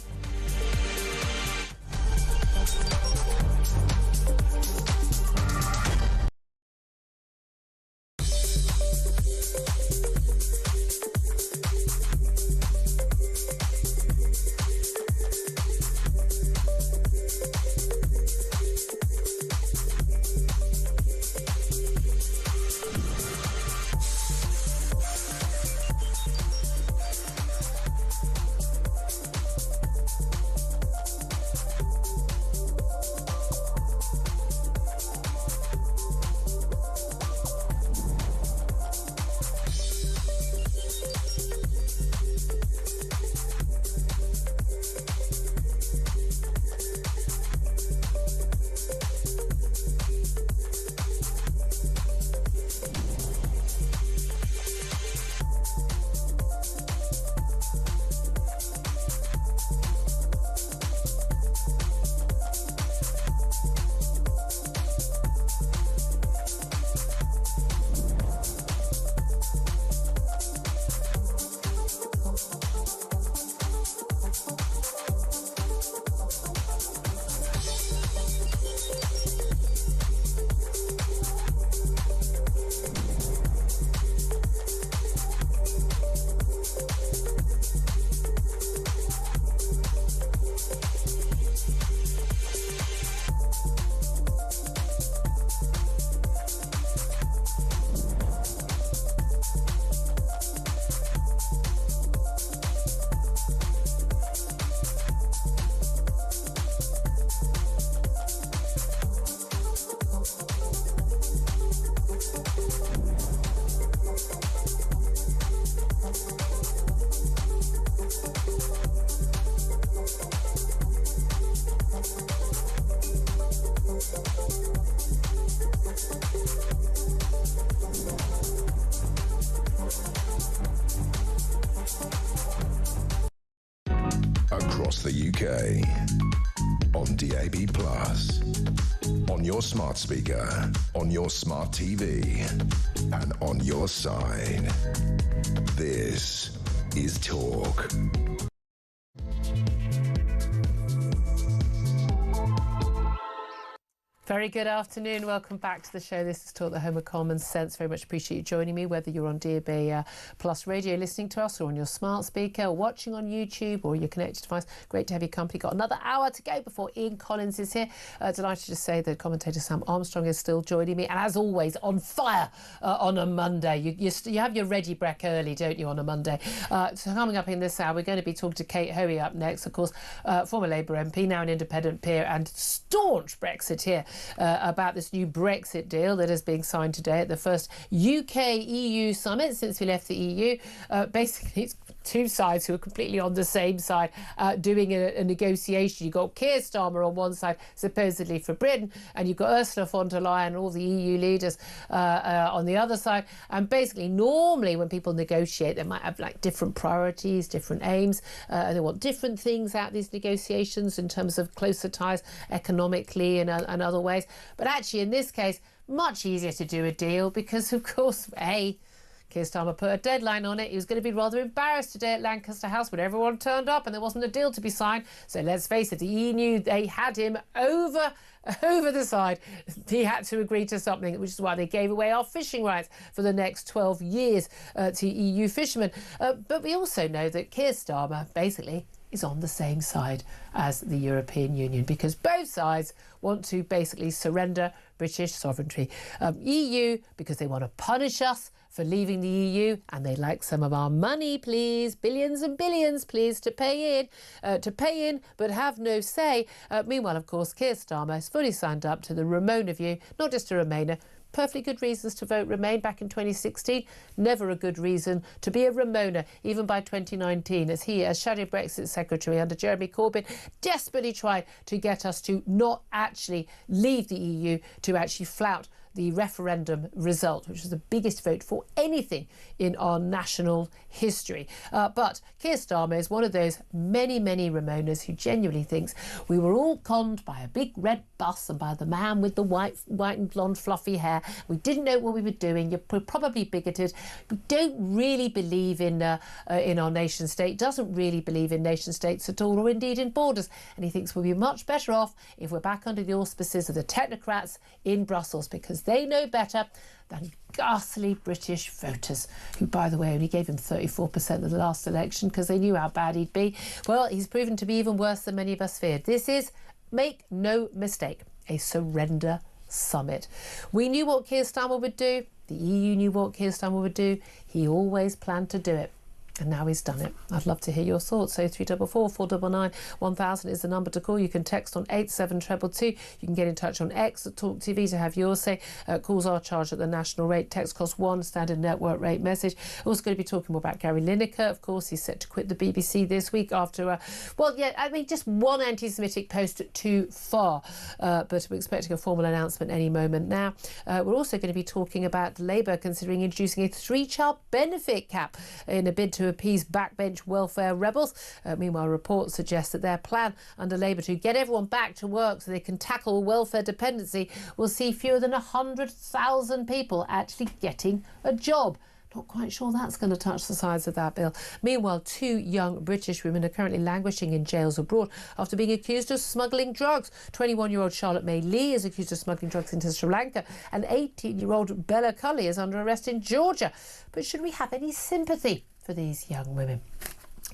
Across the UK, on DAB+, on your smart speaker, on your smart TV, and on your side. This is Talk. Very good afternoon. Welcome back to the show. This is Talk, the home of common sense. Very much appreciate you joining me, whether you're on DAB Plus radio listening to us or on your smart speaker, or watching on YouTube or your connected device. Great to have your company. Got another hour to go before Ian Collins is here. Delighted to say that commentator Sam Armstrong is still joining me. And as always, on fire on a Monday. You have your ready break early, don't you, on a Monday? So coming up in this hour, we're going to be talking to Kate Hoey up next, of course, former Labour MP, now an independent peer and staunch Brexiteer. About this new Brexit deal that is being signed today at the first UK-EU summit since we left the EU. Basically, it's two sides who are completely on the same side doing a negotiation. You've got Keir Starmer on one side, supposedly for Britain, and you've got Ursula von der Leyen and all the EU leaders on the other side. And basically, normally when people negotiate, they might have like different priorities, different aims. They want different things out of these negotiations in terms of closer ties economically and other ways. But actually, in this case, much easier to do a deal because, of course, Keir Starmer put a deadline on it. He was going to be rather embarrassed today at Lancaster House when everyone turned up and there wasn't a deal to be signed. So let's face it, the EU knew they had him over the side. He had to agree to something, which is why they gave away our fishing rights for the next 12 years to EU fishermen. But we also know that Keir Starmer basically is on the same side as the European Union because both sides want to basically surrender British sovereignty. EU, because they want to punish us for leaving the EU and they'd like some of our money, please, billions and billions, please, to pay in, but have no say. Meanwhile, of course, Keir Starmer is fully signed up to the Remainer view, not just a Remainer, perfectly good reasons to vote Remain back in 2016. Never a good reason to be a Remoaner, even by 2019, as he, as Shadow Brexit Secretary under Jeremy Corbyn, desperately tried to get us to not actually leave the EU, to actually flout the referendum result, which was the biggest vote for anything in our national history. But Keir Starmer is one of those many, many Remoaners who genuinely thinks we were all conned by a big red bus and by the man with the white and blonde fluffy hair. We didn't know what we were doing. You're probably bigoted. We don't really believe in our nation state, doesn't really believe in nation states at all, or indeed in borders. And he thinks we'll be much better off if we're back under the auspices of the technocrats in Brussels, because they know better than ghastly British voters, who, by the way, only gave him 34% of the last election because they knew how bad he'd be. Well, he's proven to be even worse than many of us feared. This is, make no mistake, a surrender summit. We knew what Keir Starmer would do. The EU knew what Keir Starmer would do. He always planned to do it. And now he's done it. I'd love to hear your thoughts. So 344 499 1000 is the number to call. You can text on 87222. You can get in touch on X at Talk TV to have yours say. Calls are charged at the national rate. Text costs £1, standard network rate message. We're also going to be talking more about Gary Lineker. Of course, he's set to quit the BBC this week after, just one anti-Semitic post too far. But we're expecting a formal announcement any moment now. We're also going to be talking about Labour considering introducing a 3-child benefit cap in a bid to appease backbench welfare rebels. Meanwhile, reports suggest that their plan under Labour to get everyone back to work so they can tackle welfare dependency will see fewer than 100,000 people actually getting a job. Not quite sure that's going to touch the size of that bill. Meanwhile, 2 young British women are currently languishing in jails abroad after being accused of smuggling drugs. 21-year-old Charlotte May Lee is accused of smuggling drugs into Sri Lanka, and 18-year-old Bella Cully is under arrest in Georgia. But should we have any sympathy for these young women?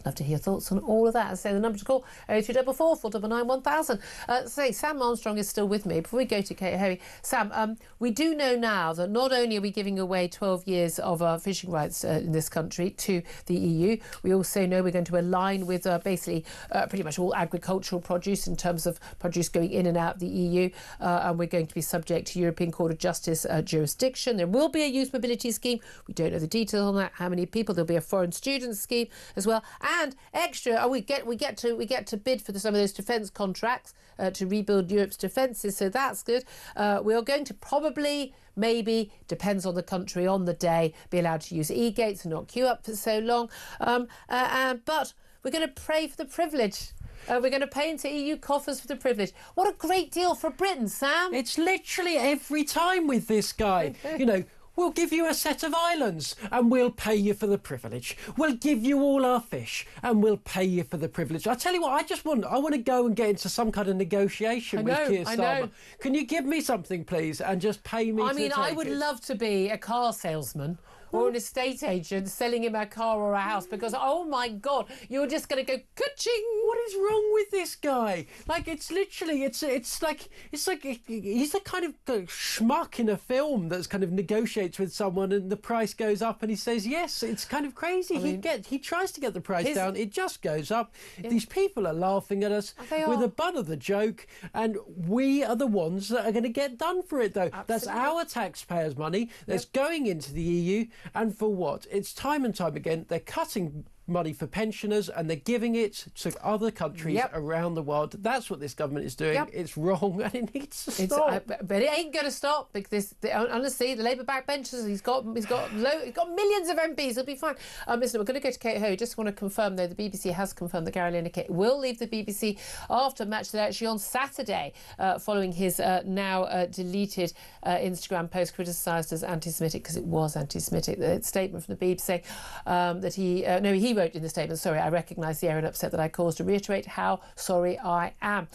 Love to hear your thoughts on all of that. As I say, the number to call 0344 499 1000. Sam Armstrong is still with me. Before we go to Kate Hoey, Sam, we do know now that not only are we giving away 12 years of our fishing rights in this country to the EU, we also know we're going to align with pretty much all agricultural produce in terms of produce going in and out of the EU, and we're going to be subject to European Court of Justice jurisdiction. There will be a youth mobility scheme. We don't know the details on that, how many people. There'll be a foreign students scheme as well. And extra, we get to bid for some of those defence contracts to rebuild Europe's defences, so that's good. We are going to probably, maybe, depends on the country, on the day, be allowed to use e-gates and not queue up for so long. But we're going to pray for the privilege. We're going to pay into EU coffers for the privilege. What a great deal for Britain, Sam. It's literally every time with this guy. You know, we'll give you a set of islands and we'll pay you for the privilege. We'll give you all our fish and we'll pay you for the privilege. I tell you what, I want to go and get into some kind of negotiation with Keir Starmer. Can you give me something, please, and just pay me? I would love to be a car salesman or an estate agent selling him a car or a house, because, oh my God, you're just going to go ka-ching. What is wrong with this guy? Like, it's literally, it's like he's the kind of schmuck in a film that's kind of negotiates with someone and the price goes up and he says yes. It's kind of crazy. He tries to get the price down, it just goes up. Yeah. These people are laughing at us. We're the butt of the joke, and we are the ones that are going to get done for it, though. Absolutely. That's our taxpayers' money that's going into the EU. And for what? It's time and time again, they're cutting money for pensioners and they're giving it to other countries around the world. That's what this government is doing. It's wrong and it needs to stop. But it ain't going to stop, because honestly, the Labour backbenchers, he's got millions of MPs. He'll be fine. Listen, we're going to go to Kate Hoey. Just want to confirm, though, the BBC has confirmed that Gary Lineker will leave the BBC after match day, actually on Saturday, following his now deleted Instagram post criticised as anti-Semitic, because it was anti-Semitic. The statement from the BBC that he wrote in the statement, sorry, I recognise the error and upset that I caused, to reiterate how sorry I am.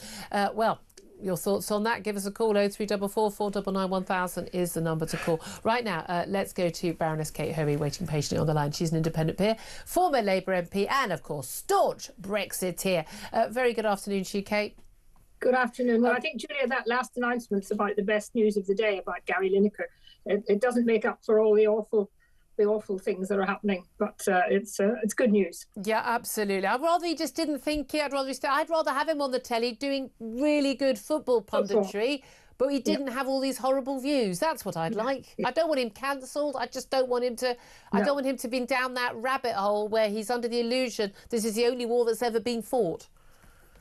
Your thoughts on that? Give us a call. 0344 499 1000 is the number to call. Right now, let's go to Baroness Kate Hoey, waiting patiently on the line. She's an independent peer, former Labour MP, and, of course, staunch Brexiteer. Very good afternoon to you, Kate. Good afternoon. Well, I think, Julia, that last announcement's about the best news of the day about Gary Lineker. It doesn't make up for all the awful things that are happening, but it's good news. Yeah, absolutely. I'd rather he just didn't think it. I'd rather have him on the telly doing really good football punditry, but he didn't have all these horrible views. That's what I'd like. I don't want him cancelled. I just don't want him to. I don't want him to be down that rabbit hole where he's under the illusion this is the only war that's ever been fought.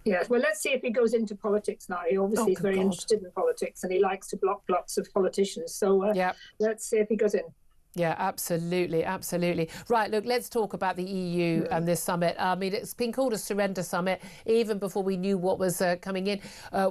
Yes, well, let's see if he goes into politics now. He obviously is very interested in politics, and he likes to block lots of politicians. So let's see if he goes in. Yeah, absolutely, absolutely. Right, look, let's talk about the EU and this summit. I mean, it's been called a surrender summit even before we knew what was coming in.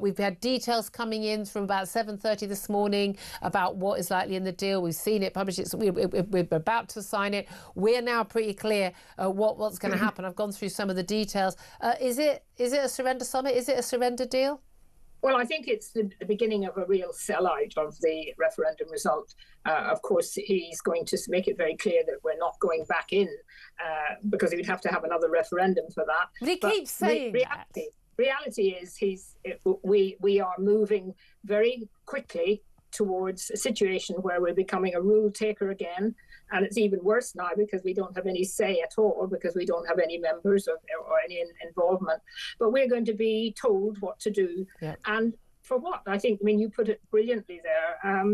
We've had details coming in from about 7:30 this morning about what is likely in the deal. We've seen it published. We're about to sign it. We're now pretty clear what's going to happen. I've gone through some of the details. Is it a surrender summit? Is it a surrender deal? Well, I think it's the beginning of a real sellout of the referendum result. Of course, he's going to make it very clear that we're not going back in because he'd have to have another referendum for that. But he keeps saying that. Reality is we are moving very quickly towards a situation where we're becoming a rule taker again. And it's even worse now because we don't have any say at all, because we don't have any members or any involvement. But we're going to be told what to do. Yeah. And for what? I mean, you put it brilliantly there.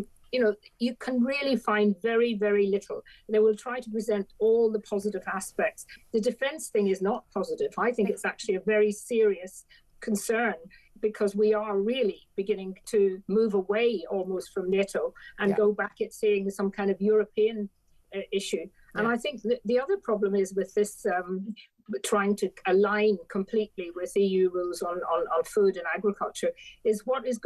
You can really find very, very little. They will try to present all the positive aspects. The defence thing is not positive. I think it's actually a very serious concern, because we are really beginning to move away almost from NATO and go back at seeing some kind of European issue. And I think the other problem is with this trying to align completely with EU rules on food and agriculture is what is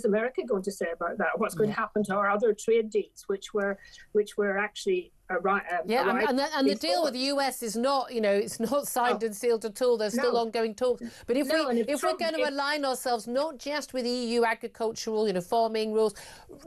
America going to say about that? What's going to happen to our other trade deals, which were actually and the deal with the US is not, it's not signed and sealed at all. There's still ongoing talks. But if we're going to align ourselves not just with EU agricultural, farming rules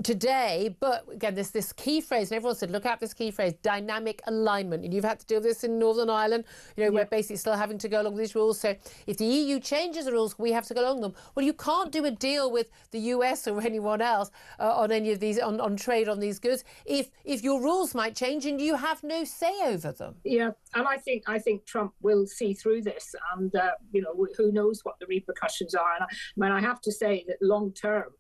today, but again, this key phrase, and everyone said, look at this key phrase, dynamic alignment. And you've had to deal with this in Northern Ireland, we're basically still having to go along with these rules. So if the EU changes the rules, we have to go along them. Well, you can't do a deal with the US or anyone else on any of these, on trade on these goods, if your rules might change and you have no say over them. Yeah, and I think Trump will see through this, and who knows what the repercussions are. And I have to say that long term,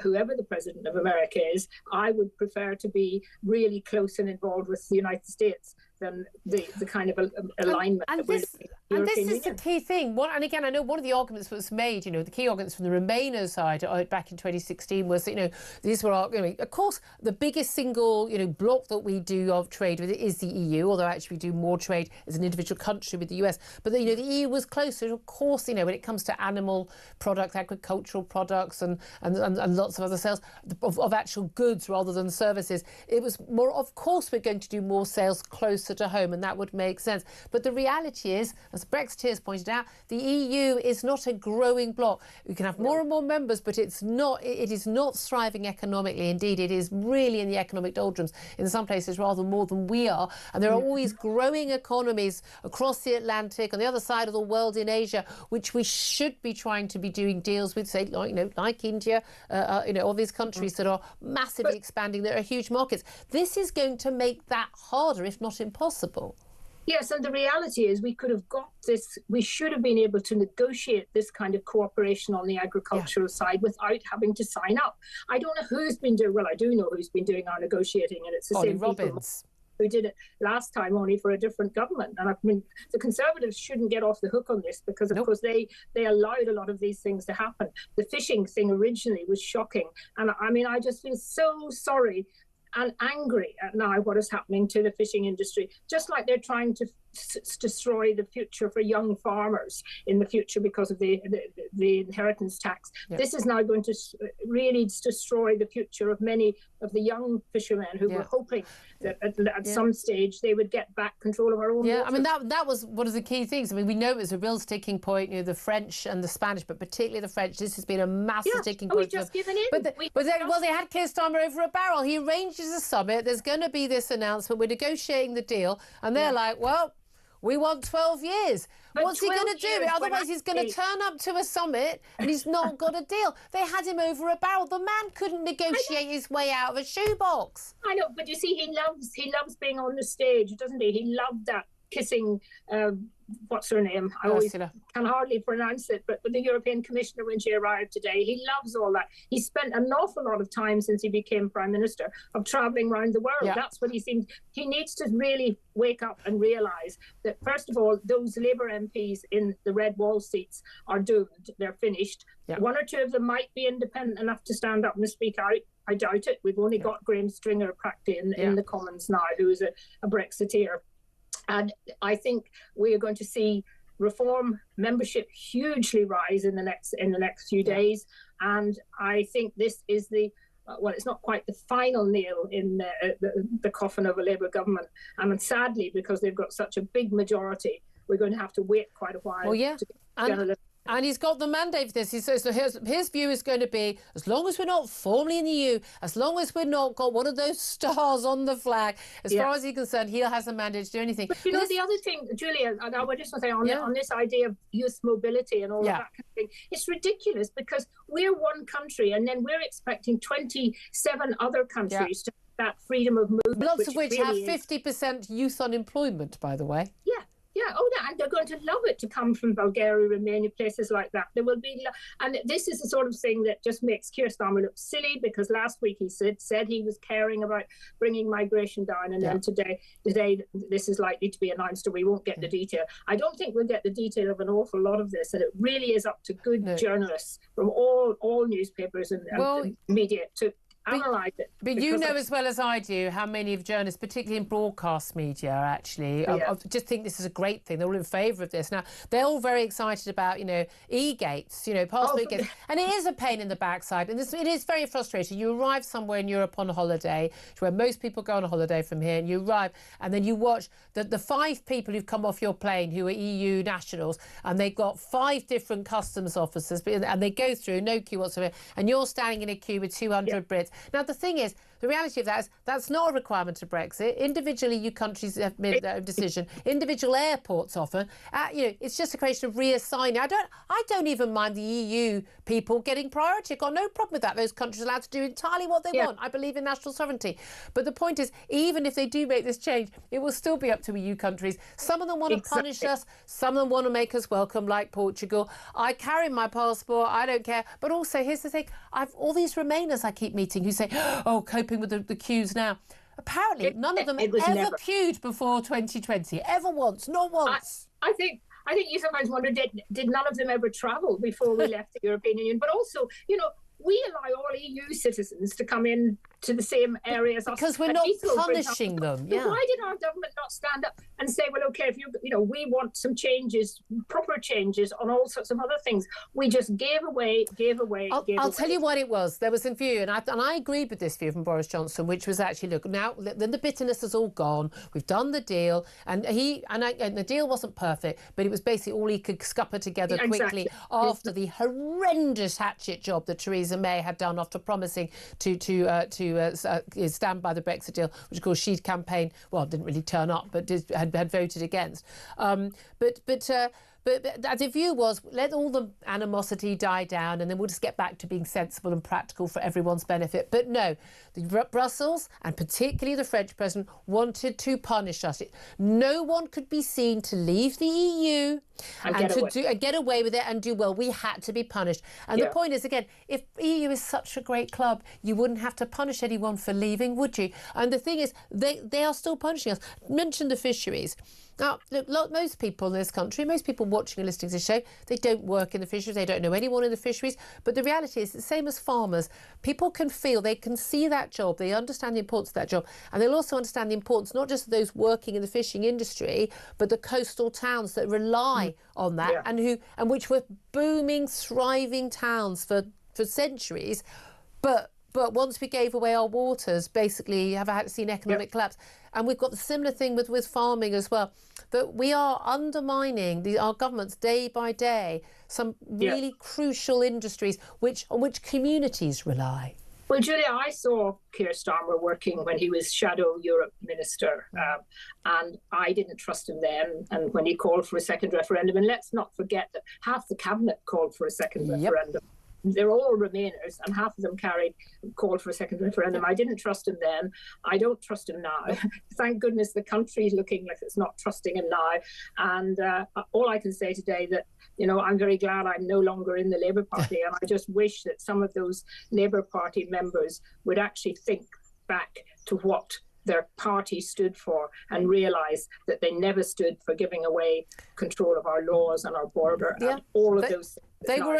whoever the president of America is, I would prefer to be really close and involved with the United States than the kind of alignment that we're looking at. And this is the key thing. And again, I know one of the arguments that was made, the key arguments from the Remainer side back in 2016 was that, these were of course, the biggest single, bloc that we do of trade with is the EU, although actually we do more trade as an individual country with the US. But, the EU was closer, of course, when it comes to animal products, agricultural products and lots of other sales of actual goods rather than services. It was more, of course, we're going to do more sales closer to home, and that would make sense. But the reality is, as Brexiteers pointed out, the EU is not a growing bloc. We can have more and more members, but it is not thriving economically. Indeed, it is really in the economic doldrums, in some places rather more than we are. And there are always growing economies across the Atlantic, on the other side of the world in Asia, which we should be trying to be doing deals with, say, like India, all these countries that are massively expanding. There are huge markets. This is going to make that harder, if not impossible. Yes, and the reality is we could have got this, we should have been able to negotiate this kind of cooperation on the agricultural side without having to sign up. I don't know who's been doing, well, I do know who's been doing our negotiating, and it's the same people who did it last time, only for a different government. And I mean, the Conservatives shouldn't get off the hook on this, because of course they allowed a lot of these things to happen. The fishing thing originally was shocking. And I mean, I just feel so sorry and angry at now what is happening to the fishing industry, just like they're trying to destroy the future for young farmers in the future because of the inheritance tax. Yeah. This is now going to really destroy the future of many of the young fishermen who were hoping that at some stage they would get back control of our own water. I mean, that was one of the key things. I mean, we know it was a real sticking point, the French and the Spanish, but particularly the French. This has been a massive sticking point. We've just given in. But they had Keir Starmer over a barrel. He arranges a summit. There's going to be this announcement. We're negotiating the deal. And they're like, well, we want 12 years. But what's he going to do? Otherwise, he's going to turn up to a summit and he's not got a deal. They had him over a barrel. The man couldn't negotiate his way out of a shoebox. I know, but you see, he loves being on the stage, doesn't he? He loved that kissing what's her name? I always can hardly pronounce it, but the European Commissioner when she arrived today. He loves all that. He spent an awful lot of time since he became Prime Minister of travelling around the world. Yeah. That's what he seems. He needs to really wake up and realise that, first of all, those Labour MPs in the red wall seats are doomed. They're finished. Yeah. One or two of them might be independent enough to stand up and speak out. I doubt it. We've only got Graham Stringer practically in the Commons now, who is a Brexiteer. And I think we are going to see reform membership hugely rise in the next few days. And I think this is it's not quite the final nail in the coffin of a Labour government. And sadly, because they've got such a big majority, we're going to have to wait quite a while. Well, yeah. And he's got the mandate for this. He says, so his view is going to be, as long as we're not formally in the EU, as long as we're not got one of those stars on the flag, as far as he's concerned, he has a mandate to do anything. But know, the other thing, Julia, and I would just want to say on this idea of youth mobility and all of that kind of thing, it's ridiculous because we're one country and then we're expecting 27 other countries to have that freedom of movement. Lots of which have 50% youth unemployment, by the way. Yeah. Yeah, and they're going to love it to come from Bulgaria, Romania, places like that. There will be, and this is the sort of thing that just makes Keir Starmer look silly because last week he said he was caring about bringing migration down, and then today this is likely to be announced, and we won't get the detail. I don't think we'll get the detail of an awful lot of this, and it really is up to good journalists from all newspapers and media to analyse it. But you know as well as I do how many of journalists, particularly in broadcast media, actually, I just think this is a great thing. They're all in favour of this. Now, they're all very excited about, e-gates, passport gates. And it is a pain in the backside. And it is very frustrating. You arrive somewhere in Europe on a holiday, where most people go on a holiday from here, and you arrive, and then you watch the 5 people who've come off your plane who are EU nationals, and they've got 5 different customs officers, and they go through, no queue whatsoever, and you're standing in a queue with 200 Brits. Now, the thing is, the reality of that is that's not a requirement of Brexit. Individually, you countries have made their own decision. Individual airports often. It's just a question of reassigning. I don't even mind the EU people getting priority. I've got no problem with that. Those countries are allowed to do entirely what they want. I believe in national sovereignty. But the point is, even if they do make this change, it will still be up to EU countries. Some of them want to punish us. Some of them want to make us welcome, like Portugal. I carry my passport. I don't care. But also, here's the thing. I've all these Remainers I keep meeting who say, coping with the queues now. Apparently, none of them ever queued before 2020. Ever once. Not once. I think you sometimes wonder, did none of them ever travel before we left the European Union? But also, we allow all EU citizens to come in to the same areas because we're not punishing them. So why did our government not stand up and say, well, okay, if we want some changes, proper changes on all sorts of other things? We just gave away. I'll tell you what it was. There was a view, and I agreed with this view from Boris Johnson, which was actually, look, now then the bitterness is all gone. We've done the deal, and the deal wasn't perfect, but it was basically all he could scupper together quickly after the horrendous hatchet job that Theresa May had done after promising to stand by the Brexit deal, which of course she'd campaigned, didn't really turn up, but had voted against. But the view was, let all the animosity die down and then we'll just get back to being sensible and practical for everyone's benefit. But no, Brussels, and particularly the French president, wanted to punish us. No one could be seen to leave the EU and get away with it and do well. We had to be punished. And the point is, again, if EU is such a great club, you wouldn't have to punish anyone for leaving, would you? And the thing is, they are still punishing us. Mention the fisheries. Now, look, most people in this country, most people watching and listening to this show, they don't work in the fisheries, they don't know anyone in the fisheries. But the reality is, the same as farmers, people can feel, they can see that job, they understand the importance of that job, and they'll also understand the importance not just of those working in the fishing industry, but the coastal towns that rely on that and which were booming, thriving towns for centuries. But once we gave away our waters, basically have seen economic collapse. And we've got the similar thing with farming as well, that we are undermining our governments day by day, some really crucial industries on which communities rely. Well, Julia, I saw Keir Starmer working when he was Shadow Europe Minister, and I didn't trust him then. And when he called for a second referendum, and let's not forget that half the cabinet called for a second referendum. they're all Remainers, and half of them called for a second referendum. I didn't trust him then. I don't trust him now. Thank goodness the country is looking like it's not trusting him now. And all I can say today that, you know, I'm very glad I'm no longer in the Labour Party, and I just wish that some of those Labour Party members would actually think back to what their party stood for and realise that they never stood for giving away control of our laws and our border and all of those things. They were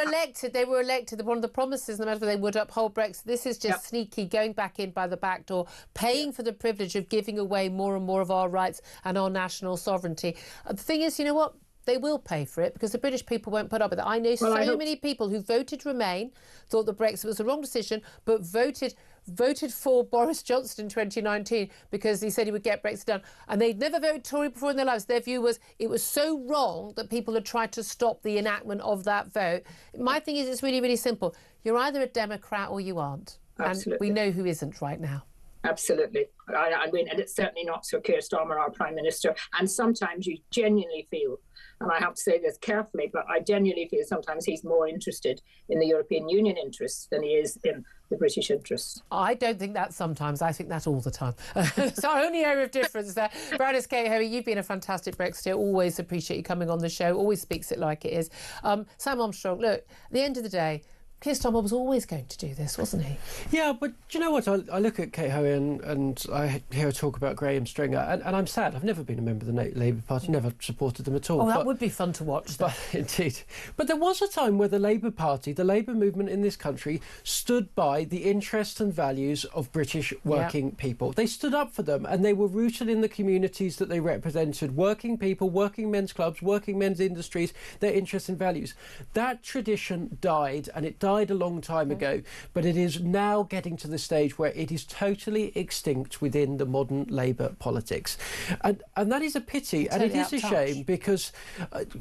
elected. One of the promises, no matter they would uphold Brexit. This is just sneaky, going back in by the back door, paying for the privilege of giving away more and more of our rights and our national sovereignty. The thing is, you know what? They will pay for it because the British people won't put up with it. I know so many people who voted Remain, thought that Brexit was the wrong decision, but voted for Boris Johnson in 2019 because he said he would get Brexit done. And they'd never voted Tory before in their lives. Their view was it was so wrong that people had tried to stop the enactment of that vote. My thing is, it's really, really simple. You're either a Democrat or you aren't. Absolutely. And we know who isn't right now. Absolutely. I mean, and it's certainly not Sir Keir Starmer, our Prime Minister. And sometimes you genuinely feel, and I have to say this carefully, but I genuinely feel sometimes he's more interested in the European Union interests than he is in the British interests. I don't think that sometimes. I think that all the time. It's our only area of difference there. Baroness Kate Hoey, you've been a fantastic Brexiteer. Always appreciate you coming on the show. Always speaks it like it is. Sam Armstrong, look, at the end of the day, Keir Starmer was always going to do this, wasn't he? Yeah, but do you know what? I look at Kate Hoey and I hear her talk about Graham Stringer, and I'm sad. I've never been a member of the Labour Party, never supported them at all. Oh, that would be fun to watch, though. Indeed. But there was a time where the Labour Party, the Labour movement in this country, stood by the interests and values of British working people. They stood up for them, and they were rooted in the communities that they represented. Working people, working men's clubs, working men's industries, their interests and values. That tradition died, and it died a long time ago, but it is now getting to the stage where it is totally extinct within the modern Labour politics. And that is a pity, and it is a shame, because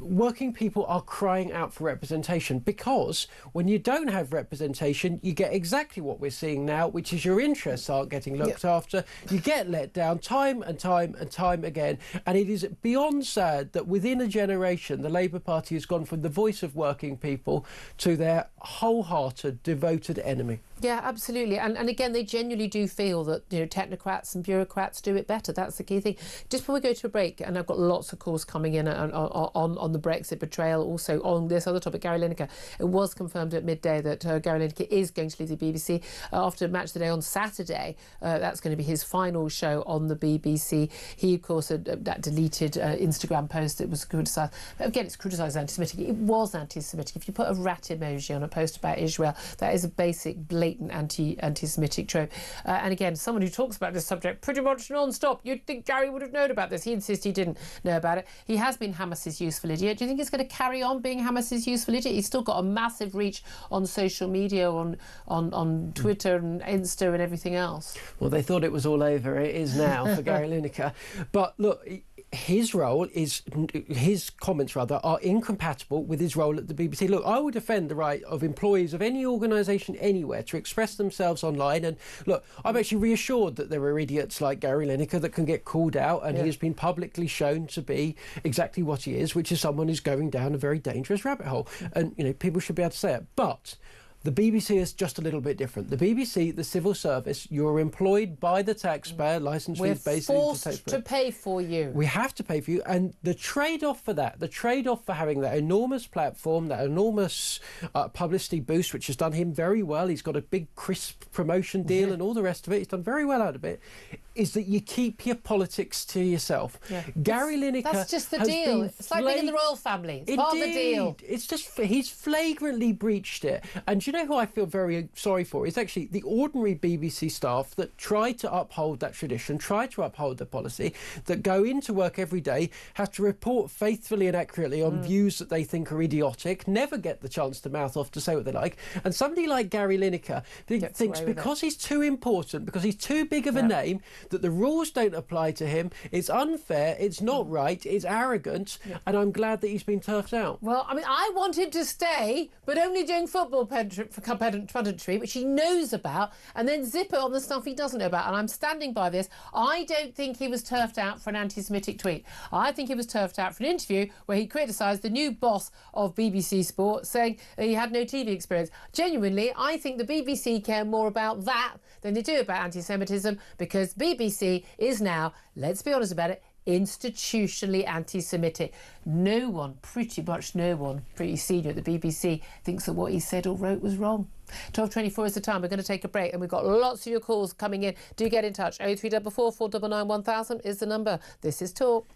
working people are crying out for representation, because when you don't have representation, you get exactly what we're seeing now, which is your interests aren't getting looked after. You get let down time and time and time again, and it is beyond sad that within a generation the Labour Party has gone from the voice of working people to their wholehearted, devoted enemy. Yeah, absolutely. And again, they genuinely do feel that, you know, technocrats and bureaucrats do it better. That's the key thing. Just before we go to a break, and I've got lots of calls coming in on the Brexit betrayal, also on this other topic, Gary Lineker. It was confirmed at midday that Gary Lineker is going to leave the BBC after Match of the Day on Saturday. That's going to be his final show on the BBC. He, of course, had that deleted Instagram post that was criticised. Again, it's criticised anti-Semitic. It was anti-Semitic. If you put a rat emoji on a post about Israel, that is a basic blatant anti-Semitic trope. And again, someone who talks about this subject pretty much non-stop. You'd think Gary would have known about this. He insists he didn't know about it. He has been Hamas's useful idiot. Do you think he's going to carry on being Hamas's useful idiot? He's still got a massive reach on social media, on Twitter and Insta and everything else. Well, they thought it was all over. It is now for Gary Lineker. But look, his comments are incompatible with his role at the BBC. Look, I would defend the right of employees of any organisation anywhere to express themselves online. And look, I'm actually reassured that there are idiots like Gary Lineker that can get called out, and he has been publicly shown to be exactly what he is, which is someone who's going down a very dangerous rabbit hole. And, you know, people should be able to say it. But the BBC is just a little bit different. The BBC, the civil service, you're employed by the taxpayer, licence fees basically. We're forced to pay for you. We have to pay for you, and the trade-off for that, the trade-off for having that enormous platform, that enormous publicity boost, which has done him very well, he's got a big crisp promotion deal and all the rest of it, he's done very well out of it, is that you keep your politics to yourself. Gary Lineker, that's just the deal. It's like being in the royal family. It's part of the deal. It's just, he's flagrantly breached it. And do you know who I feel very sorry for? It's actually the ordinary BBC staff that try to uphold that tradition, try to uphold the policy, that go into work every day, have to report faithfully and accurately on views that they think are idiotic, never get the chance to mouth off to say what they like. And somebody like Gary Lineker thinks because he's too important, because he's too big of a name, that the rules don't apply to him. It's unfair, it's not right, it's arrogant, and I'm glad that he's been turfed out. Well, I mean, I want him to stay, but only doing football punditry, which he knows about, and then zip it on the stuff he doesn't know about. And I'm standing by this. I don't think he was turfed out for an anti-Semitic tweet. I think he was turfed out for an interview where he criticised the new boss of BBC Sport, saying he had no TV experience. Genuinely, I think the BBC care more about that than they do about anti-Semitism, because BBC is now, let's be honest about it, institutionally anti-Semitic. No one, pretty much no one, pretty senior at the BBC thinks that what he said or wrote was wrong. 12:24 is the time. We're going to take a break, and we've got lots of your calls coming in. Do get in touch. 0344 499 1000 is the number. This is Talk.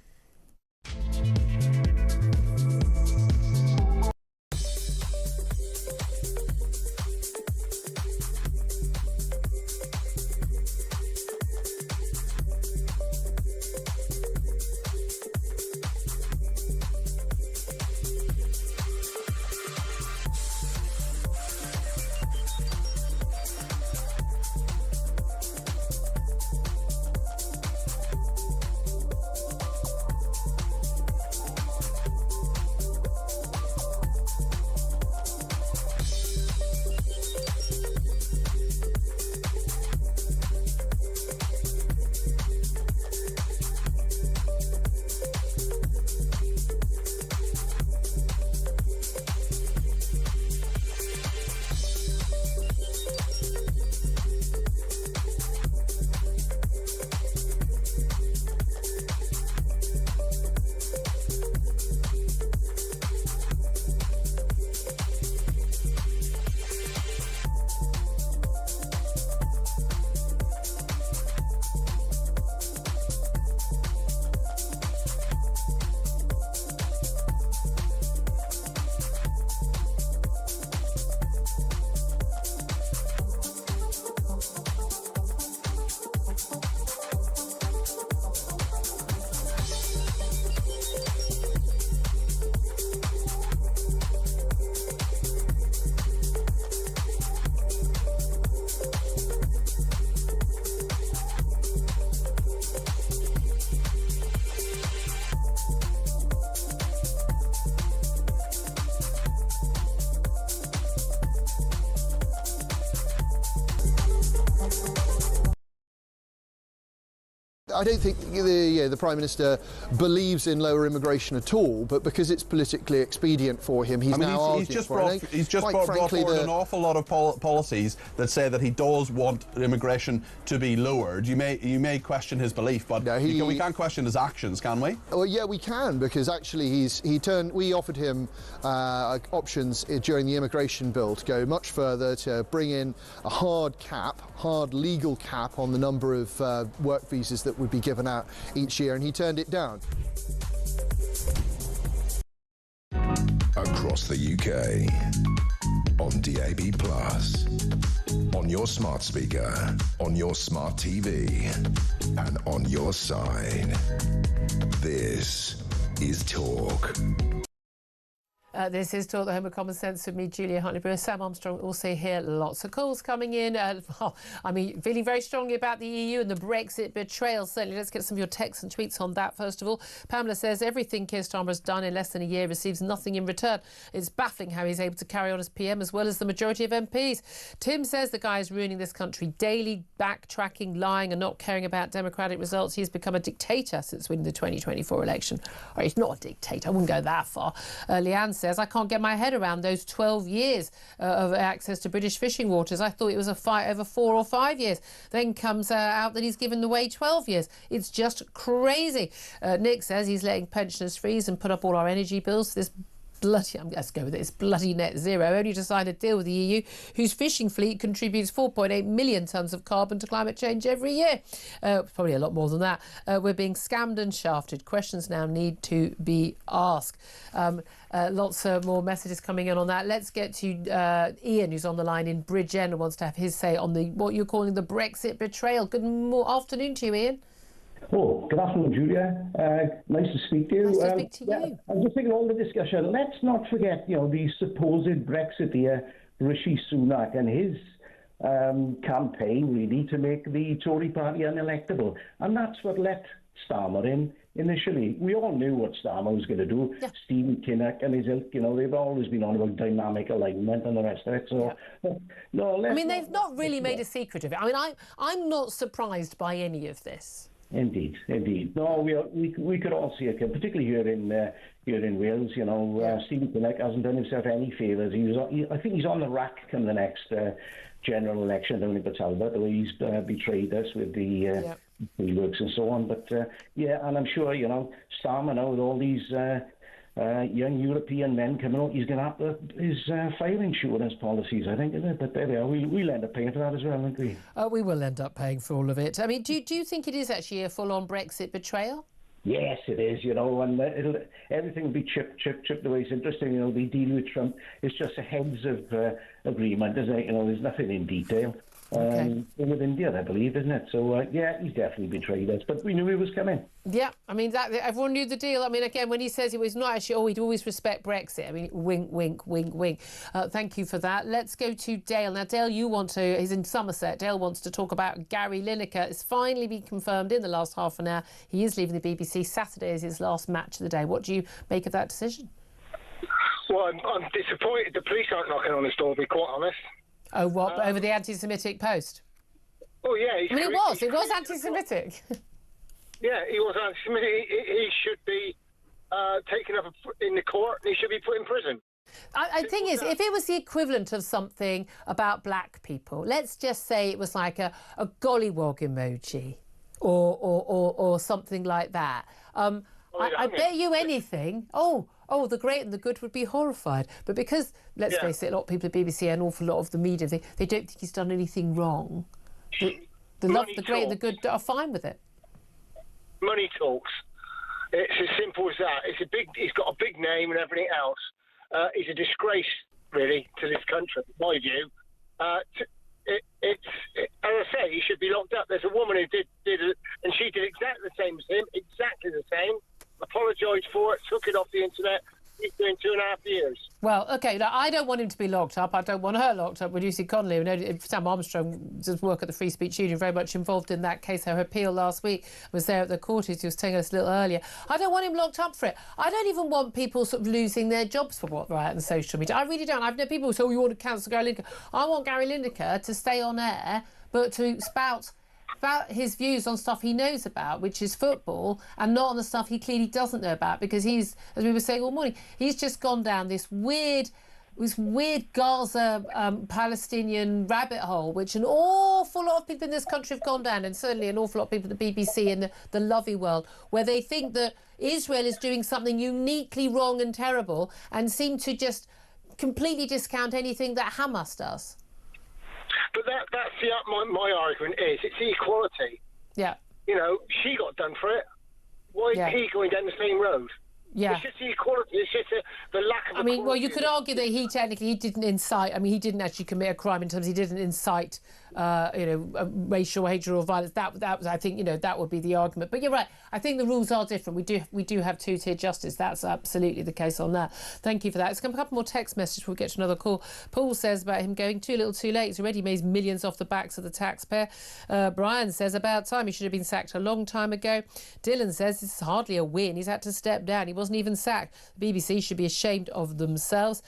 I don't think the Prime Minister believes in lower immigration at all, but because it's politically expedient for him, he's just brought forward an awful lot of policies that say that he does want immigration to be lowered. You may question his belief, but we can't question his actions, can we? Well, yeah, we can, because actually we offered him options during the immigration bill to go much further, to bring in a hard legal cap on the number of work visas that would be given out each year, and he turned it down. Across the UK, on DAB+, on your smart speaker, on your smart TV, and on your side. This is Talk. This is Talk, the home of common sense, with me, Julia Hartley-Brewer. Sam Armstrong also here. Lots of calls coming in. Feeling very strongly about the EU and the Brexit betrayal. Certainly, let's get some of your texts and tweets on that, first of all. Pamela says, everything Keir Starmer has done in less than a year receives nothing in return. It's baffling how he's able to carry on as PM as well as the majority of MPs. Tim says the guy is ruining this country daily, backtracking, lying and not caring about democratic results. He's become a dictator since winning the 2024 election. Or he's not a dictator. I wouldn't go that far. Leanne says, I can't get my head around those 12 years of access to British fishing waters. I thought it was a fight over 4 or 5 years. Then comes out that he's given away 12 years. It's just crazy. Nick says he's letting pensioners freeze and put up all our energy bills for this let's go with it, it's bloody net zero, only to sign a deal with the EU, whose fishing fleet contributes 4.8 million tonnes of carbon to climate change every year. Probably a lot more than that. We're being scammed and shafted. Questions now need to be asked. Lots more messages coming in on that. Let's get to Ian, who's on the line in Bridgend and wants to have his say on what you're calling the Brexit betrayal. Good afternoon to you, Ian. Oh, good afternoon, Julia. Nice to speak to you. Nice to speak to you. I'm just thinking all the discussion. Let's not forget, the supposed Brexiteer Rishi Sunak and his campaign, really, to make the Tory party unelectable. And that's what let Starmer in initially. We all knew what Starmer was going to do. Yeah. Stephen Kinnock and his ilk, you know, they've always been on about dynamic alignment and the rest of it. So, no, I mean, they've not really made a secret of it. I mean, I'm not surprised by any of this. Indeed. No, we could all see it, particularly here in Wales. You know, Stephen Kinnock hasn't done himself any favours. I think he's on the rack come the next general election down in Batalba, the way he's betrayed us with the works and so on. But and I'm sure, you know, Starmer now with all these young European men coming out, he's going to have his fire insurance policies, I think, isn't it? But there they are. We'll end up paying for that as well, won't we? We will end up paying for all of it. I mean, do you think it is actually a full-on Brexit betrayal? Yes, it is, you know, and everything will be chipped away. It's interesting, you know, the deal with Trump is just a heads of agreement, isn't it? You know, there's nothing in detail. With India, I believe, isn't it? So, he's definitely betrayed us, but we knew he was coming. Yeah, I mean, everyone knew the deal. I mean, again, when he says it was not actually, he'd always respect Brexit. I mean, wink, wink, wink, wink. Thank you for that. Let's go to Dale. Now, Dale, he's in Somerset. Dale wants to talk about Gary Lineker. It's finally been confirmed in the last half an hour. He is leaving the BBC. Saturday is his last match of the day. What do you make of that decision? Well, I'm disappointed the police aren't knocking on his door, to be quite honest. Oh, what? Over the anti-Semitic post? Oh, yeah. I mean, it was anti-Semitic. Yeah, he was anti-Semitic. He should be taken up in the court and he should be put in prison. I think is, if it was the equivalent of something about black people, let's just say it was like a gollywog emoji or something like that. I bet you anything. Oh, the great and the good would be horrified. But because, let's face it, a lot of people at BBC and an awful lot of the media, they don't think he's done anything wrong. The great and the good are fine with it. Money talks. It's as simple as that. He's got a big name and everything else. He's a disgrace, really, to this country, in my view. As I say, he should be locked up. There's a woman who did it, and she did exactly the same as him, exactly the same. Apologised for it, took it off the internet. He's doing 2.5 years. Well, OK, now, I don't want him to be locked up. I don't want her locked up with Lucy Connolly. We know Sam Armstrong does work at the Free Speech Union, very much involved in that case. Her appeal last week was there at the court, as he was telling us a little earlier. I don't want him locked up for it. I don't even want people sort of losing their jobs for what right on social media. I really don't. I've known people who say, you want to cancel Gary Lineker. I want Gary Lineker to stay on air, but to spout about his views on stuff he knows about, which is football, and not on the stuff he clearly doesn't know about, because he's, as we were saying all morning, he's just gone down this weird Gaza Palestinian rabbit hole, which an awful lot of people in this country have gone down, and certainly an awful lot of people at the BBC and the lovey world, where they think that Israel is doing something uniquely wrong and terrible and seem to just completely discount anything that Hamas does. But that's my argument is it's equality. Yeah. You know, she got done for it. Why is he going down the same road? Yeah. It's just the equality. It's just the lack of. I mean, well, you could argue that he didn't incite. I mean, he didn't actually commit a crime in terms he didn't incite, racial hatred or violence. That was, I think, that would be the argument. But you're right. I think the rules are different. We do have two-tier justice. That's absolutely the case on that. Thank you for that. Let's come a couple more text messages before we get to another call. Paul says about him going too little too late. He's already made millions off the backs of the taxpayer. Brian says about time. He should have been sacked a long time ago. Dylan says this is hardly a win. He's had to step down. He wasn't even sacked. The BBC should be ashamed of themselves.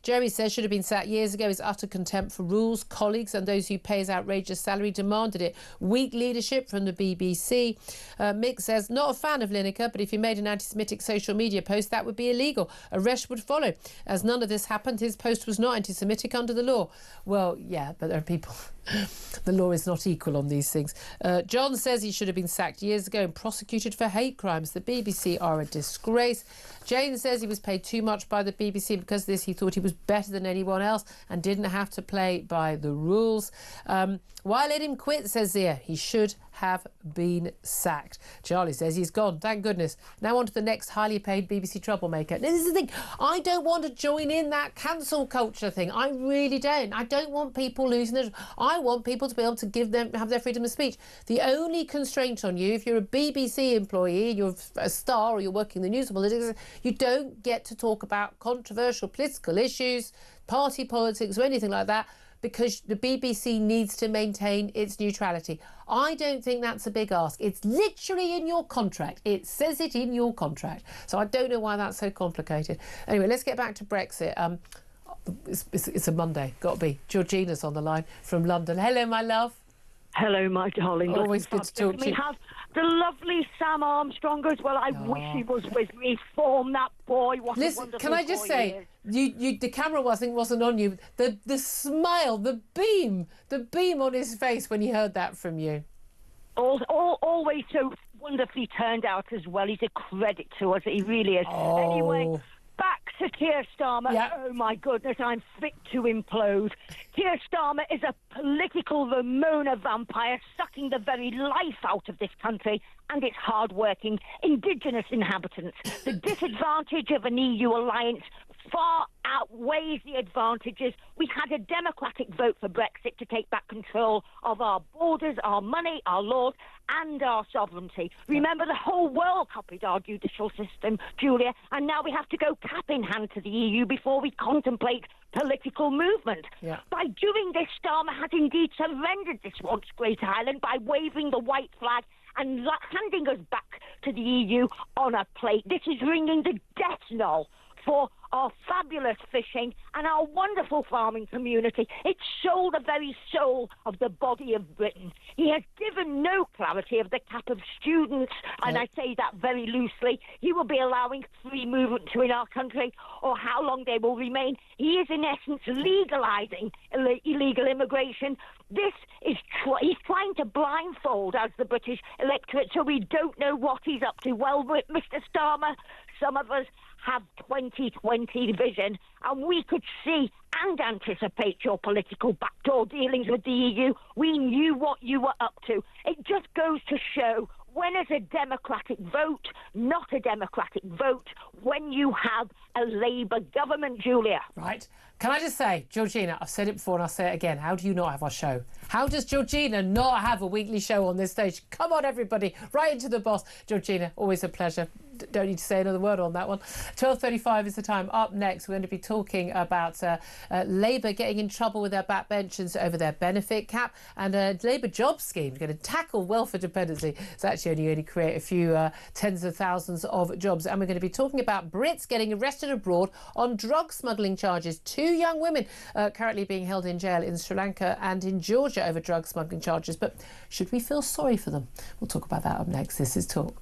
Jeremy says should have been sacked years ago. His utter contempt for rules, colleagues and those who pay his outrageous salary demanded it. Weak leadership from the BBC. Mick says, not a fan of Lineker, but if he made an anti-Semitic social media post, that would be illegal. Arrest would follow. As none of this happened, his post was not anti-Semitic under the law. Well, yeah, but there are people... The law is not equal on these things. John says he should have been sacked years ago and prosecuted for hate crimes. The BBC are a disgrace. Jane says he was paid too much by the BBC. Because of this, he thought he was better than anyone else and didn't have to play by the rules. Why let him quit, says Zia. He should have been sacked. Charlie says he's gone, thank goodness. Now on to the next highly paid BBC troublemaker. This is the thing. I don't want to join in that cancel culture thing. I really don't. I don't want people losing their... I want people to be able to have their freedom of speech. The only constraint on you, if you're a BBC employee, you're a star or you're working in the news or politics, you don't get to talk about controversial political issues, party politics or anything like that, because the BBC needs to maintain its neutrality. I don't think that's a big ask. It's literally in your contract. It says it in your contract. So I don't know why that's so complicated. Anyway, let's get back to Brexit. It's a Monday, got to be. Georgina's on the line from London. Hello, my love. Hello, my darling. Always good to talk to you. We have the lovely Sam Armstrong as well. I wish he was with me. Form that boy. What Listen, a wonderful can I just boy say, he is. the camera wasn't on you. The smile, the beam on his face when he heard that from you. Always so wonderfully turned out as well. He's a credit to us. He really is. Oh. Anyway, back to Keir Starmer. Yeah. Oh, my goodness, I'm fit to implode. Keir Starmer is a political Ramona vampire sucking the very life out of this country and its hard-working indigenous inhabitants. The disadvantage of an EU alliance far outweighs the advantages. We had a democratic vote for Brexit to take back control of our borders, our money, our laws, and our sovereignty. Remember, the whole world copied our judicial system, Julia, and now we have to go cap in hand to the EU before we contemplate political movement. Yeah. By doing this, Starmer has indeed surrendered this once great island by waving the white flag and handing us back to the EU on a plate. This is ringing the death knell for our fabulous fishing and our wonderful farming community. It sold the very soul of the body of Britain. He has given no clarity of the cap of students, and I say that very loosely. He will be allowing free movement in our country, or how long they will remain. He is, in essence, legalising illegal immigration. This is he's trying to blindfold us, the British electorate, so we don't know what he's up to. Well, Mr. Starmer, some of us have 2020 vision, and we could see and anticipate your political backdoor dealings with the EU. We knew what you were up to. It just goes to show, when is a democratic vote not a democratic vote when you have a Labour government, Julia? Right. Can I just say, Georgina, I've said it before and I'll say it again, how do you not have our show? How does Georgina not have a weekly show on this stage? Come on, everybody, right into the boss. Georgina, always a pleasure. Don't need to say another word on that one. 12:35 is the time. Up next, we're going to be talking about Labour getting in trouble with their backbenchers over their benefit cap, and a Labour job scheme going to tackle welfare dependency. It's actually only going to create a few tens of thousands of jobs. And we're going to be talking about Brits getting arrested abroad on drug smuggling charges. 2 young women currently being held in jail in Sri Lanka and in Georgia over drug smuggling charges. But should we feel sorry for them? We'll talk about that up next. This is Talk.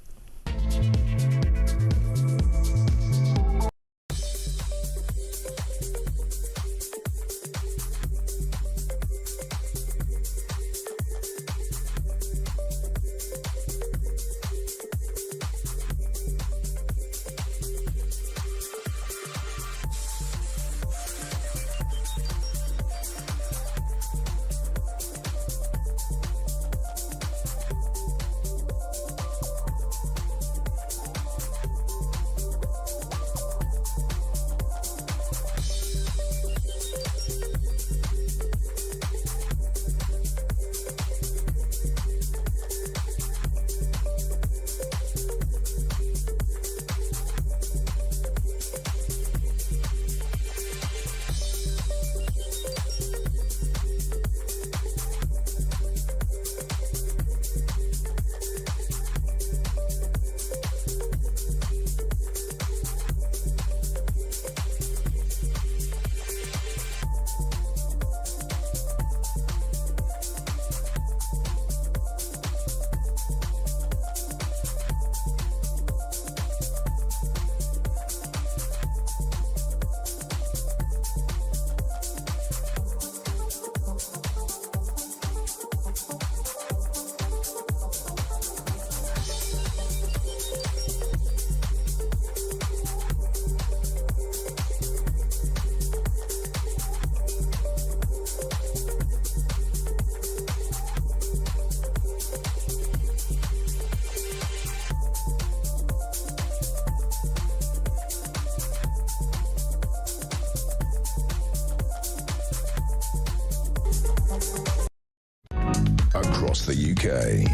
Across the UK,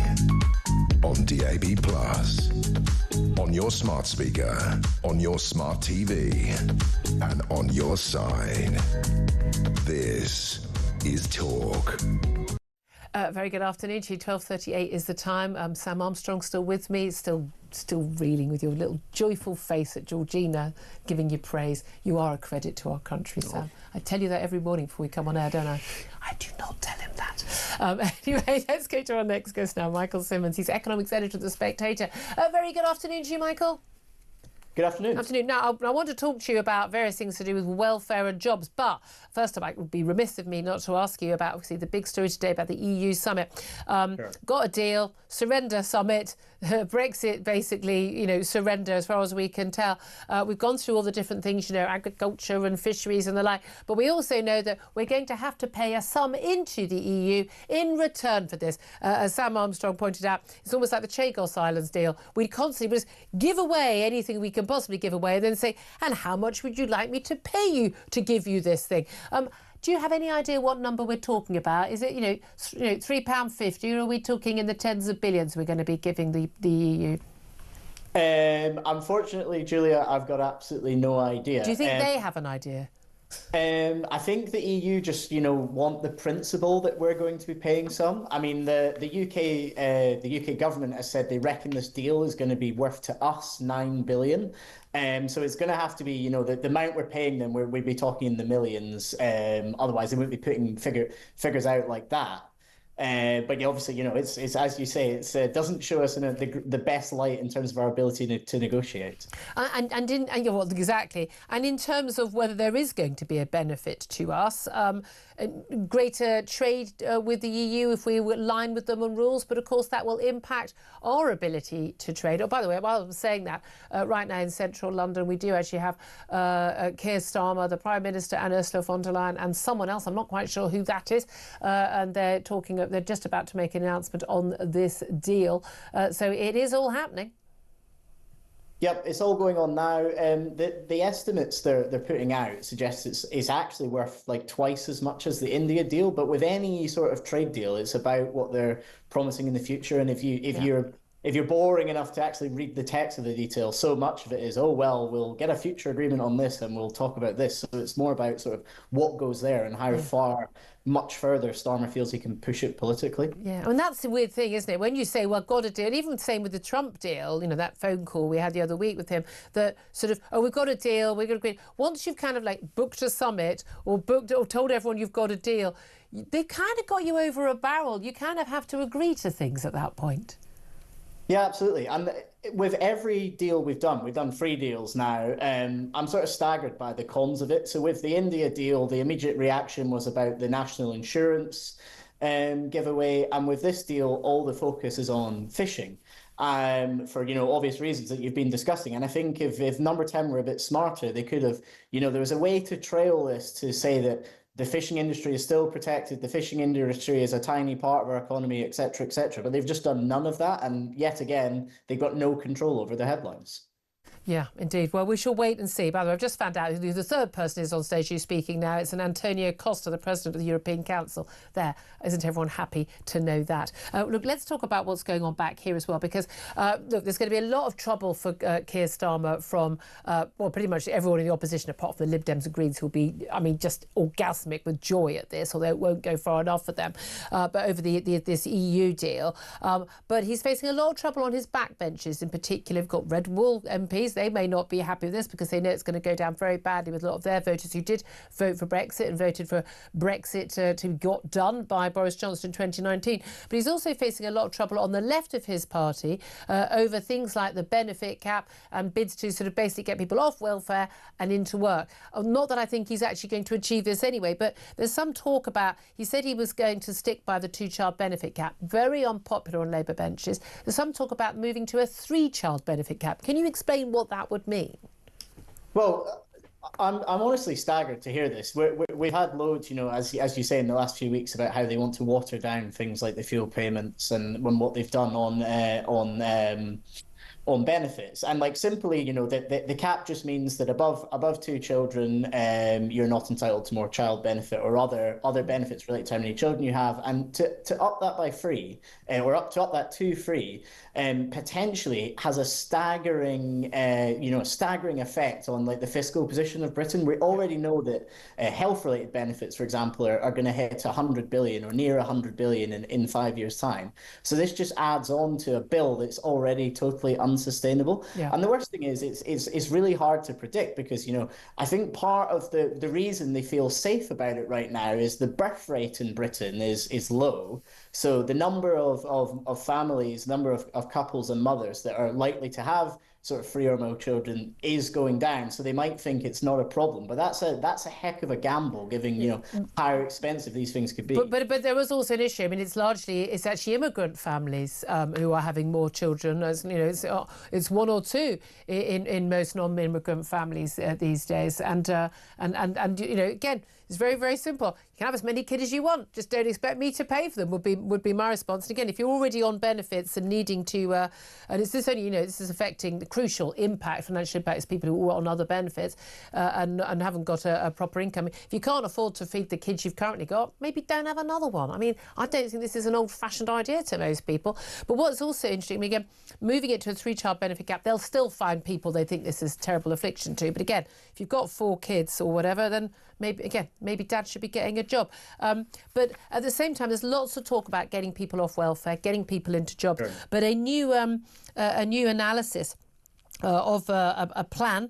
on DAB+, on your smart speaker, on your smart TV, and on your side. This is talk. Very good afternoon to you. 12:38 is the time. Sam Armstrong still with me, still reeling with your little joyful face at Georgina giving you praise. You are a credit to our country, Sam. I tell you that every morning before we come on air, don't I? I do not tell him that. Anyway, let's go to our next guest now, Michael Simmons. He's economics editor of The Spectator. Very good afternoon to you, Michael. Good afternoon. Afternoon. Now, I want to talk to you about various things to do with welfare and jobs, but first of all, it would be remiss of me not to ask you about, obviously, the big story today about the EU summit. Sure. Got a deal, surrender summit, Brexit, basically, surrender as far as we can tell. We've gone through all the different things, agriculture and fisheries and the like, but we also know that we're going to have to pay a sum into the EU in return for this. As Sam Armstrong pointed out, it's almost like the Chagos Islands deal. We constantly just give away anything we can possibly give away and then say, and how much would you like me to pay you to give you this thing? Do you have any idea what number we're talking about? Is it, £3.50, or are we talking in the tens of billions we're going to be giving the EU? Unfortunately, Julia, I've got absolutely no idea. Do you think they have an idea? I think the EU just, want the principle that we're going to be paying some. I mean, the UK government has said they reckon this deal is going to be worth to us $9 billion. So it's going to have to be, the amount we're paying them, we'd be talking in the millions. Otherwise, they wouldn't be putting figures out like that. But obviously, it's as you say, it doesn't show us in the best light in terms of our ability to negotiate. Exactly. And in terms of whether there is going to be a benefit to us, greater trade with the EU if we align with them on rules, but of course that will impact our ability to trade. Oh, by the way, while I'm saying that, right now in central London we do actually have Keir Starmer, the Prime Minister, and Ursula von der Leyen, and someone else, I'm not quite sure who that is, and they're just about to make an announcement on this deal. So it is all happening. Yep, it's all going on now. The estimates they're putting out suggest it's actually worth like twice as much as the India deal. But with any sort of trade deal, it's about what they're promising in the future. And if you're boring enough to actually read the text of the details, so much of it is, we'll get a future agreement on this and we'll talk about this. So it's more about sort of what goes there and how much further Starmer feels he can push it politically. Yeah, I mean, that's the weird thing, isn't it? When you say, got a deal, even the same with the Trump deal, that phone call we had the other week with him, that sort of, we've got a deal, we're going to agree. Once you've kind of like booked a summit or told everyone you've got a deal, they kind of got you over a barrel. You kind of have to agree to things at that point. Yeah, absolutely. And with every deal we've done 3 deals now, I'm sort of staggered by the cons of it. So with the India deal, the immediate reaction was about the national insurance giveaway. And with this deal, all the focus is on fishing for, obvious reasons that you've been discussing. And I think if Number 10 were a bit smarter, they could have, there was a way to trail this to say that the fishing industry is still protected. The fishing industry is a tiny part of our economy, et cetera, et cetera. But they've just done none of that. And yet again, they've got no control over the headlines. Yeah, indeed. Well, we shall wait and see. By the way, I've just found out who the third person is on stage who's speaking now. It's an Antonio Costa, the President of the European Council. There. Isn't everyone happy to know that? Look, let's talk about what's going on back here as well, because, look, there's going to be a lot of trouble for Keir Starmer from, pretty much everyone in the opposition, apart from the Lib Dems and Greens, who'll be, just orgasmic with joy at this, although it won't go far enough for them, but over this EU deal. But he's facing a lot of trouble on his backbenches. In particular, we've got Red Wall MPs. They may not be happy with this because they know it's going to go down very badly with a lot of their voters who did vote for Brexit and voted for Brexit to be got done by Boris Johnson in 2019. But he's also facing a lot of trouble on the left of his party over things like the benefit cap and bids to sort of basically get people off welfare and into work. Not that I think he's actually going to achieve this anyway, but there's some talk about, he said he was going to stick by the 2-child benefit cap. Very unpopular on Labour benches. There's some talk about moving to a 3-child benefit cap. Can you explain what that would mean? Well, I'm honestly staggered to hear this. We've had loads, as you say, in the last few weeks about how they want to water down things like the fuel payments and what they've done on on benefits. And like simply, you know, the cap just means that above 2 children, you're not entitled to more child benefit or other benefits related to how many children you have. And to up that by 3, or up that to 3, potentially has a staggering effect on like the fiscal position of Britain. We already know that health-related benefits, for example, are going to hit 100 billion or near 100 billion in 5 years' time. So this just adds on to a bill that's already totally unsustainable. Yeah. And the worst thing is it's really hard to predict because, you know, I think part of the reason they feel safe about it right now is the birth rate in Britain is low. So the number of families, number of couples and mothers that are likely to have sort of 3 or more children is going down. So they might think it's not a problem, but that's a heck of a gamble, given, you know, how expensive these things could be. But there was also an issue. I mean, it's actually immigrant families who are having more children. As you know, it's 1 or 2 in most non-immigrant families these days. And you know, again, it's very, very simple. You can have as many kids as you want. Just don't expect me to pay for them. Would be my response. And again, if you're already on benefits and needing to, and it's this only, you know, this is affecting the crucial impact, financial impact, is people who are on other benefits and haven't got a proper income. If you can't afford to feed the kids you've currently got, maybe don't have another one. I mean, I don't think this is an old-fashioned idea to most people. But what's also interesting, again, moving it to a 3-child benefit cap, they'll still find people they think this is terrible affliction to. But again, if you've got 4 kids or whatever, then maybe dad should be getting a job. But at the same time, there's lots of talk about getting people off welfare, getting people into jobs. Sure. But a new analysis of a plan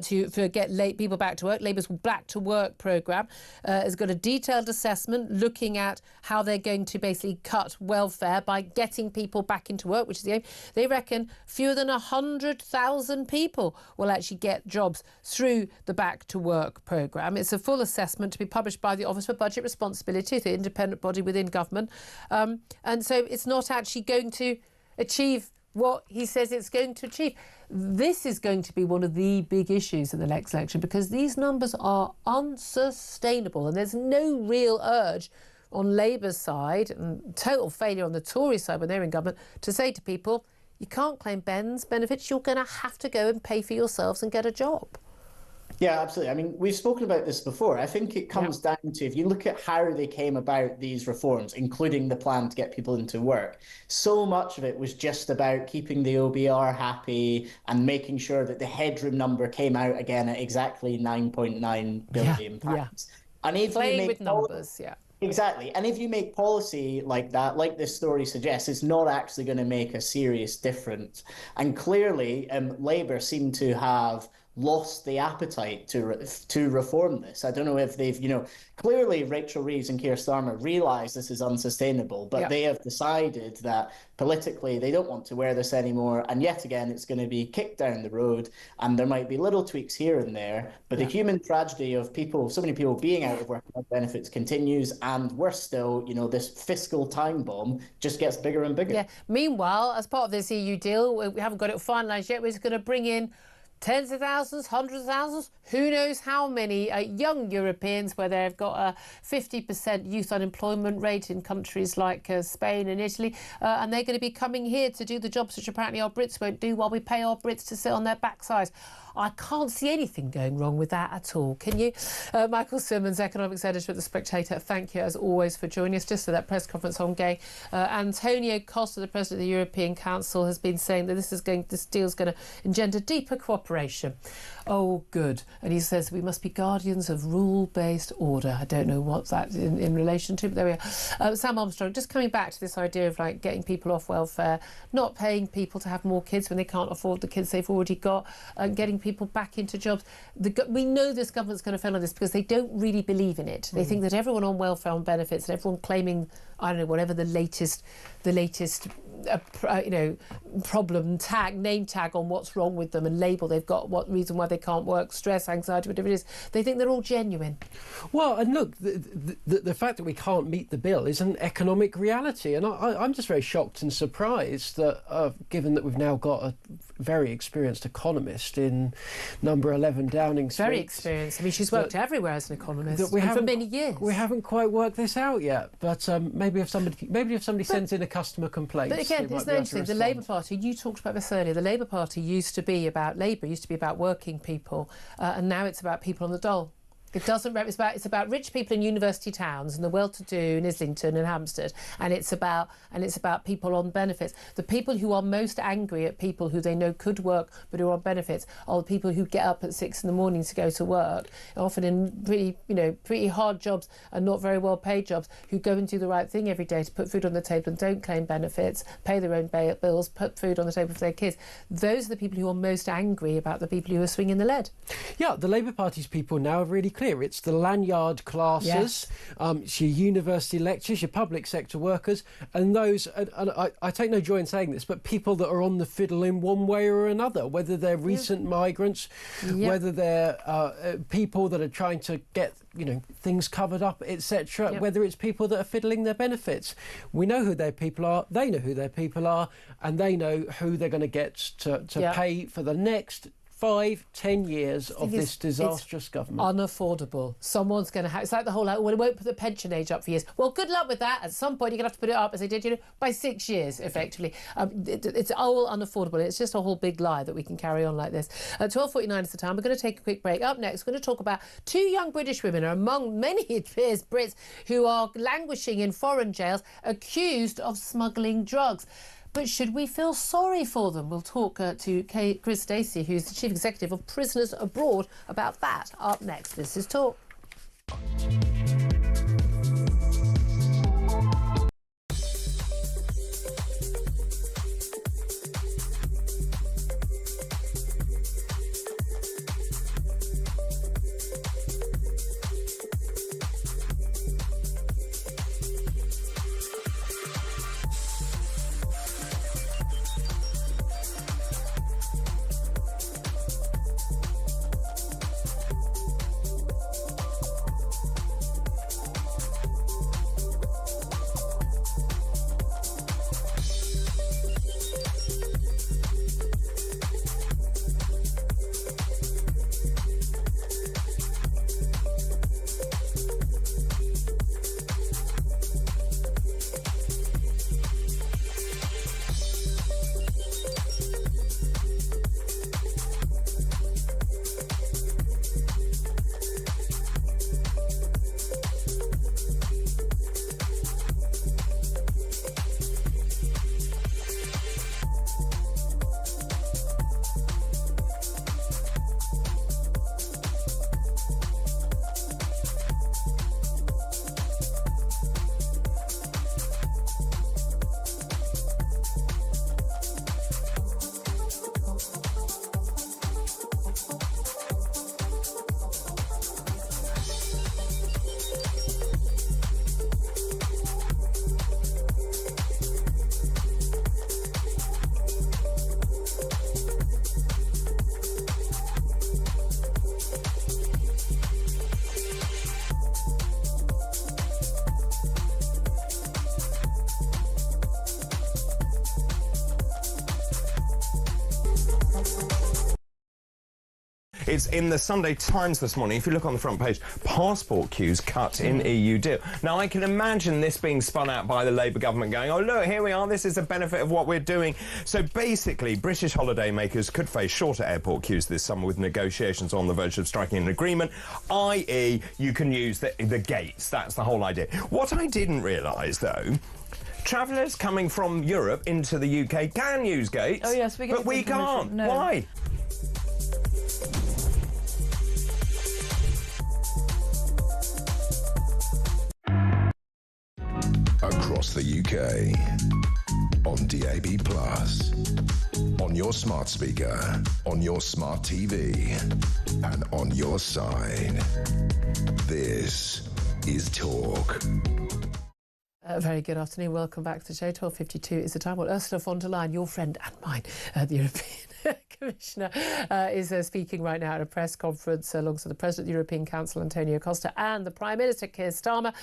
to get people back to work. Labour's Back to Work programme has got a detailed assessment looking at how they're going to basically cut welfare by getting people back into work, which is the aim. They reckon fewer than 100,000 people will actually get jobs through the Back to Work programme. It's a full assessment to be published by the Office for Budget Responsibility, the independent body within government. And so it's not actually going to achieve what he says it's going to achieve. This is going to be one of the big issues in the next election because these numbers are unsustainable and there's no real urge on Labour's side and total failure on the Tory side when they're in government to say to people, you can't claim benefits, you're going to have to go and pay for yourselves and get a job. Yeah, absolutely. I mean, we've spoken about this before. I think it comes down to, if you look at how they came about these reforms, including the plan to get people into work, so much of it was just about keeping the OBR happy and making sure that the headroom number came out again at exactly 9.9 billion pounds. And if playing with numbers, Exactly. And if you make policy like that, like this story suggests, it's not actually going to make a serious difference. And clearly, Labour seem to have lost the appetite to reform this. I don't know if they've, clearly Rachel Reeves and Keir Starmer realise this is unsustainable, but they have decided that politically they don't want to wear this anymore. And yet again, it's going to be kicked down the road and there might be little tweaks here and there. But the human tragedy of so many people being out of work benefits continues. And worse still, this fiscal time bomb just gets bigger and bigger. Yeah. Meanwhile, as part of this EU deal, we haven't got it finalised yet, we're going to bring in tens of thousands, hundreds of thousands, who knows how many young Europeans where they've got a 50% youth unemployment rate in countries like Spain and Italy, and they're going to be coming here to do the jobs which apparently our Brits won't do while we pay our Brits to sit on their backsides. I can't see anything going wrong with that at all, can you? Michael Simmons, Economics Editor at The Spectator, thank you as always for joining us. Just for that press conference on gay, Antonio Costa, the President of the European Council, has been saying that this deal is going to engender deeper cooperation. Oh, good. And he says we must be guardians of rule-based order. I don't know what that's in relation to, but there we are. Sam Armstrong, just coming back to this idea of getting people off welfare, not paying people to have more kids when they can't afford the kids they've already got, and getting people back into jobs. We know this government's going to fail on this because they don't really believe in it. They think that everyone on welfare and benefits and everyone claiming, I don't know, whatever the latest problem name tag on what's wrong with them and label they've got, what reason why they can't work, stress, anxiety, whatever it is, they think they're all genuine. Well, and look, the fact that we can't meet the bill is an economic reality, and I'm just very shocked and surprised that given that we've now got a very experienced economist in number 11 Downing Street. Very experienced. I mean, she's worked everywhere as an economist for many years. We haven't quite worked this out yet, but maybe if somebody sends in a customer complaint. But again, isn't that interesting? The Labour Party, you talked about this earlier, the Labour Party used to be about working people, and now it's about people on the dole. It doesn't. It's about rich people in university towns and the well-to-do in Islington and Hampstead, and it's about people on benefits. The people who are most angry at people who they know could work but who are on benefits are the people who get up at 6 in the morning to go to work, often in pretty hard jobs and not very well paid jobs, who go and do the right thing every day to put food on the table and don't claim benefits, pay their own bills, put food on the table for their kids. Those are the people who are most angry about the people who are swinging the lead. Yeah, the Labour Party's people now are really clear. It's the lanyard classes, yes. It's your university lecturers, your public sector workers, and those, and I take no joy in saying this, but people that are on the fiddle in one way or another, whether they're recent migrants, whether they're people that are trying to get things covered up, etc., whether it's people that are fiddling their benefits. We know who their people are, they know who their people are, and they know who they're going to get to pay for the next 5-10 years of this disastrous government. Unaffordable. Someone's going to have... It's like the whole, well, it won't put the pension age up for years. Well, good luck with that. At some point, you're going to have to put it up, as they did, by 6 years, effectively. It's all unaffordable. It's just a whole big lie that we can carry on like this. At 12:49 is the time. We're going to take a quick break. Up next, we're going to talk about 2 young British women are among many, it appears, Brits who are languishing in foreign jails accused of smuggling drugs. But should we feel sorry for them? We'll talk to Chris Stacey, who's the Chief Executive of Prisoners Abroad, about that. Up next, this is Talk. It's in the Sunday Times this morning. If you look on the front page, passport queues cut in EU deal. Now, I can imagine this being spun out by the Labour government going, oh, look, here we are, this is a benefit of what we're doing. So basically, British holidaymakers could face shorter airport queues this summer with negotiations on the verge of striking an agreement, i.e. you can use the gates. That's the whole idea. What I didn't realise, though, travellers coming from Europe into the UK can use gates, oh, yes, but we can't. No. Why? Across the UK, on DAB+, on your smart speaker, on your smart TV, and on your side. This is Talk. Very good afternoon. Welcome back to the show. 12:52 is the time. Well, Ursula von der Leyen, your friend and mine, the European Commissioner is speaking right now at a press conference alongside the President of the European Council, Antonio Costa, and the Prime Minister, Keir Starmer,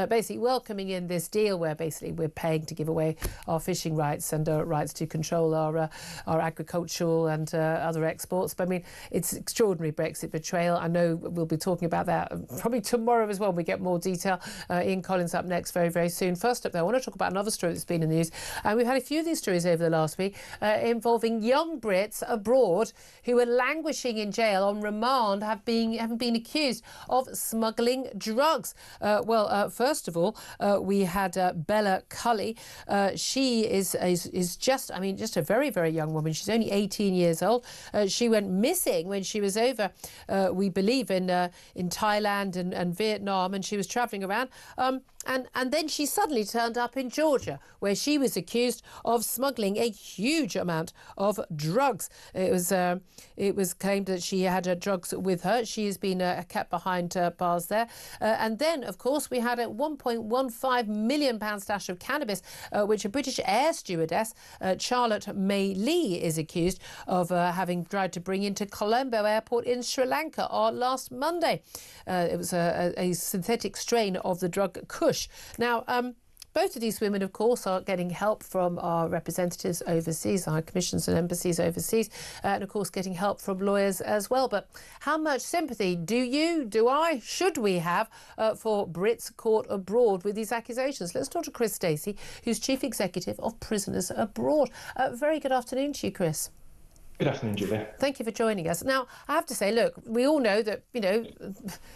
basically welcoming in this deal where basically we're paying to give away our fishing rights and rights to control our agricultural and other exports. But I mean, it's extraordinary Brexit betrayal. I know we'll be talking about that probably tomorrow as well. We get more detail. Ian Collins up next very, very soon. First up, though, I want to talk about another story that's been in the news. And we've had a few of these stories over the last week involving young Brits abroad who are languishing in jail on remand have been accused of smuggling drugs. First of all, we had Bella Cully. She is just a very, very young woman. She's only 18 years old. She went missing when she was over, we believe, in Thailand and Vietnam, and she was travelling around. And then she suddenly turned up in Georgia, where she was accused of smuggling a huge amount of drugs. It was claimed that she had drugs with her. She has been kept behind bars there. And then, of course, we had a £1.15 million stash of cannabis, which a British air stewardess, Charlotte May Lee, is accused of having tried to bring into Colombo Airport in Sri Lanka last Monday. It was a synthetic strain of the drug Kush. Now, both of these women, of course, are getting help from our representatives overseas, our commissions and embassies overseas, and, of course, getting help from lawyers as well. But how much sympathy should we have for Brits caught abroad with these accusations? Let's talk to Chris Stacey, who's Chief Executive of Prisoners Abroad. Very good afternoon to you, Chris. Good afternoon, Julia. Thank you for joining us. Now, I have to say, look, we all know that,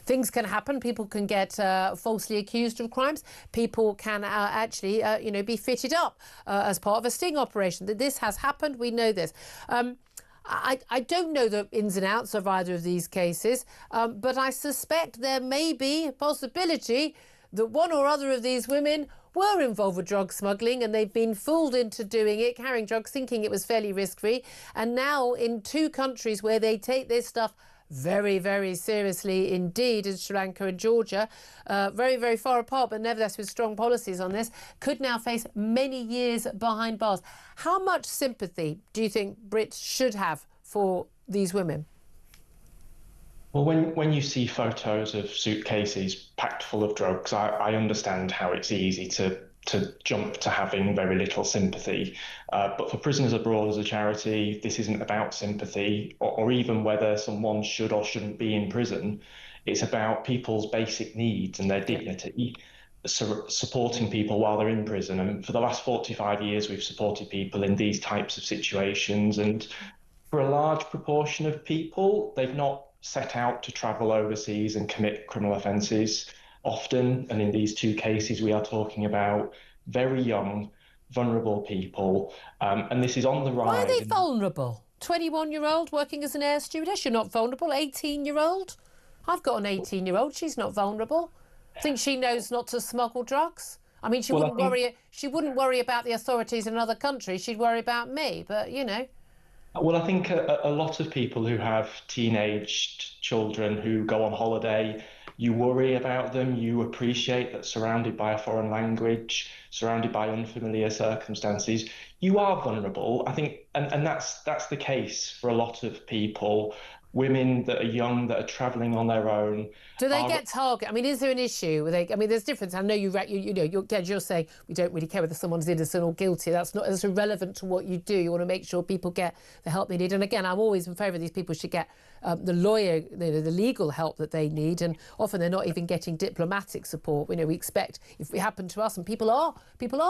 things can happen. People can get falsely accused of crimes. People can actually, be fitted up as part of a sting operation. That this has happened. We know this. I don't know the ins and outs of either of these cases, but I suspect there may be a possibility that one or other of these women were involved with drug smuggling, and they've been fooled into doing it, carrying drugs, thinking it was fairly risk-free. And now in two countries where they take this stuff very, very seriously indeed, as Sri Lanka and Georgia, very, very far apart, but nevertheless with strong policies on this, could now face many years behind bars. How much sympathy do you think Brits should have for these women? Well, when you see photos of suitcases packed full of drugs, I understand how it's easy to jump to having very little sympathy. But for Prisoners Abroad as a charity, this isn't about sympathy or even whether someone should or shouldn't be in prison. It's about people's basic needs and their dignity, supporting people while they're in prison. And for the last 45 years, we've supported people in these types of situations. And for a large proportion of people, they've not set out to travel overseas and commit criminal offences often. And in these two cases, we are talking about very young, vulnerable people. And this is on the rise. Why are they vulnerable? 21-year-old working as an air stewardess, you're not vulnerable. 18-year-old? I've got an 18-year-old, she's not vulnerable. I think she knows not to smuggle drugs. I mean, she wouldn't worry about the authorities in another country. She'd worry about me, but, Well, I think a lot of people who have teenage children who go on holiday, you worry about them, you appreciate that surrounded by a foreign language, surrounded by unfamiliar circumstances, you are vulnerable. I think, and that's the case for a lot of people. Women that are young, that are travelling on their own. Do they get targeted? I mean, is there an issue? There's difference. I know you're saying we don't really care whether someone's innocent or guilty. That's irrelevant to what you do. You want to make sure people get the help they need. And again, I'm always in favour of these people should get the lawyer, the legal help that they need. And often they're not even getting diplomatic support. We expect if it happened to us, and people are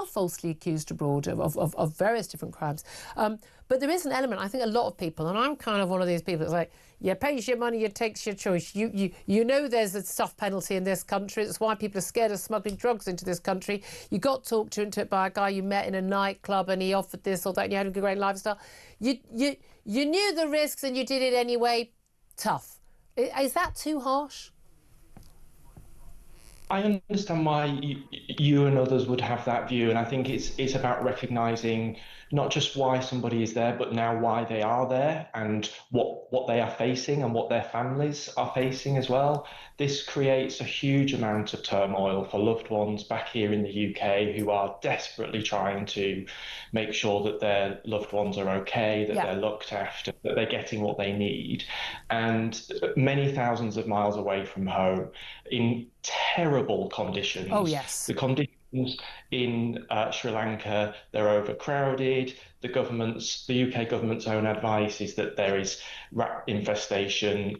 falsely accused abroad of various different crimes. But there is an element, I think a lot of people, and I'm kind of one of these people that's like, you pays your money, you takes your choice. You know there's a soft penalty in this country. That's why people are scared of smuggling drugs into this country. You got talked into it by a guy you met in a nightclub and he offered this or that and you had a great lifestyle. You knew the risks and you did it anyway. Tough. Is that too harsh? I understand why you and others would have that view, and I think it's about recognising not just why somebody is there, but now why they are there and what they are facing and what their families are facing as well. This creates a huge amount of turmoil for loved ones back here in the UK who are desperately trying to make sure that their loved ones are okay, that they're looked after, that they're getting what they need. And many thousands of miles away from home, in terrible conditions. Oh, yes. The conditions in Sri Lanka, they're overcrowded. The UK government's own advice is that there is rat infestation.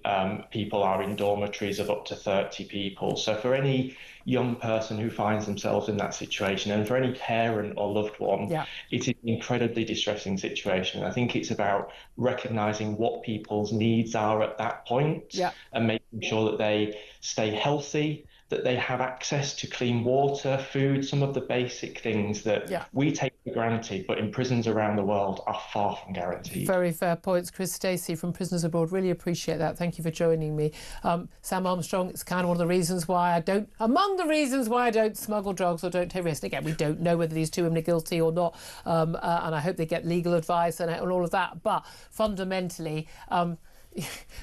People are in dormitories of up to 30 people. So for any young person who finds themselves in that situation, and for any parent or loved one, it is an incredibly distressing situation. I think it's about recognising what people's needs are at that point and making sure that they stay healthy, that they have access to clean water, food, some of the basic things that we take for granted, but in prisons around the world are far from guaranteed. Very fair points. Chris Stacey from Prisoners Abroad, really appreciate that. Thank you for joining me. Sam Armstrong, it's kind of one of the reasons why I don't smuggle drugs or don't take risks. Again, we don't know whether these two women are guilty or not, and I hope they get legal advice and all of that. But fundamentally,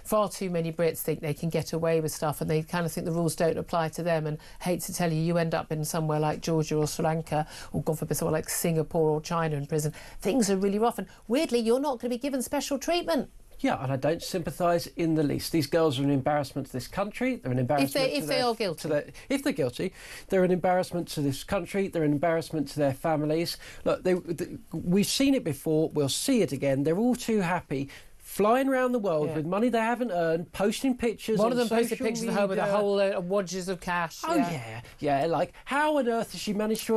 far too many Brits think they can get away with stuff, and they kind of think the rules don't apply to them. And hate to tell you, you end up in somewhere like Georgia or Sri Lanka, or God forbid somewhere like Singapore or China in prison. Things are really rough, and weirdly, you're not going to be given special treatment. Yeah, and I don't sympathise in the least. These girls are an embarrassment to this country. They're an embarrassment if they are guilty. If they're guilty, they're an embarrassment to this country. They're an embarrassment to their families. Look, we've seen it before. We'll see it again. They're all too happy flying around the world with money they haven't earned, posting pictures. One of them social posted pictures media. of her with a whole wadges of cash. Oh yeah, like how on earth has she managed to